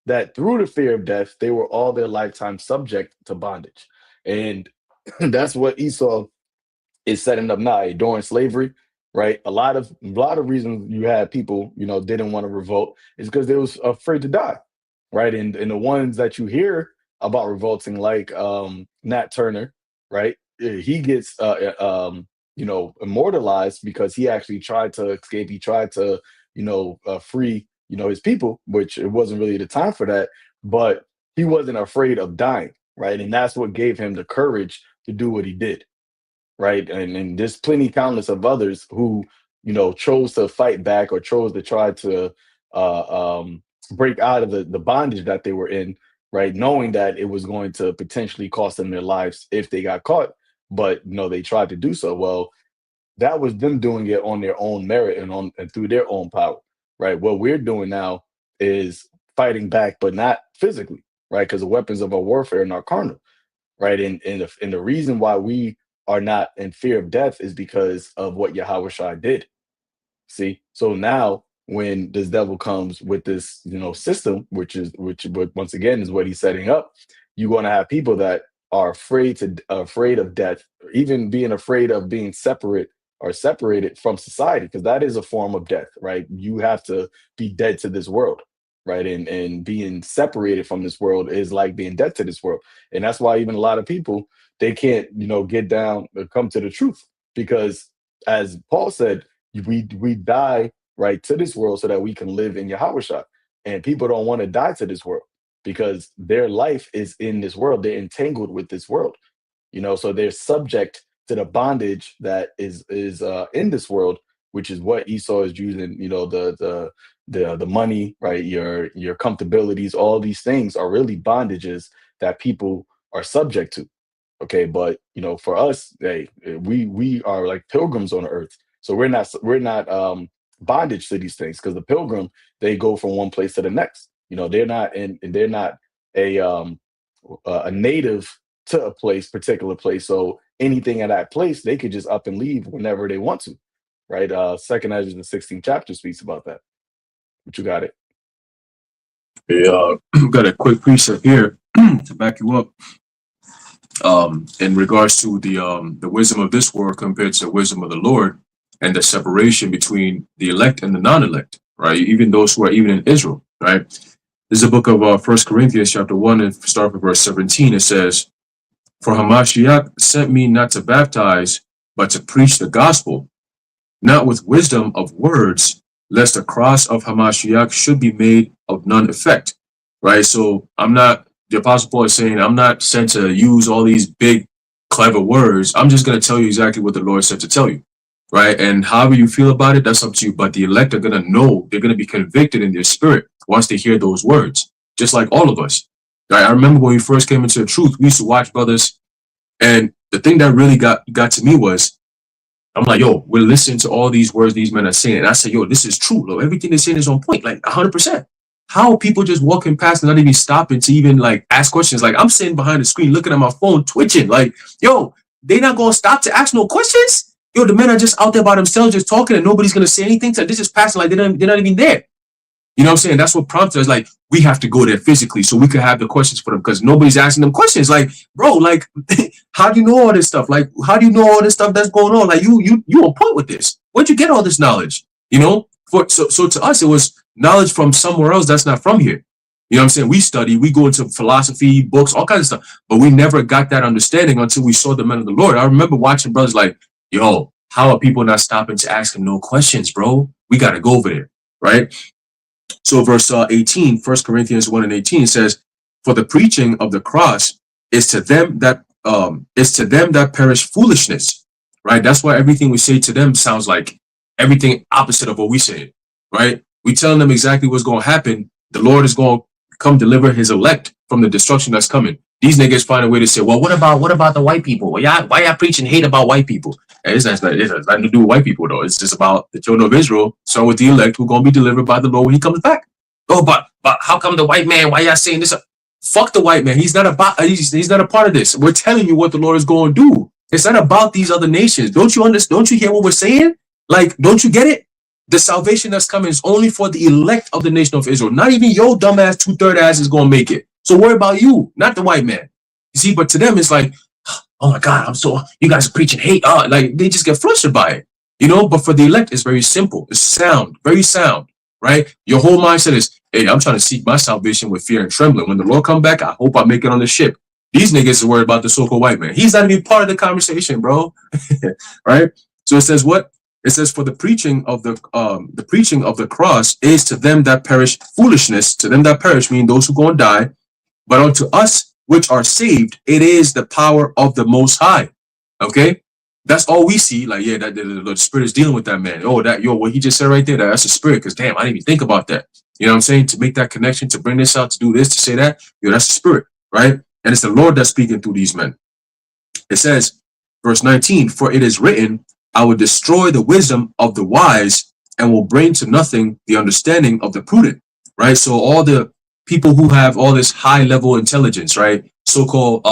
that through the fear of death, they were all their lifetime subject to bondage. And that's what Esau is setting up now during slavery, right? A lot of reasons you had people, didn't want to revolt is because they was afraid to die, right? And the ones that you hear about revolting, like Nat Turner, right? He gets immortalized because he actually tried to escape. He tried to free his people, which it wasn't really the time for that, but he wasn't afraid of dying, right? And that's what gave him the courage to do what he did, right? And there's plenty countless of others who chose to fight back or chose to try to break out of the bondage that they were in, right, knowing that it was going to potentially cost them their lives if they got caught, but they tried to do so. Well, that was them doing it on their own merit and through their own power, right? What we're doing now is fighting back, but not physically, right? Because the weapons of our warfare are not carnal, right? And the reason why we are not in fear of death is because of what Yahweh Shai did. See, so now when this devil comes with this, system, which once again is what he's setting up, you're going to have people that are afraid of death, even being afraid of being separate or separated from society, because that is a form of death, right? You have to be dead to this world, right? And being separated from this world is like being dead to this world, and that's why even a lot of people, they can't, get down or come to the truth, because as Paul said, we die right to this world so that we can live in Yahushua. And people don't want to die to this world because their life is in this world. They're entangled with this world. You know, so they're subject to the bondage that is in this world, which is what Esau is using. You know, the money, right? Your comfortabilities, all these things are really bondages that people are subject to. Okay, but you know, for us, hey, we are like pilgrims on earth, so we're not bondage to these things, because the pilgrim, they go from one place to the next. You know, they're not a a native to a particular place. So anything at that place, they could just up and leave whenever they want to, right? Second Ezra, the 16th chapter, speaks about that. But you got it. Yeah, got a quick precept here to back you up. In regards to the wisdom of this world compared to the wisdom of the Lord, and the separation between the elect and the non-elect, right? Even those who are even in Israel, right? This is a book of 1 Corinthians chapter 1, and start with verse 17. It says, "For Hamashiach sent me not to baptize, but to preach the gospel, not with wisdom of words, lest the cross of Hamashiach should be made of none effect." Right? So the Apostle Paul is saying, I'm not sent to use all these big, clever words. I'm just going to tell you exactly what the Lord said to tell you. Right? And however you feel about it, that's up to you. But the elect are going to know, they're going to be convicted in their spirit once they hear those words, just like all of us. Right? I remember when we first came into the truth, we used to watch brothers. And the thing that really got to me was, I'm like, yo, we're listening to all these words these men are saying. And I said, yo, this is true. Look, everything they're saying is on point, like 100%. How are people just walking past and not even stopping to even like ask questions? Like, I'm sitting behind the screen looking at my phone, twitching. Like, yo, they not going to stop to ask no questions? Yo, the men are just out there by themselves, just talking, and nobody's going to say anything. So this is passing like they're not even there. You know what I'm saying? That's what prompted us. Like, we have to go there physically so we could have the questions for them, because nobody's asking them questions. Like, bro, like, how do you know all this stuff? Like, how do you know all this stuff that's going on? Like, you on point with this. Where'd you get all this knowledge? You know? So to us, it was knowledge from somewhere else that's not from here. You know what I'm saying? We study, we go into philosophy, books, all kinds of stuff, but we never got that understanding until we saw the men of the Lord. I remember watching brothers like, yo, how are people not stopping to ask him no questions, bro? We got to go over there, right? So verse 18, 1 Corinthians 1 and 18 says, "For the preaching of the cross is to them that perish foolishness." Right? That's why everything we say to them sounds like everything opposite of what we say. Right? We telling them exactly what's going to happen. The Lord is going to come deliver his elect from the destruction that's coming. These niggas find a way to say, well, what about the white people? Why y'all preaching hate about white people? And it has nothing to do with white people, though. It's just about the children of Israel, so with the elect who are going to be delivered by the Lord when he comes back. Oh, but how come the white man? Why y'all saying this? Fuck the white man. He's not he's not a part of this. We're telling you what the Lord is going to do. It's not about these other nations. Don't you understand? Don't you hear what we're saying? Like, don't you get it? The salvation that's coming is only for the elect of the nation of Israel. Not even your dumbass 2/3 ass is going to make it. So worry about you, not the white man. You see, but to them, it's like, oh my God, you guys are preaching hate. Like, they just get flustered by it, you know? But for the elect, it's very simple. It's sound, very sound, right? Your whole mindset is, hey, I'm trying to seek my salvation with fear and trembling. When the Lord come back, I hope I make it on the ship. These niggas are worried about the so-called white man. He's not even part of the conversation, bro. Right? So it says what? It says, for the preaching of the cross is to them that perish foolishness. To them that perish, meaning those who go and die. But unto us which are saved, it is the power of the Most High. Okay, that's all we see. Like, yeah, that the Spirit is dealing with that man. Oh, what he just said right there, that's a spirit. Because damn, I didn't even think about that. You know what I'm saying? To make that connection, to bring this out, to do this, to say that, that's a spirit, right? And it's the Lord that's speaking through these men. It says, verse 19, "For it is written, I will destroy the wisdom of the wise and will bring to nothing the understanding of the prudent." Right? So all the people who have all this high level intelligence, right? So-called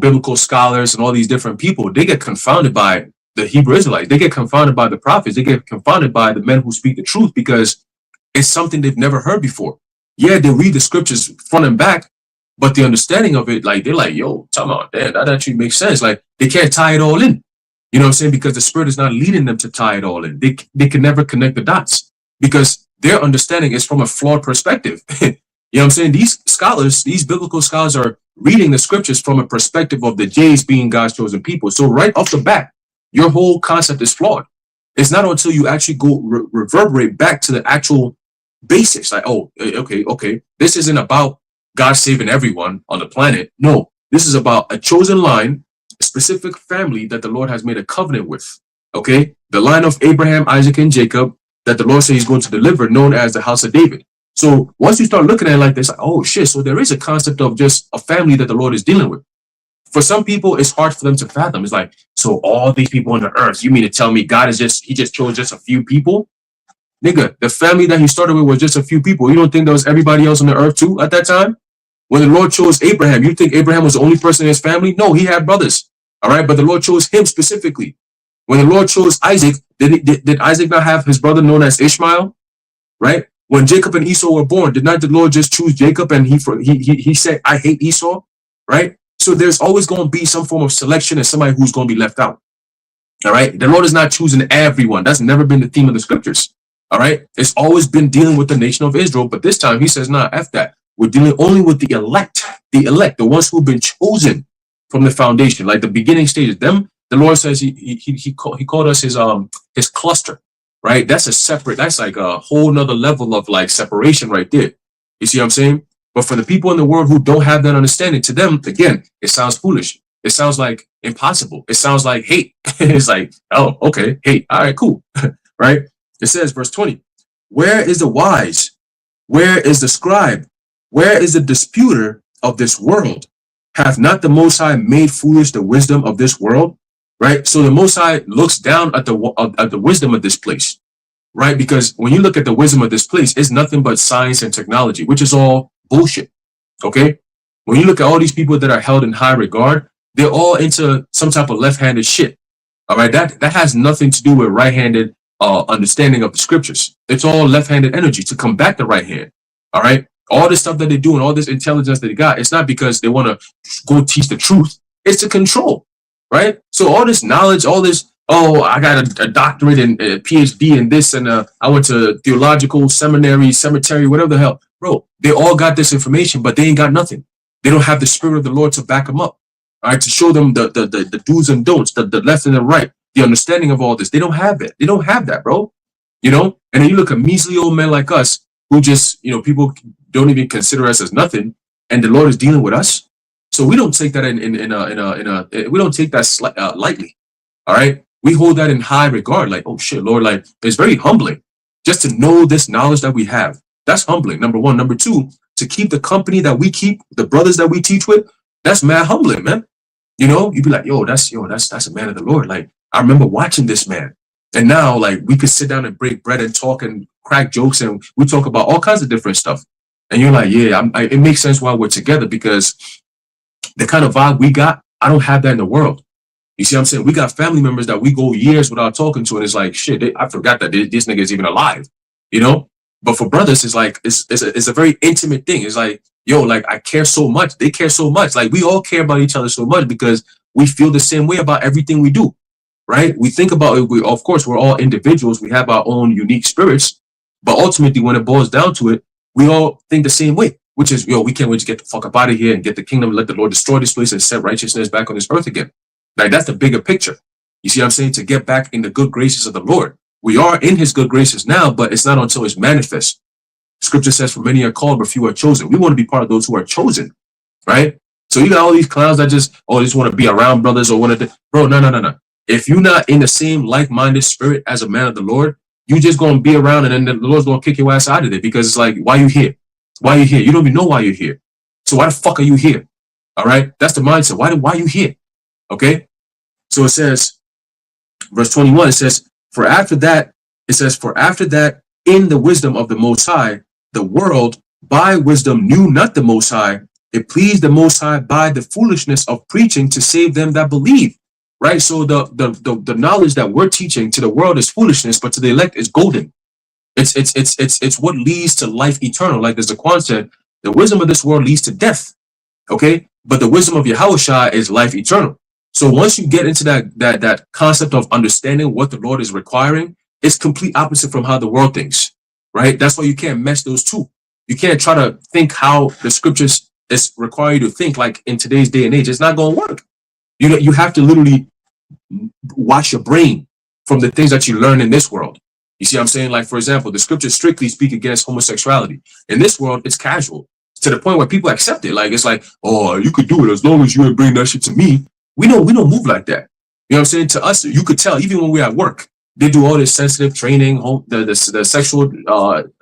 biblical scholars and all these different people, they get confounded by the Hebrew Israelites. They get confounded by the prophets. They get confounded by the men who speak the truth, because it's something they've never heard before. Yeah, they read the scriptures front and back, but the understanding of it, like, they're like, yo, time out, damn, that actually makes sense. Like, they can't tie it all in. You know what I'm saying? Because the Spirit is not leading them to tie it all in. They can never connect the dots, because their understanding is from a flawed perspective. You know what I'm saying? These scholars, these biblical scholars, are reading the scriptures from a perspective of the Jays being God's chosen people. So right off the bat, your whole concept is flawed. It's not until you actually go reverberate back to the actual basics. Like, oh, okay. This isn't about God saving everyone on the planet. No, This is about a chosen line, a specific family that the Lord has made a covenant with. Okay, the line of Abraham, Isaac, and Jacob that the Lord says He's going to deliver, known as the house of David. So once you start looking at it like this, like, oh shit, so there is a concept of just a family that the Lord is dealing with. For some people, it's hard for them to fathom. It's like, so all these people on the earth, you mean to tell me God is He just chose just a few people? Nigga, the family that He started with was just a few people. You don't think there was everybody else on the earth too at that time? When the Lord chose Abraham, you think Abraham was the only person in his family? No, he had brothers. All right, but the Lord chose him specifically. When the Lord chose Isaac, did Isaac not have his brother known as Ishmael? Right? When Jacob and Esau were born, did not the Lord just choose Jacob and he said, I hate Esau? Right? So there's always going to be some form of selection and somebody who's going to be left out. All right? The Lord is not choosing everyone. That's never been the theme of the scriptures. All right? It's always been dealing with the nation of Israel, but this time He says, nah, F that. We're dealing only with the elect, the ones who've been chosen from the foundation, like the beginning stages. Them, the Lord says He called us His cluster, right? That's like a whole nother level of like separation right there. You see what I'm saying? But for the people in the world who don't have that understanding, to them, again, it sounds foolish. It sounds like impossible. It sounds like hate. It's like, oh, okay, hate. All right, cool. Right? It says, verse 20, where is the wise? Where is the scribe? Where is the disputer of this world? Hath not the Most High made foolish the wisdom of this world? Right? So the Most High looks down at the wisdom of this place, right? Because when you look at the wisdom of this place, it's nothing but science and technology, which is all bullshit. Okay? When you look at all these people that are held in high regard, they're all into some type of left-handed shit. All right? That has nothing to do with right-handed understanding of the scriptures. It's all left-handed energy to combat the right hand. All right? All this stuff that they do and all this intelligence that they got, it's not because they want to go teach the truth. It's to control, right? So all this knowledge, all this, oh, I got a doctorate and a PhD in this, and I went to theological seminary, cemetery, whatever the hell. Bro, they all got this information, but they ain't got nothing. They don't have the Spirit of the Lord to back them up, all right, to show them the do's and don'ts, the left and the right, the understanding of all this. They don't have it. They don't have that, bro. You know? And then you look at measly old men like us who just, people don't even consider us as nothing, and the Lord is dealing with us. So we don't take that we don't take that lightly. All right, we hold that in high regard. Like, oh shit, Lord, like it's very humbling just to know this knowledge that we have. That's humbling. Number one. Number two, to keep the company that we keep, the brothers that we teach with, that's mad humbling, man. You'd be like, that's a man of the Lord. Like, I remember watching this man, and now like we could sit down and break bread and talk and crack jokes, and we talk about all kinds of different stuff. And you're like, yeah, it makes sense why we're together, because the kind of vibe we got, I don't have that in the world. You see what I'm saying? We got family members that we go years without talking to, and it's like, shit, I forgot that this nigga is even alive, But for brothers, it's like, it's a very intimate thing. It's like, yo, like I care so much. They care so much. Like we all care about each other so much because we feel the same way about everything we do, right? We think about it. Of course, we're all individuals. We have our own unique spirits, but ultimately when it boils down to it, we all think the same way, which is, we can't wait to get the fuck up out of here and get the kingdom, let the Lord destroy this place and set righteousness back on this earth again. Like that's the bigger picture. You see what I'm saying? To get back in the good graces of the Lord. We are in His good graces now, but it's not until it's manifest. Scripture says, for many are called, but few are chosen. We want to be part of those who are chosen, right? So you got all these clowns that just want to be around brothers or one of the, bro, no. If you're not in the same like-minded spirit as a man of the Lord, you just going to be around and then the Lord's going to kick your ass out of it, because it's like, why you here? Why you here? You don't even know why you're here. So why the fuck are you here? All right? That's the mindset. Why are you here? Okay? So it says, verse 21, it says, for after that, in the wisdom of the Most High, the world by wisdom knew not the Most High. It pleased the Most High by the foolishness of preaching to save them that believe. Right? So the knowledge that we're teaching to the world is foolishness, but to the elect is golden. It's what leads to life eternal. Like as the Quran said, the wisdom of this world leads to death. Okay? But the wisdom of Yahushua is life eternal. So once you get into that concept of understanding what the Lord is requiring, it's complete opposite from how the world thinks. Right? That's why you can't mesh those two. You can't try to think how the scriptures is require you to think like in today's day and age. It's not going to work. You have to literally wash your brain from the things that you learn in this world. You see what I'm saying? Like, for example, the scriptures strictly speak against homosexuality. In this world, it's casual. to the point where people accept it. Like, it's like, oh, you could do it as long as you ain't bring that shit to me. We don't move like that. You know what I'm saying? To us, you could tell, even when we're at work, they do all this sensitive training, the sexual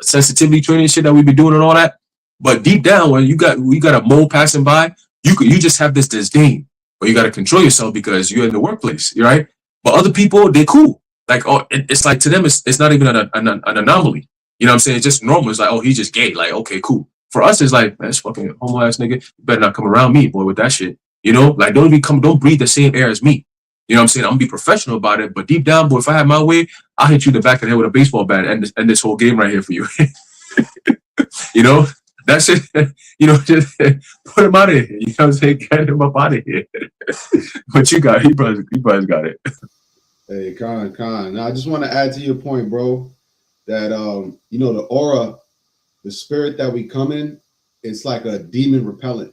sensitivity training shit that we be doing and all that. But deep down, when we got a mole passing by, you just have this disdain, but you got to control yourself because you're in the workplace, right? But other people, they cool. Like, oh, it's like, to them, it's not even an anomaly. You know what I'm saying? It's just normal. It's like, oh, he's just gay. Like, okay, cool. For us, it's like, man, this fucking homo ass nigga, you better not come around me, boy, with that shit. You know, like, don't breathe the same air as me. You know what I'm saying? I'm gonna be professional about it, but deep down, boy, if I had my way, I'll hit you in the back of the head with a baseball bat and end this whole game right here for you. You know, that shit, you know, just put him out of here. You know what I'm saying? Get him up out of here. But you got it. He probably got it. Hey, Khan. Now, I just want to add to your point, bro, that you know, the aura, the spirit that we come in, it's like a demon repellent.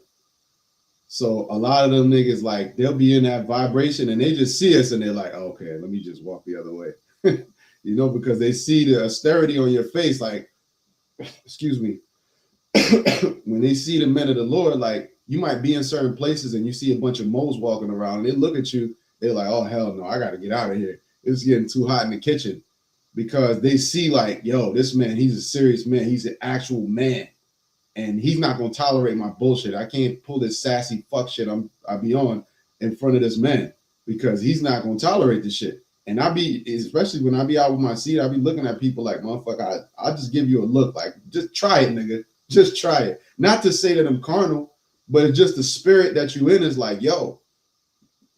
So a lot of them niggas, like, they'll be in that vibration and they just see us and they're like, oh, okay, let me just walk the other way. You know, because they see the austerity on your face, like, excuse me. When they see the men of the Lord, like, you might be in certain places and you see a bunch of moles walking around and they look at you, they're like, oh, hell no, I got to get out of here. It's getting too hot in the kitchen. Because they see, like, yo, this man, he's a serious man. He's an actual man. And he's not going to tolerate my bullshit. I can't pull this sassy fuck shit I be on in front of this man because he's not going to tolerate this shit. And I be, especially when I be out with my seed, I be looking at people like, motherfucker, I'll just give you a look. Like, just try it, nigga. Just try it. Not to say that I'm carnal, but it's just the spirit that you in is like, yo,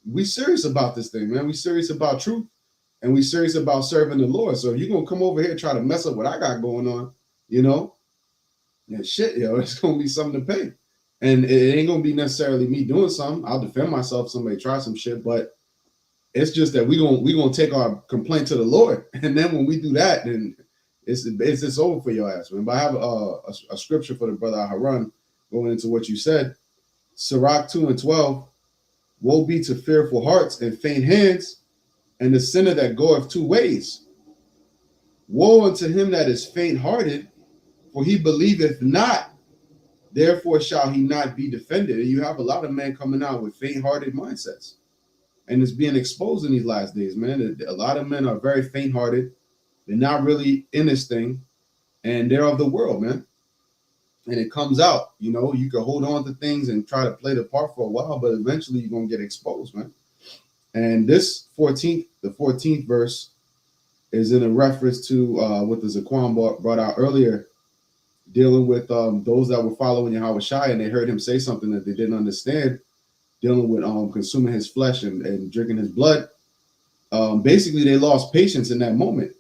we serious about this thing, man. We serious about truth. And we serious about serving the Lord. So if you're going to come over here and try to mess up what I got going on, you know, yeah, shit, yo, it's going to be something to pay. And it ain't going to be necessarily me doing something. I'll defend myself if somebody try some shit, but it's just that we gonna take our complaint to the Lord. And then when we do that, then it's over for your ass, man. But I have a scripture for the brother Aharon going into what you said. Sirach 2:12, woe be to fearful hearts and faint hands, and the sinner that goeth two ways. Woe unto him that is faint-hearted, for he believeth not, therefore shall he not be defended. And you have a lot of men coming out with faint-hearted mindsets. And it's being exposed in these last days, man. A lot of men are very faint-hearted. They're not really in this thing. And they're of the world, man. And it comes out, you know, you can hold on to things and try to play the part for a while, but eventually you're going to get exposed, man. And this the 14th verse is in a reference to what the Zaquan brought out earlier, dealing with those that were following Yahweh Shai and they heard him say something that they didn't understand, dealing with consuming his flesh and drinking his blood. Basically, they lost patience in that moment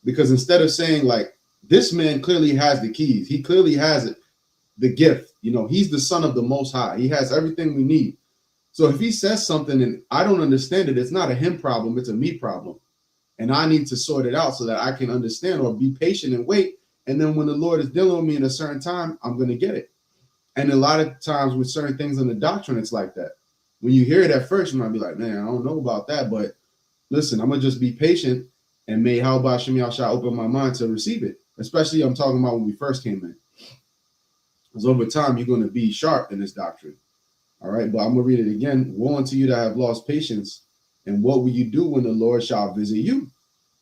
because instead of saying, like, this man clearly has the keys, he clearly has it, the gift, you know, he's the son of the Most High, he has everything we need. So if he says something and I don't understand it, it's not a him problem, it's a me problem. And I need to sort it out so that I can understand or be patient and wait. And then when the Lord is dealing with me in a certain time, I'm going to get it. And a lot of times with certain things in the doctrine, it's like that. When you hear it at first, you might be like, man, I don't know about that. But listen, I'm going to just be patient and may how about Shem Yahshua open my mind to receive it. Especially I'm talking about when we first came in. Because over time, you're going to be sharp in this doctrine. All right, but I'm going to read it again. Woe unto you that have lost patience. And what will you do when the Lord shall visit you?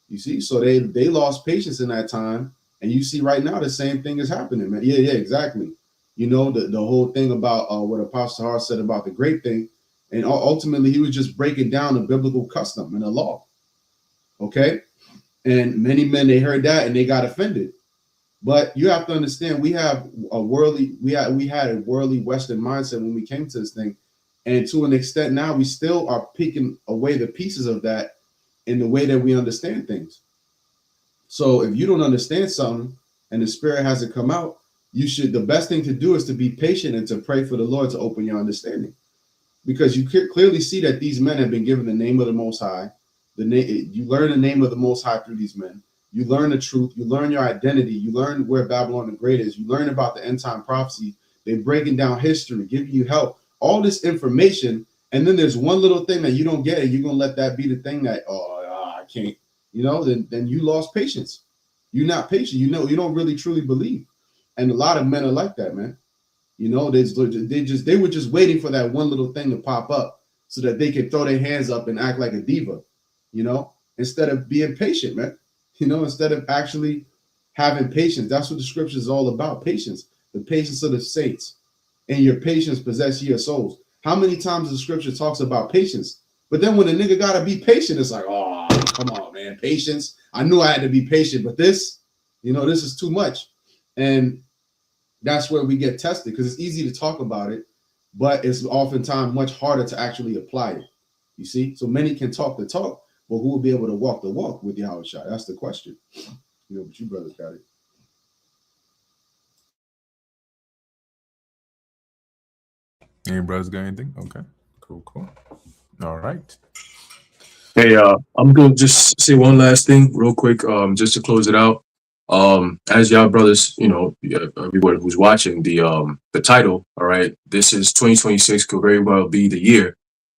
You see, so they lost patience in that time. And you see right now the same thing is happening, man. Yeah, exactly. You know, the whole thing about what Apostle Har said about the grape thing. And ultimately, he was just breaking down the biblical custom and the law. Okay? And many men, they heard that and they got offended. But you have to understand, we had a worldly Western mindset when we came to this thing. And to an extent now, we still are picking away the pieces of that in the way that we understand things. So if you don't understand something and the spirit hasn't come out, the best thing to do is to be patient and to pray for the Lord to open your understanding. Because you clearly see that these men have been given the name of the Most High. You learn the name of the Most High through these men. You learn the truth. You learn your identity. You learn where Babylon the Great is. You learn about the end time prophecy. They're breaking down history, giving you help. All this information, and then there's one little thing that you don't get, and you're gonna let that be the thing that I can't, you know. Then you lost patience. You're not patient. You know, you don't really truly believe, and a lot of men are like that, man. You know, they were just waiting for that one little thing to pop up so that they could throw their hands up and act like a diva, you know, instead of being patient, man. You know, instead of actually having patience. That's what the scripture is all about. Patience, the patience of the saints. And your patience possess your souls. How many times the scripture talks about patience? But then when a nigga gotta be patient, it's like, oh, come on, man, patience. I knew I had to be patient, but this, you know, this is too much. And that's where we get tested, because it's easy to talk about it, but it's oftentimes much harder to actually apply it. You see? So many can talk the talk, but who will be able to walk the walk with Yahweh Shai? That's the question. You know, but you brothers got it. Any brothers got anything? Okay, cool. All right. Hey, I'm gonna just say one last thing real quick, just to close it out. As y'all brothers, you know, everyone who's watching the title, all right, this is 2026 could very well be the year.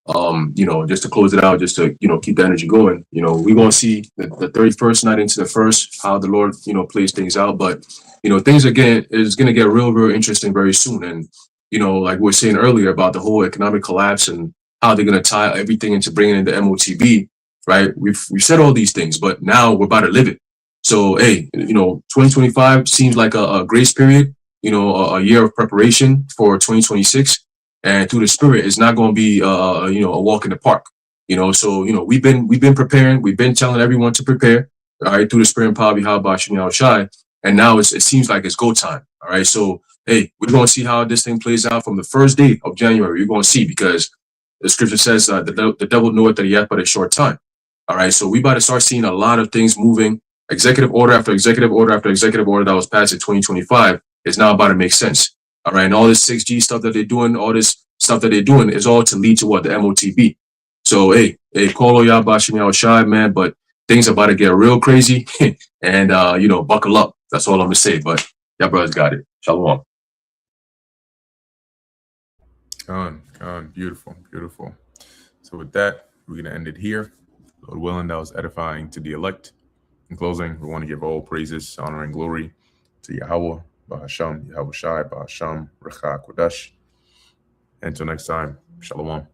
You know, just to close it out, just to, you know, keep the energy going. You know, we're gonna see the 31st night into the first, how the Lord, you know, plays things out. But, you know, things again is gonna get real interesting very soon. And, you know, like we were saying earlier about the whole economic collapse and how they're gonna tie everything into bringing in the MOTB, right? We've said all these things, but now we're about to live it. So, hey, you know, 2025 seems like a grace period, you know, a year of preparation for 2026. And through the Spirit, it's not going to be, you know, a walk in the park. You know, so, you know, we've been preparing. We've been telling everyone to prepare, all right, through the Spirit and power of Yahweh Shem Shai. And now it seems like it's go time. All right. So, hey, we're going to see how this thing plays out from the first day of January. You're going to see, because the scripture says the devil knoweth that he hath but a short time. All right. So we about to start seeing a lot of things moving. Executive order after executive order after executive order that was passed in 2025 is now about to make sense. All right. And all this 6G stuff that they're doing, all this stuff that they're doing is all to lead to what? The MOTB. So, hey, Kolo Yabashim Shai, man, but things are about to get real crazy. And, you know, buckle up. That's all I'm going to say. But y'all brothers got it. Shalom. Beautiful. So with that, we're going to end it here. Lord willing, that was edifying to the elect. In closing, we want to give all praises, honor, and glory to Yahweh, Bahasham, Yahweh Shai, Bahasham, Recha Kodesh. Until next time, Shalom.